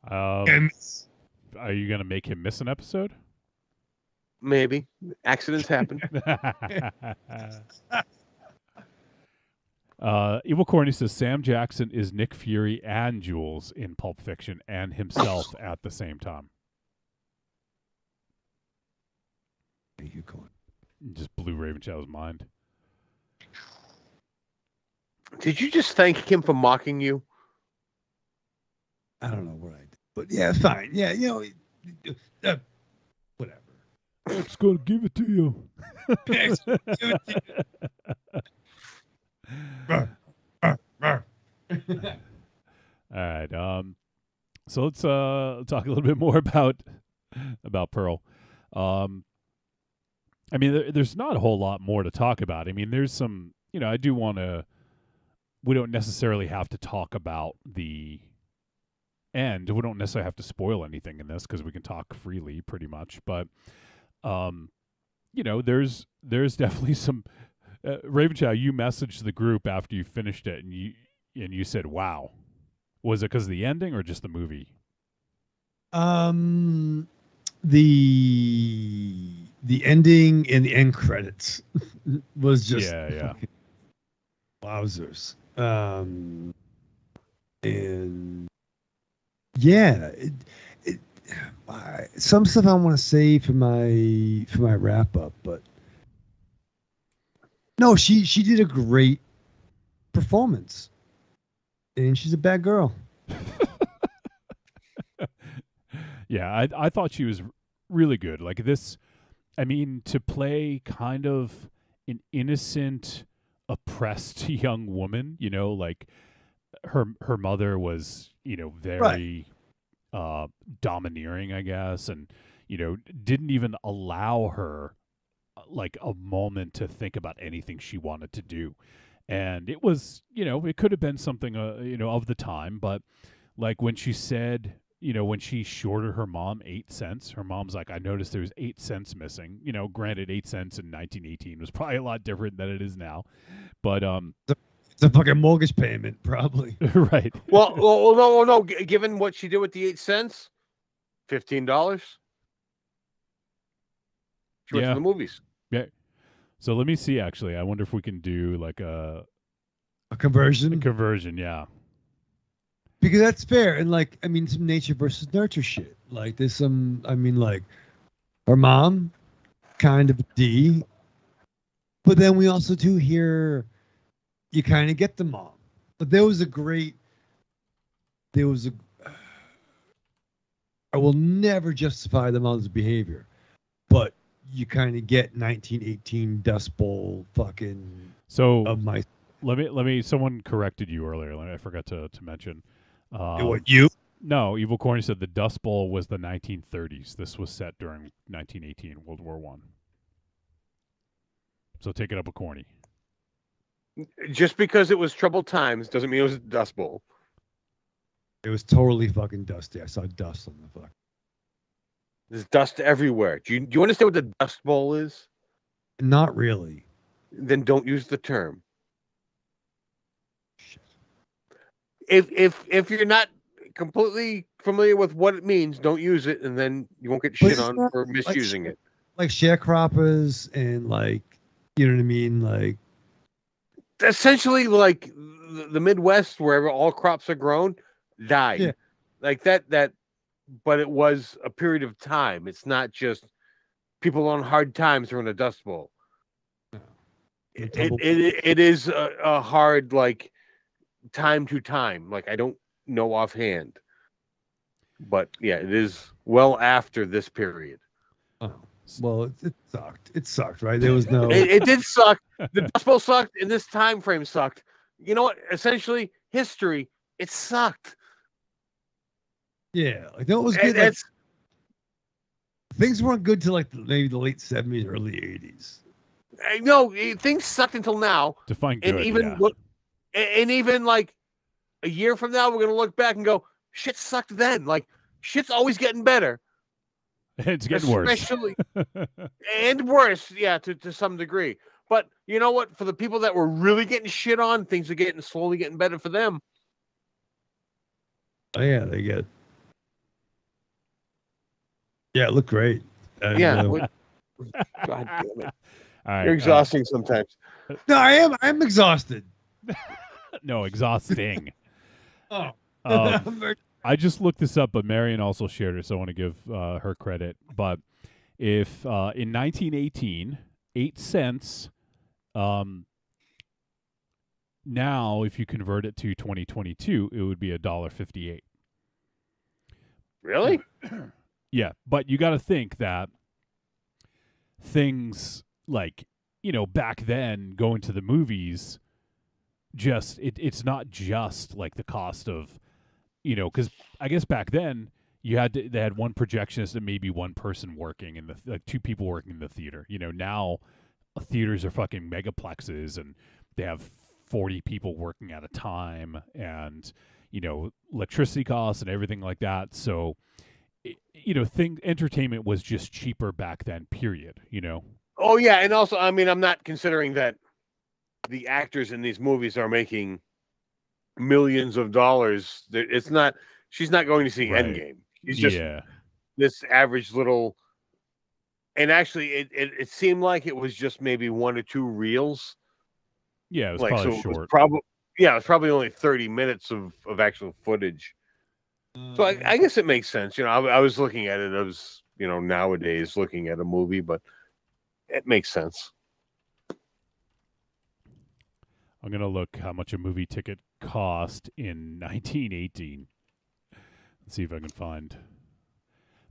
Are you gonna make him miss an episode? Maybe. Accidents happen. Evil Corny says Sam Jackson is Nick Fury and Jules in Pulp Fiction and himself at the same time. Thank you, Corny. Just blew Ravenshaw's mind. Did you just thank him for mocking you? I don't know what I did, but yeah, fine. Yeah, whatever. It's gonna give it to you. All right. So let's talk a little bit more about Pearl. I mean, there's not a whole lot more to talk about. I mean, there's some, I do want to. We don't necessarily have to talk about the end. We don't necessarily have to spoil anything in this because we can talk freely, pretty much. But, there's definitely some. Ravenshaw, you messaged the group after you finished it, and you said, "Wow." Was it because of the ending or just the movie? The ending and the end credits was just wowzers. And yeah, some stuff I want to say for my wrap up, but no, she did a great performance, and she's a bad girl. Yeah, I thought she was really good. Like this, I mean, to play kind of an innocent, oppressed young woman, like her mother was, very domineering, I guess, and didn't even allow her like a moment to think about anything she wanted to do. And it was, it could have been something, of the time, but like when she said, when she shorted her mom 8 cents, her mom's like, I noticed there was 8 cents missing. Granted, 8 cents in 1918 was probably a lot different than it is now, but it's a fucking mortgage payment, probably. Right. Well, no. Given what she did with the 8 cents, $15. She went to the movies. Yeah. So let me see. Actually, I wonder if we can do like a conversion. A conversion, yeah. Because that's fair, and like, I mean, some nature versus nurture shit. Like, there's some, I mean, like, her mom kind of a D. But then we also do hear you kind of get the mom. But there was a I will never justify the mom's behavior, but you kind of get 1918 Dust Bowl fucking So of my. let me. Someone corrected you earlier. I forgot to mention. What, you? No, Evil Corny said the Dust Bowl was the 1930s. This was set during 1918, World War One. So take it up with Corny. Just because it was troubled times doesn't mean it was a Dust Bowl. It was totally fucking dusty. I saw dust on the fuck. There's dust everywhere. Do you understand what the Dust Bowl is? Not really. Then don't use the term. If you're not completely familiar with what it means, don't use it, and then you won't get shit on for misusing it. Like sharecroppers and like, you know what I mean? Like essentially like the Midwest, wherever all crops are grown, died. Yeah. Like that, but it was a period of time. It's not just people on hard times during a Dust Bowl. It is a hard, like, time to time. Like, I don't know offhand. But yeah, it is well after this period. Oh. Well, it sucked. It sucked, right? There was no. It did suck. The Dust Bowl sucked, and this time frame sucked. You know what? Essentially, history. It sucked. Yeah, like that was good. Like, things weren't good till like maybe the late '70s, early '80s. No, things sucked until now. Define good. And even even like a year from now, we're gonna look back and go, "Shit sucked then." Like shit's always getting better. It's getting worse. And worse, yeah, to some degree. But you know what? For the people that were really getting shit on, things are slowly getting better for them. Oh yeah, they get. Yeah, it looked great. God damn it! Right, you're exhausting sometimes. No, I am. I'm exhausted. No, exhausting. Oh. I just looked this up, but Marion also shared it, so I want to give her credit. But if in 1918, 8 cents, now if you convert it to 2022, it would be $1.58. Really? Yeah, but you got to think that things like, back then going to the movies, it's not just like the cost of, because I guess back then they had one projectionist and maybe one person working in like 2 people working in the theater. Now theaters are fucking megaplexes and they have 40 people working at a time, and electricity costs and everything like that. So entertainment was just cheaper back then, period. Oh yeah, and also, I mean, I'm not considering that the actors in these movies are making millions of dollars. She's not going to see Right. Endgame. She's just this average little. And actually, it seemed like it was just maybe 1 or 2 reels. Yeah, it was probably short. It was probably only 30 minutes of actual footage. So I guess it makes sense. I was looking at it as, nowadays looking at a movie, but it makes sense. I'm going to look how much a movie ticket cost in 1918. Let's see if I can find.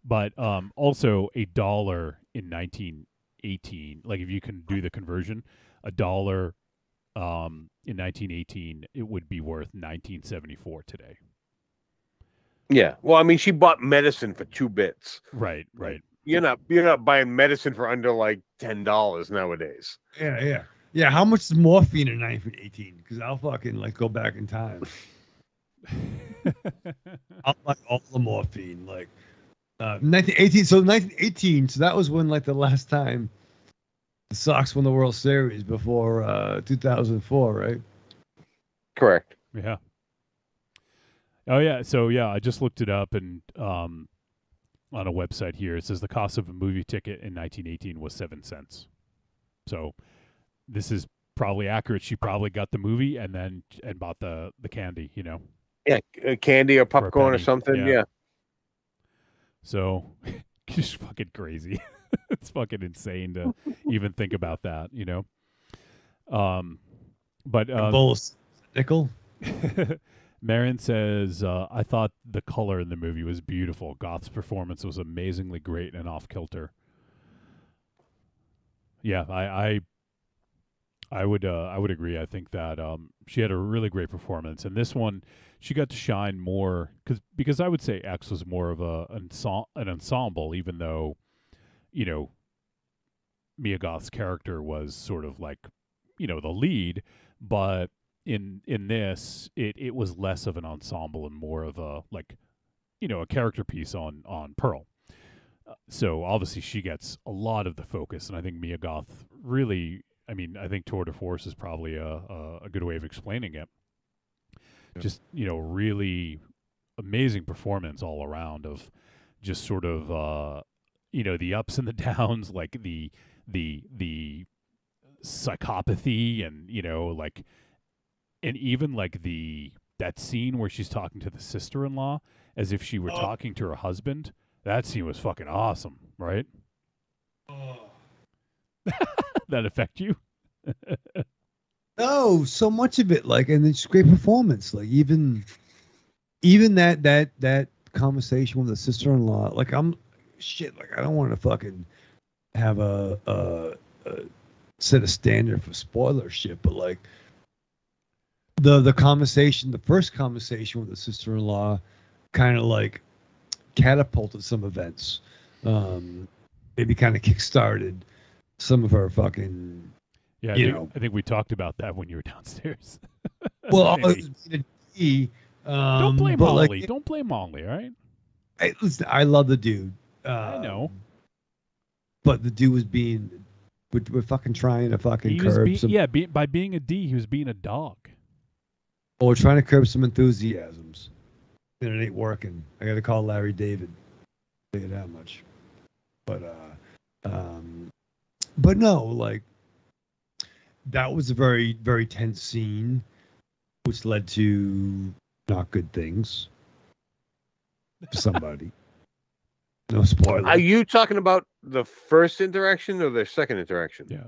But also $1 in 1918. Like if you can do the conversion, $1 in 1918, it would be worth $19.74 today. Yeah. Well, I mean, she bought medicine for 2 bits. Right. You're not buying medicine for under like $10 nowadays. Yeah. How much is morphine in 1918? Because I'll fucking like go back in time. I'll buy all the morphine. Like 1918. So 1918. So that was when like the last time the Sox won the World Series before 2004, right? Correct. Yeah. Oh yeah. So yeah, I just looked it up, and on a website here it says the cost of a movie ticket in 1918 was 7 cents. So this is probably accurate. She probably got the movie and bought the candy, Yeah, candy or popcorn or something. Yeah. So just fucking crazy. It's fucking insane to even think about that, you know. But Bulls nickel. Marion says, I thought the color in the movie was beautiful. Goth's performance was amazingly great and off kilter. Yeah, I would agree. I think that she had a really great performance, and this one she got to shine more because I would say X was more of an ensemble, even though, you know, Mia Goth's character was sort of like, you know, the lead, but in this it was less of an ensemble and more of a, like, you know, a character piece on Pearl. So obviously she gets a lot of the focus, and I think Mia Goth really, I mean, I think tour de force is probably a good way of explaining it. Yeah. Just, you know, really amazing performance all around of just sort of, you know, the ups and the downs, like the psychopathy, and, you know, like, and even like that scene where she's talking to the sister-in-law as if she were talking to her husband. That scene was fucking awesome, right? That affect you? No, so much of it, like, and it's great performance. Like even that conversation with the sister-in-law, like, I'm shit. Like, I don't want to fucking have a set a standard for spoiler shit, but like the conversation, the first conversation with the sister-in-law, kind of like catapulted some events. Maybe kind of kickstarted some of her fucking. Yeah, I think we talked about that when you were downstairs. Well, don't blame Molly. Don't blame Molly, all right? Listen, I love the dude. I know. But the dude was being, we're fucking trying to fucking curb some. Yeah, by being a D, he was being a dog. Oh, we're trying to curb some enthusiasms. And it ain't working. I got to call Larry David. Tell you that much. But no, like, that was a very, very tense scene, which led to not good things for somebody. No spoiler. Are you talking about the first interaction or the second interaction? Yeah.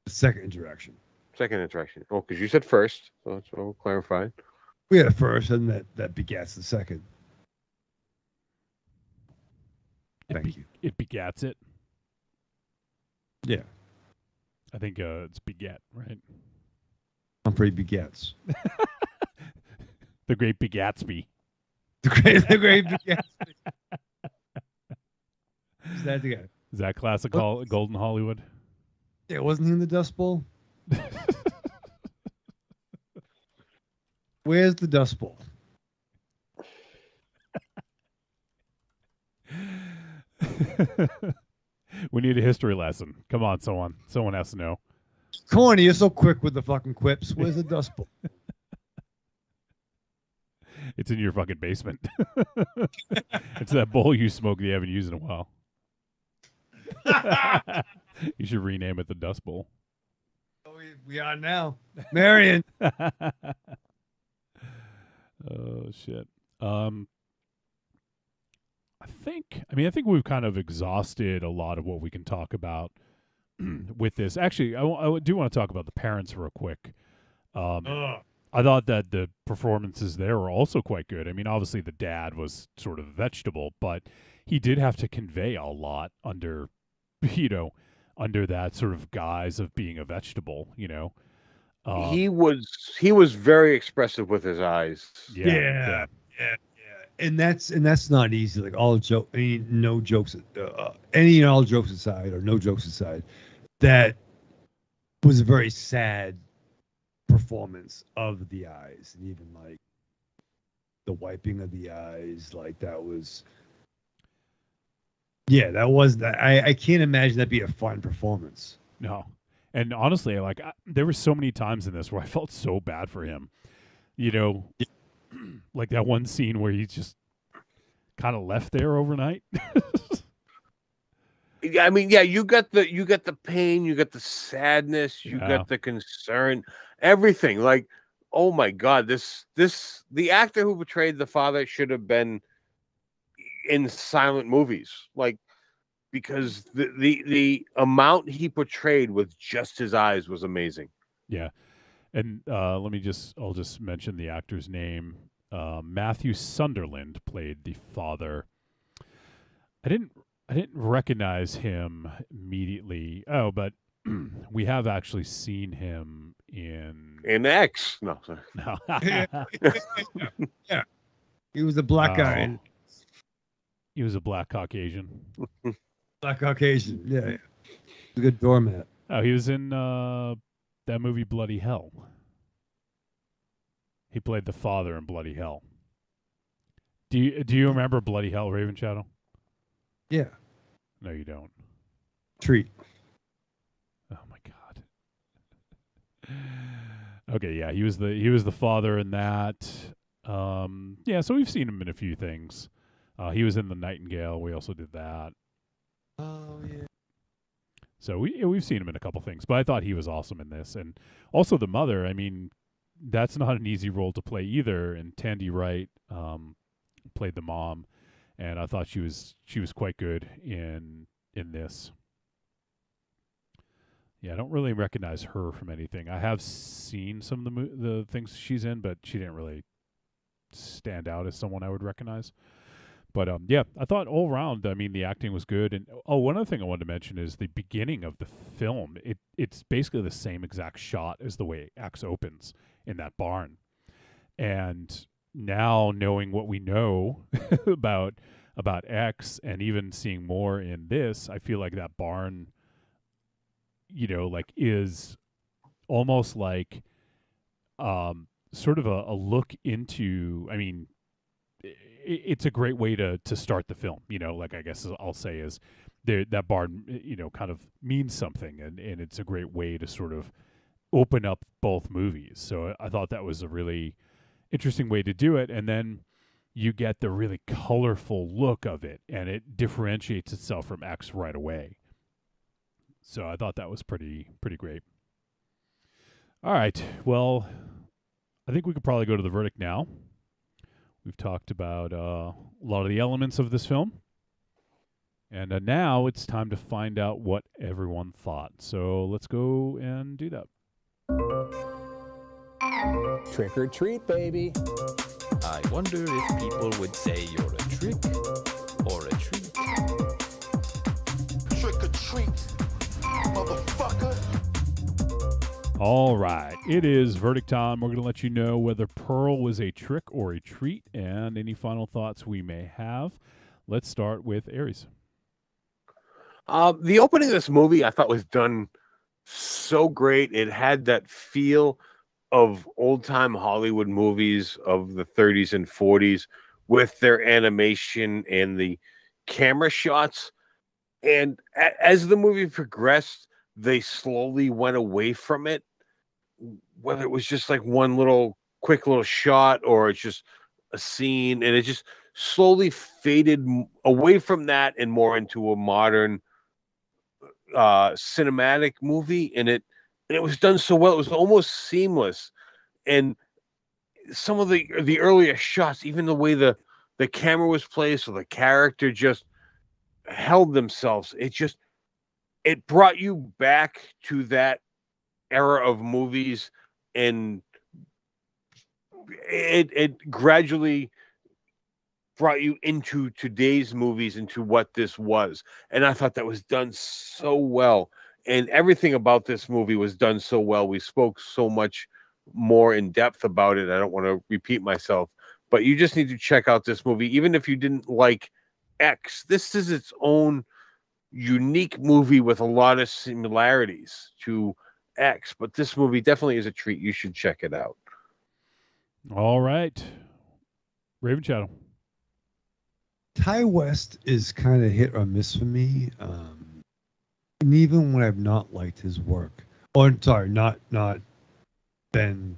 The second interaction. Second interaction. Oh, because you said first, so that's all clarified. We had a first, and that begats the second. Thank you. It begats it. Yeah. I think it's beget, right? Humphrey begets. The Great Begatsby. The Great Begatsby. Is that the guy? Is that classic Golden Hollywood? Yeah, wasn't he in the Dust Bowl? Where's the Dust Bowl? We need a history lesson. Come on, someone. Someone has to know. Corny, you're so quick with the fucking quips. Where's the Dust Bowl? It's in your fucking basement. It's that bowl you smoke that you haven't used in a while. You should rename it the Dust Bowl. We are now. Marion. Oh, shit. I think we've kind of exhausted a lot of what we can talk about with this. Actually, I do want to talk about the parents real quick. I thought that the performances there were also quite good. I mean, obviously the dad was sort of a vegetable, but he did have to convey a lot under that sort of guise of being a vegetable, you know. He was very expressive with his eyes. Yeah. And that's not easy. Like, all joke, I mean, no jokes, any and all jokes aside, or no jokes aside, that was a very sad performance of the eyes, and even like the wiping of the eyes, like that was. Yeah, that was that. I can't imagine that'd be a fun performance. No, and honestly, like there were so many times in this where I felt so bad for him. You know, like that one scene where he's just kind of left there overnight. I mean, yeah, you got the pain, you got the sadness, you got the concern, everything. Like, oh my God, the actor who portrayed the father should have been in silent movies. Like, because the amount he portrayed with just his eyes was amazing. Yeah. And I'll just mention the actor's name. Matthew Sunderland played the father. I didn't recognize him immediately. Oh, but we have actually seen him in X. No, sorry. No. Yeah. He was a black guy. He was a black Caucasian. Black Caucasian. Yeah. He's a good doormat. Oh, he was in that movie Bloody Hell. He played the father in Bloody Hell. Do you remember Bloody Hell, Raven Shadow? Yeah. No, you don't. Treat. Oh my god. Okay, yeah, he was the father in that. Yeah, so we've seen him in a few things. He was in The Nightingale. We also did that. Oh yeah. So we've seen him in a couple things, but I thought he was awesome in this, and also the mother. I mean, that's not an easy role to play either. And Tandy Wright played the mom, and I thought she was quite good in this. Yeah, I don't really recognize her from anything. I have seen some of the things she's in, but she didn't really stand out as someone I would recognize. But yeah, I thought all around, I mean, the acting was good. And one other thing I wanted to mention is the beginning of the film. It's basically the same exact shot as the way X opens in that barn. And now knowing what we know about X, and even seeing more in this, I feel like that barn, is almost like sort of a look into, I mean, it's a great way to start the film, like I guess I'll say is that barn, kind of means something, and it's a great way to sort of open up both movies. So I thought that was a really interesting way to do it. And then you get the really colorful look of it, and it differentiates itself from X right away. So I thought that was pretty great. All right. Well, I think we could probably go to the verdict now. We've talked about a lot of the elements of this film. And now it's time to find out what everyone thought. So let's go and do that. Trick or treat, baby. I wonder if people would say you're a trick or a treat. Trick or treat, motherfucker. All right. It is verdict time. We're going to let you know whether Pearl was a trick or a treat, and any final thoughts we may have. Let's start with Aries. The opening of this movie I thought was done so great. It had that feel of old-time Hollywood movies of the 30s and 40s with their animation and the camera shots. And as the movie progressed, they slowly went away from it, whether it was just like one quick little shot or it's just a scene, and it just slowly faded away from that and more into a modern cinematic movie. And it was done so well. It was almost seamless. And some of the earlier shots, even the way the camera was placed, or the character just held themselves, it brought you back to that era of movies, and it gradually brought you into today's movies, into what this was. And I thought that was done so well, and everything about this movie was done so well. We spoke so much more in depth about it. I don't want to repeat myself, but you just need to check out this movie. Even if you didn't like X, this is its own unique movie with a lot of similarities to X, but this movie definitely is a treat. You should check it out. All right. Raven Shadow. Ty West is kind of hit or miss for me. And even when I've not liked his work, or sorry, not been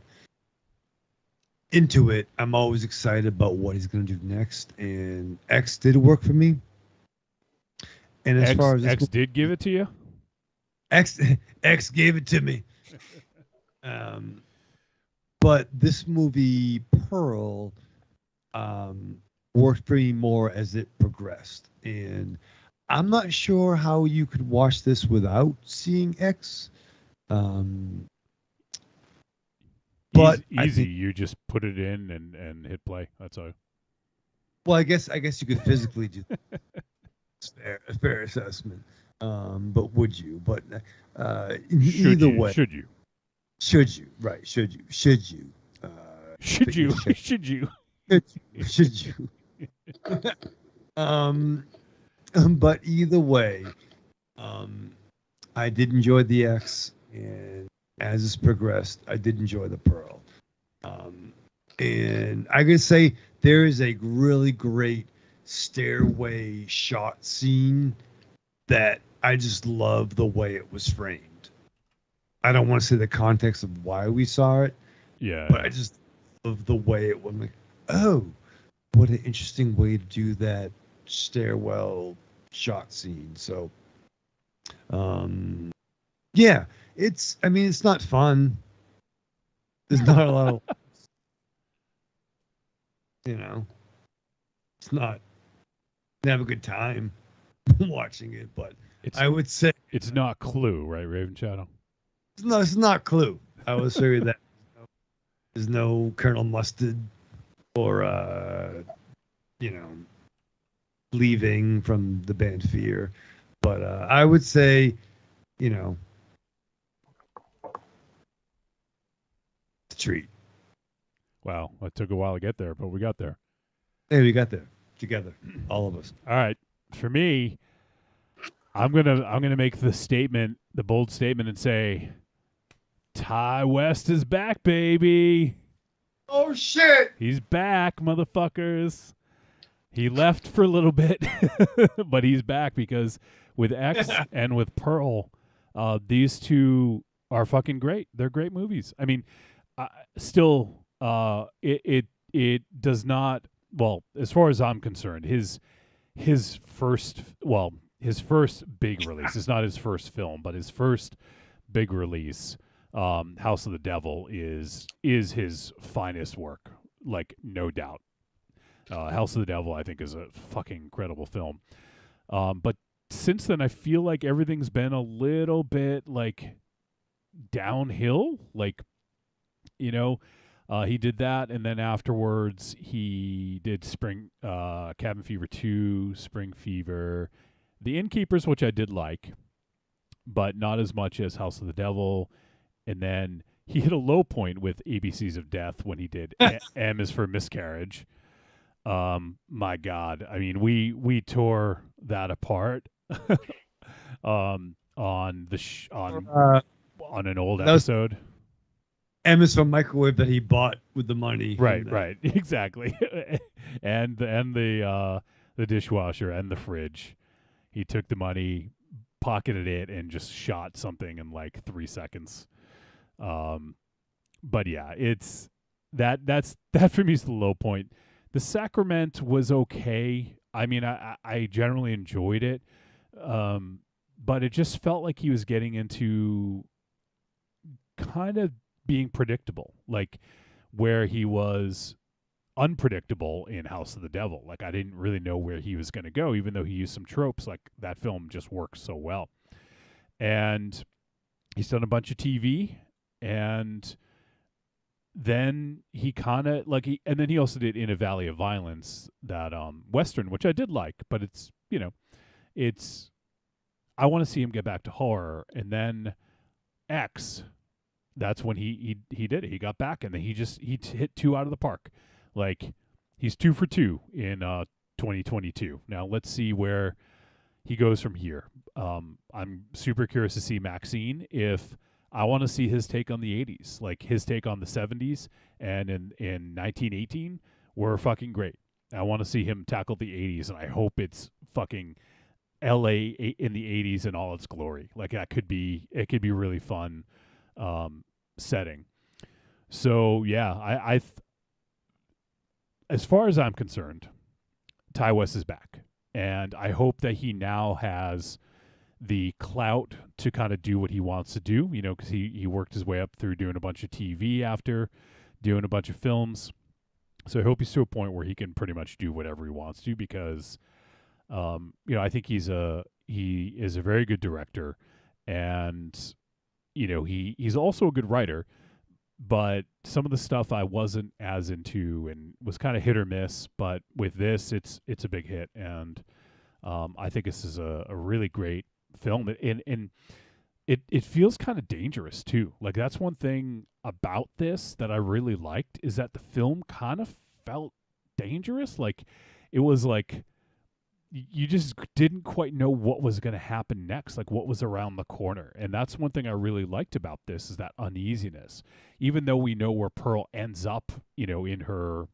into it, I'm always excited about what he's going to do next. And X did work for me. And as far as X did give it to you? X gave it to me. But this movie, Pearl, worked for me more as it progressed. And I'm not sure how you could watch this without seeing X. But I Easy. think, You just put it in and hit play. That's all. well, I guess you could physically do a fair assessment. But would you? But either way, should you? Should you? Right? Should you? Should you? Should you? Should you? Should you? But either way, I did enjoy the X, and as it's progressed, I did enjoy the Pearl. And I could say there is a really great stairway shot scene that I just love the way it was framed. I don't want to say the context of why we saw it, Yeah. but I just love the way it was. Like, oh, what an interesting way to do that stairwell shot scene. So, yeah, it's not fun. There's not a lot of, it's not, have a good time watching it, but I would say it's not Clue, right, Raven Shadow? no, it's not Clue. I will show you that. There's no Colonel Mustard or, leaving from the band Fear. But I would say, it's a treat. Wow, it took a while to get there, but we got there. Hey, we got there together, all of us. All right, for me, I'm gonna make the bold statement, and say, Ty West is back, baby. Oh shit! He's back, motherfuckers. He left for a little bit, but he's back because with X and with Pearl, these two are fucking great. They're great movies. I mean, still, it does not. Well, as far as I'm concerned, his first big release. It's not his first film, but his first big release, House of the Devil, is his finest work, like no doubt. House of the Devil, I think, is a fucking incredible film. But since then, I feel like everything's been a little bit like downhill. Like, he did that, and then afterwards he did Cabin Fever 2, Spring Fever, The Innkeepers, which I did like, but not as much as House of the Devil. And then he hit a low point with ABCs of Death when he did M is for Miscarriage. My God, I mean, we tore that apart on the on an old episode. M is from Microwave that he bought with the money. Right, exactly. and the dishwasher and the fridge. He took the money, pocketed it, and just shot something in like 3 seconds. But yeah, it's that for me is the low point. The Sacrament was okay. I mean, I generally enjoyed it, but it just felt like he was getting into kind of being predictable, like where he was unpredictable in House of the Devil. Like, I didn't really know where he was going to go, even though he used some tropes. Like, that film just works so well. And he's done a bunch of TV, and then he kind of and then he also did In a Valley of Violence, that Western, which I did like, but it's, I want to see him get back to horror. And then X, that's when he did it. He got back, and then he hit 2 out of the park. Like, he's 2 for 2 in 2022. Now let's see where he goes from here. I'm super curious to see Maxine. If I want to see his take on the 80s, like his take on the 70s, and in 1918 were fucking great. I want to see him tackle the 80s, and I hope it's fucking LA in the 80s in all its glory. Like, it could be really fun setting. So yeah, I as far as I'm concerned, Ty West is back, and I hope that he now has the clout to kind of do what he wants to do, because he worked his way up through doing a bunch of TV after doing a bunch of films. So I hope he's to a point where he can pretty much do whatever he wants to, because I think he is a very good director, and he's also a good writer. But some of the stuff I wasn't as into and was kind of hit or miss. But with this, it's a big hit, and I think this is a really great film. And it feels kind of dangerous too. Like that's one thing about this that I really liked is that the film kind of felt dangerous. Like it was like you just didn't quite know what was going to happen next, like what was around the corner. And that's one thing I really liked about this is that uneasiness. Even though we know where Pearl ends up, in her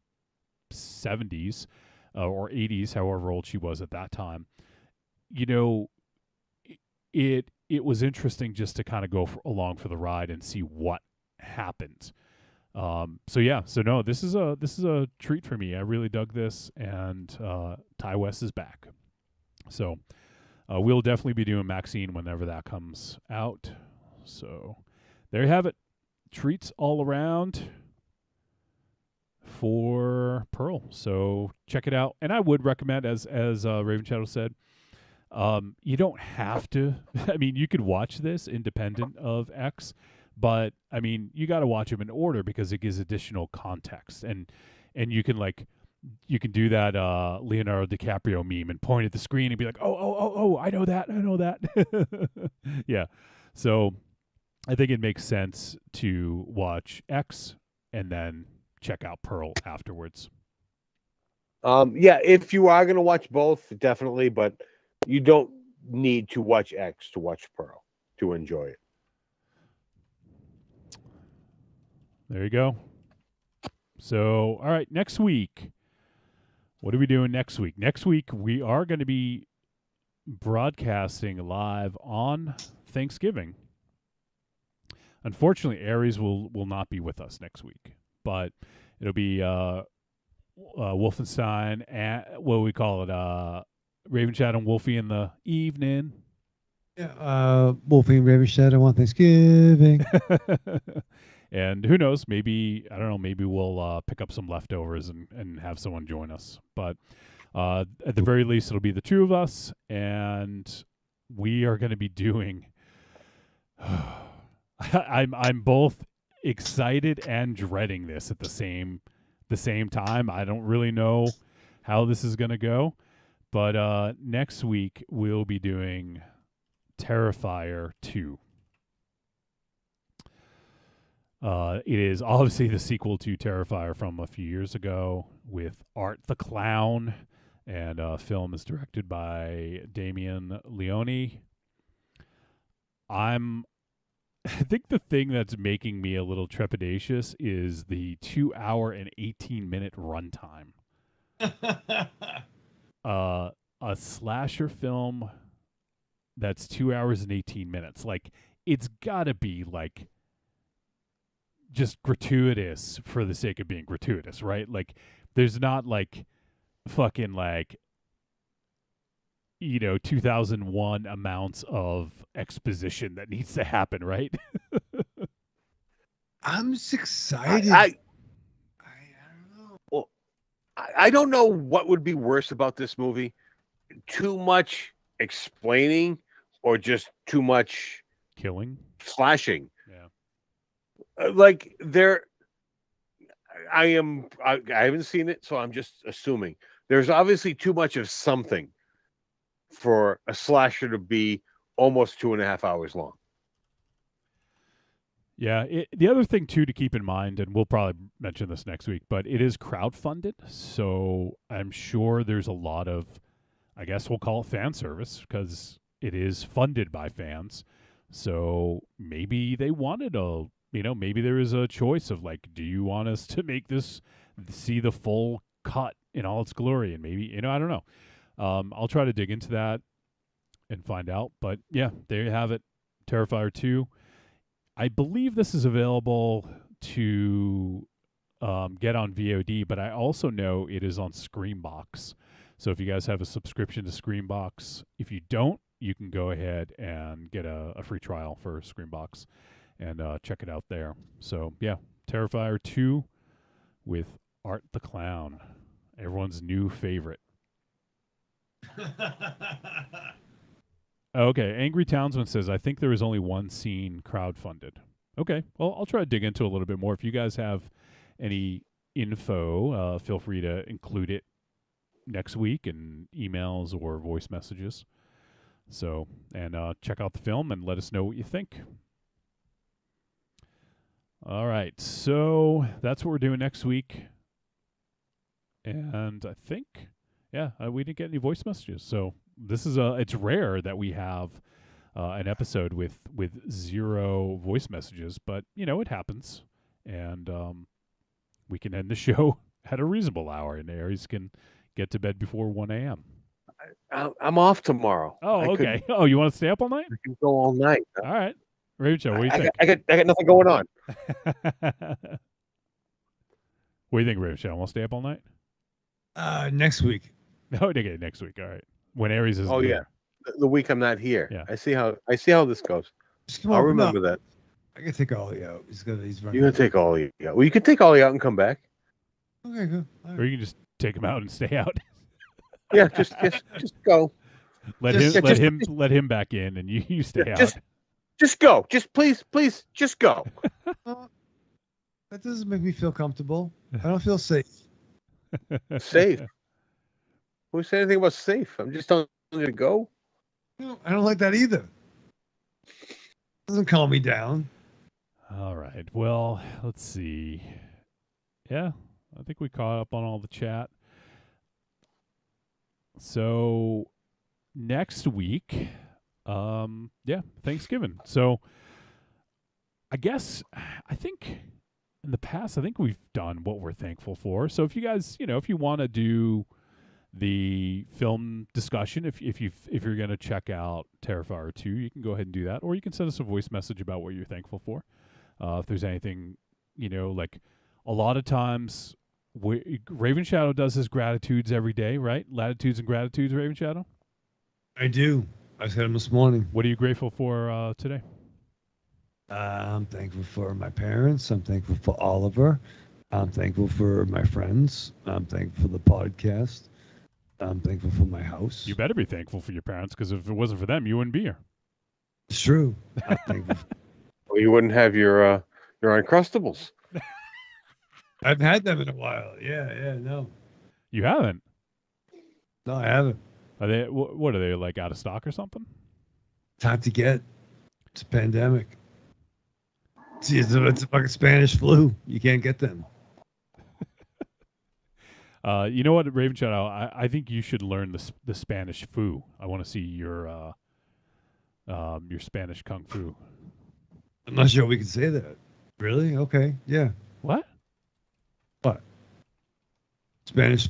70s or 80s, however old she was at that time, it was interesting just to kind of go along for the ride and see what happened. So no, this is a treat for me. I really dug this, and Ty West is back. So we'll definitely be doing Maxine whenever that comes out. So there you have it. Treats all around for Pearl. So check it out. And I would recommend, as Raven Shadow said, you don't have to. I mean, you could watch this independent of X, but I mean, you got to watch them in order because it gives additional context, and you can do that Leonardo DiCaprio meme and point at the screen and be like, oh, I know that. Yeah. So I think it makes sense to watch X and then check out Pearl afterwards. Yeah, if you are going to watch both, definitely, but you don't need to watch X to watch Pearl to enjoy it. There you go. So, all right, next week. What are we doing next week? Next week, we are going to be broadcasting live on Thanksgiving. Unfortunately, Aries will not be with us next week, but it'll be Wolfenstein and what do we call it? Raven Shadow and Wolfie in the evening. Yeah, Wolfie and Raven Shadow on Thanksgiving. And who knows? Maybe, I don't know, maybe we'll pick up some leftovers and have someone join us. But at the very least, it'll be the two of us, and we are going to be doing... I'm both excited and dreading this at the same time. I don't really know how this is going to go. But next week, we'll be doing Terrifier 2. It is obviously the sequel to Terrifier from a few years ago with Art the Clown, and film is directed by Damien Leone. I think the thing that's making me a little trepidatious is the 2 hour and 18-minute runtime. A slasher film that's 2 hours and 18 minutes. Like, it's gotta be like just gratuitous for the sake of being gratuitous, right? Like, there's not like fucking like 2001 amounts of exposition that needs to happen, right? I'm just excited. I don't know. Well, I don't know what would be worse about this movie. Too much explaining or just too much killing, slashing. Yeah. I haven't seen it, so I'm just assuming. There's obviously too much of something for a slasher to be almost 2.5 hours long. Yeah. The other thing, too, to keep in mind, and we'll probably mention this next week, but it is crowdfunded. So I'm sure there's a lot of, I guess we'll call it fan service because it is funded by fans. So maybe they wanted maybe there is a choice of like, do you want us to make this, see the full cut in all its glory? And maybe, I don't know. I'll try to dig into that and find out. But yeah, there you have it. Terrifier 2. I believe this is available to get on VOD, but I also know it is on Screambox. So if you guys have a subscription to Screambox, if you don't, you can go ahead and get a free trial for Screambox and check it out there. So yeah, Terrifier 2 with Art the Clown, everyone's new favorite. Okay, Angry Townsman says, I think there is only one scene crowdfunded. Okay, well, I'll try to dig into a little bit more. If you guys have any info, feel free to include it next week in emails or voice messages. So, and check out the film and let us know what you think. All right, so that's what we're doing next week. And I think, we didn't get any voice messages. So this is it's rare that we have an episode with 0 voice messages, but it happens, and we can end the show at a reasonable hour, and Aries can get to bed before 1 a.m. I'm off tomorrow. Oh, okay. Oh, you want to stay up all night? I can go all night. All right, Rachel, what do you think? I got nothing going on. What do you think, Rachel? Want to stay up all night? Next week. No, okay, next week. All right. When Aries is yeah, the week I'm not here. Yeah. I see how this goes. I'll remember that. I can take Ollie out. He's running. You're gonna take Ollie out. Well, you can take Ollie out and come back. Okay, good. All Or right. you can just take him out and stay out. Yeah, just go. Let him back in, and you stay out. Just go. Just please, just go. That doesn't make me feel comfortable. I don't feel safe. Safe. Who said anything about safe? I'm just telling you to go. No, I don't like that either. Doesn't calm me down. All right. Well, let's see. Yeah, I think we caught up on all the chat. So next week, Thanksgiving. So I think in the past, we've done what we're thankful for. So if you guys, if you want to do the film discussion, if you're going to check out Terrifier 2, you can go ahead and do that, or you can send us a voice message about what you're thankful for. If there's anything, like a lot of times, Raven Shadow does his gratitudes every day, right? Latitudes and gratitudes, Raven Shadow. I do. I said him this morning. What are you grateful for today? I'm thankful for my parents. I'm thankful for Oliver. I'm thankful for my friends. I'm thankful for the podcast. I'm thankful for my house. You better be thankful for your parents, because if it wasn't for them, you wouldn't be here. It's true. I'm thankful. Well, you wouldn't have your Uncrustables. I've had them in a while. Yeah, no. You haven't? No, I haven't. Are they? What are they, like, out of stock or something? Time to get. It's a pandemic. See, it's a fucking Spanish flu. You can't get them. You know what, Raven Shadow? I think you should learn the Spanish foo. I want to see your Spanish kung fu. I'm not sure we can say that. Really? Okay. Yeah. What? What? Spanish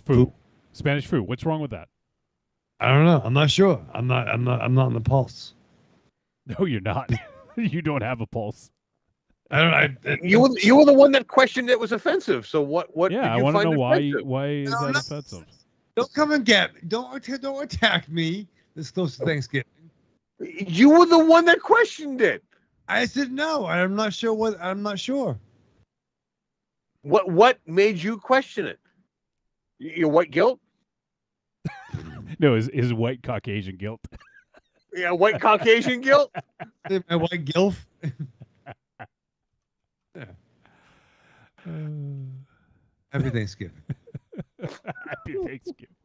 foo. Spanish foo. What's wrong with that? I don't know. I'm not sure. I'm not on the pulse. No, you're not. You don't have a pulse. You were the one that questioned it was offensive. So what? Yeah, did you I want to know offensive? why is that offensive? Don't come and get me. Don't attack me this close to Thanksgiving. You were the one that questioned it. I said no. I'm not sure what. I'm not sure. What made you question it? Your white guilt? No, his white Caucasian guilt. Yeah, white Caucasian guilt. My white gilf. Happy Thanksgiving. Happy Thanksgiving.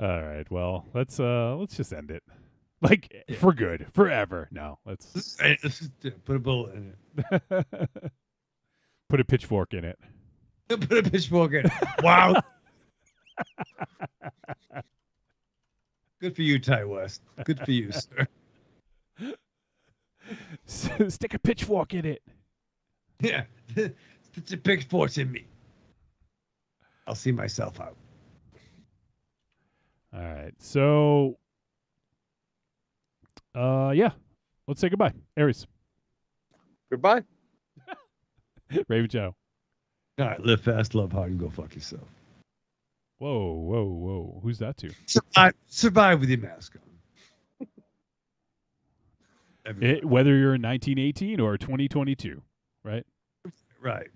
All right. Well, let's just end it. Like, for good, forever. No, let's put a bullet in it. Put a pitchfork in it. Put a pitchfork in it. Wow. Good for you, Ty West. Good for you, sir. Stick a pitchfork in it. Yeah. Stick a pitchfork in me. I'll see myself out. All right. So, let's say goodbye. Aries. Goodbye. Raven Joe. All right. Live fast, love hard, and go fuck yourself. Whoa. Who's that to? Survive with your mask on. Whether you're in 1918 or 2022, right? Right.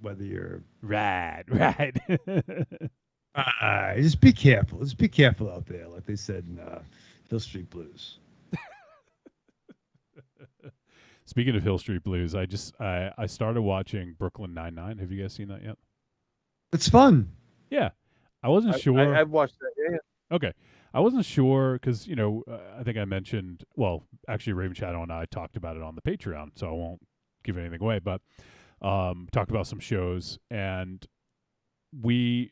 Whether you're... Right. Just be careful. Just be careful out there, like they said in Hill Street Blues. Speaking of Hill Street Blues, I started watching Brooklyn Nine-Nine. Have you guys seen that yet? It's fun. Yeah, I wasn't sure. I've watched that. Yeah. Okay. I wasn't sure because, I think I mentioned, well, actually, Raven Shadow and I talked about it on the Patreon, so I won't give anything away, but talked about some shows. And we,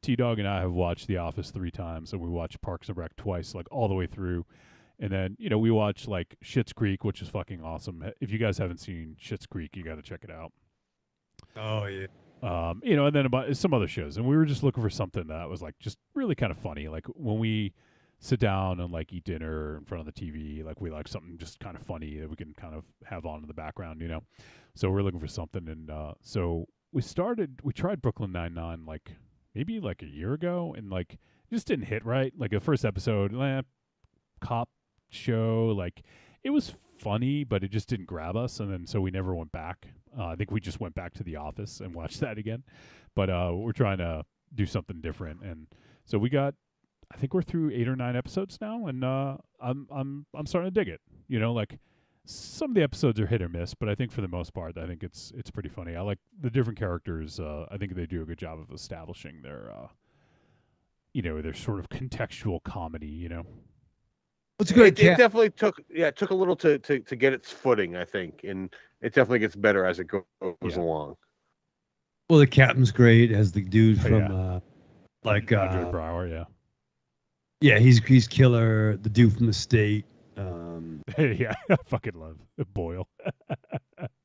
T-Dog and I have watched The Office 3 times, and we watched Parks and Rec twice, like all the way through. And then, we watched like Schitt's Creek, which is fucking awesome. If you guys haven't seen Schitt's Creek, you got to check it out. Oh, yeah. And then about some other shows, and we were just looking for something that was like just really kind of funny. Like when we sit down and like eat dinner in front of the TV, like we like something just kind of funny that we can kind of have on in the background, So we're looking for something, and so we tried Brooklyn Nine-Nine like maybe like a year ago, and like it just didn't hit right. Like the first episode, cop show, like it was funny, but it just didn't grab us, and then so we never went back. I think we just went back to The Office and watched that again, but we're trying to do something different, and so I think we're through 8 or 9 episodes now, and I'm starting to dig it. Like some of the episodes are hit or miss, but I think for the most part, I think it's pretty funny. I like the different characters. I think they do a good job of establishing their their sort of contextual comedy. It's good. It definitely took a little to get its footing, I think, and it definitely gets better as it goes along. Well, the captain's great as the dude from Andre Brower, yeah. Yeah, he's killer. The dude from The State. Yeah, I fucking love Boyle.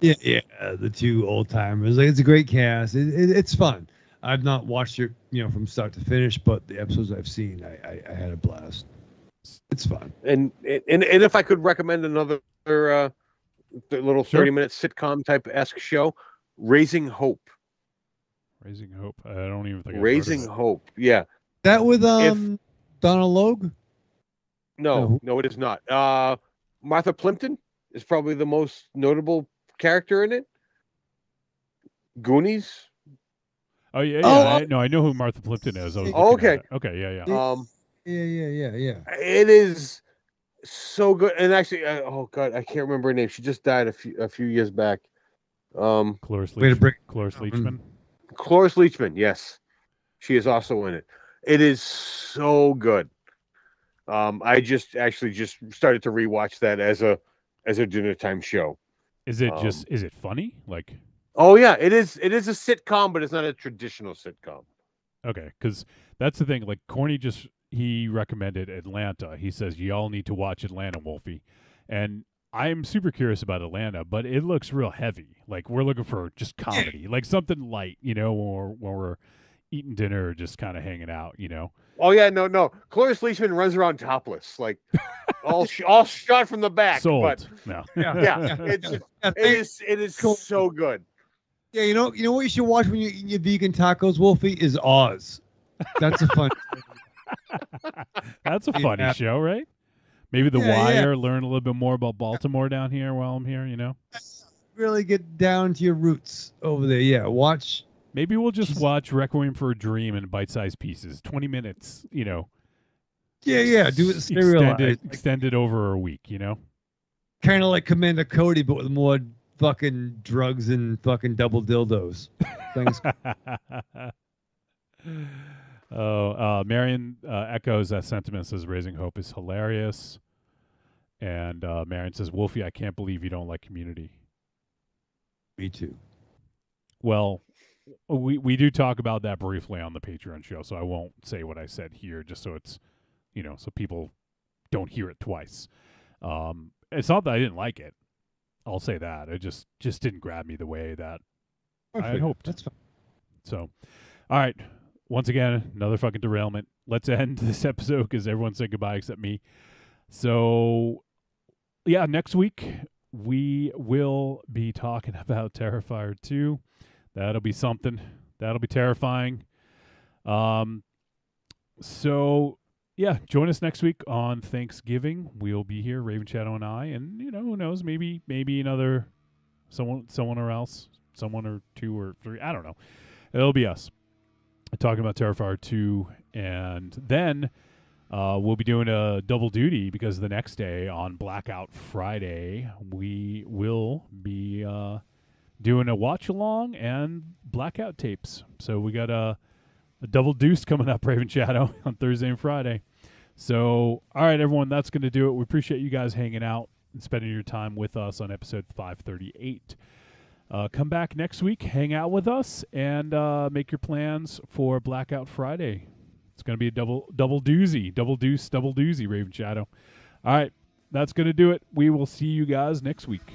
yeah, the two old timers. Like, it's a great cast. It's fun. I've not watched it, from start to finish, but the episodes I've seen, I had a blast. It's fun. And if I could recommend another little 30-minute sitcom type esque show, Raising Hope. Raising Hope. I don't even think Raising Hope. Yeah. That with Donald Logue? No, it is not. Martha Plimpton is probably the most notable character in it. Goonies. Oh yeah. I know who Martha Plimpton is. Okay. Okay. Yeah. Yeah. It is so good, and actually, oh god, I can't remember her name. She just died a few years back. Cloris Leachman. Cloris Leachman, yes, she is also in it. It is so good. I just started to rewatch that as a dinner time show. Is it funny? Like, oh yeah, it is. It is a sitcom, but it's not a traditional sitcom. Okay, because that's the thing. Like, Corny he recommended Atlanta. He says y'all need to watch Atlanta, Wolfie, and I'm super curious about Atlanta, but it looks real heavy. Like, we're looking for just comedy, like something light, when we're eating dinner or just kind of hanging out, Oh yeah, no. Cloris Leachman runs around topless, like all shot from the back. Sold. But no. Yeah, it is cool. So good. Yeah, you know what you should watch when you're eating your vegan tacos, Wolfie, is Oz. That's a fun. That's a funny show, right? Maybe The Wire. Learn a little bit more about Baltimore down here while I'm here. Really get down to your roots over there. Yeah, watch. Maybe we'll just watch Requiem for a Dream in bite-sized pieces, 20 minutes. Yeah. Do it serialized. Extend it over a week. Kind of like Commander Cody, but with more fucking drugs and fucking double dildos. Thanks. Marion echoes that sentiment, says Raising Hope is hilarious. And Marion says, Wolfie, I can't believe you don't like Community. Me too. Well, we do talk about that briefly on the Patreon show, so I won't say what I said here, just so it's, so people don't hear it twice. It's not that I didn't like it. I'll say that. It just didn't grab me the way that I had hoped. That's fine. So, all right. Once again, another fucking derailment. Let's end this episode because everyone said goodbye except me. So, yeah, next week we will be talking about Terrifier 2. That'll be something. That'll be terrifying. So, yeah, join us next week on Thanksgiving. We'll be here, Raven Shadow and I, and who knows, maybe another someone or else, someone or two or three. I don't know. It'll be us. talking about Terrifier 2, and then we'll be doing a double duty because the next day on Blackout Friday we will be doing a watch along and blackout tapes. So we got a double deuce coming up, Raven Shadow, on Thursday and Friday. So, all right, everyone, that's going to do it. We appreciate you guys hanging out and spending your time with us on episode 538. Come back next week, hang out with us, and make your plans for Blackout Friday. It's going to be a double doozy, Raven Shadow. All right, that's going to do it. We will see you guys next week.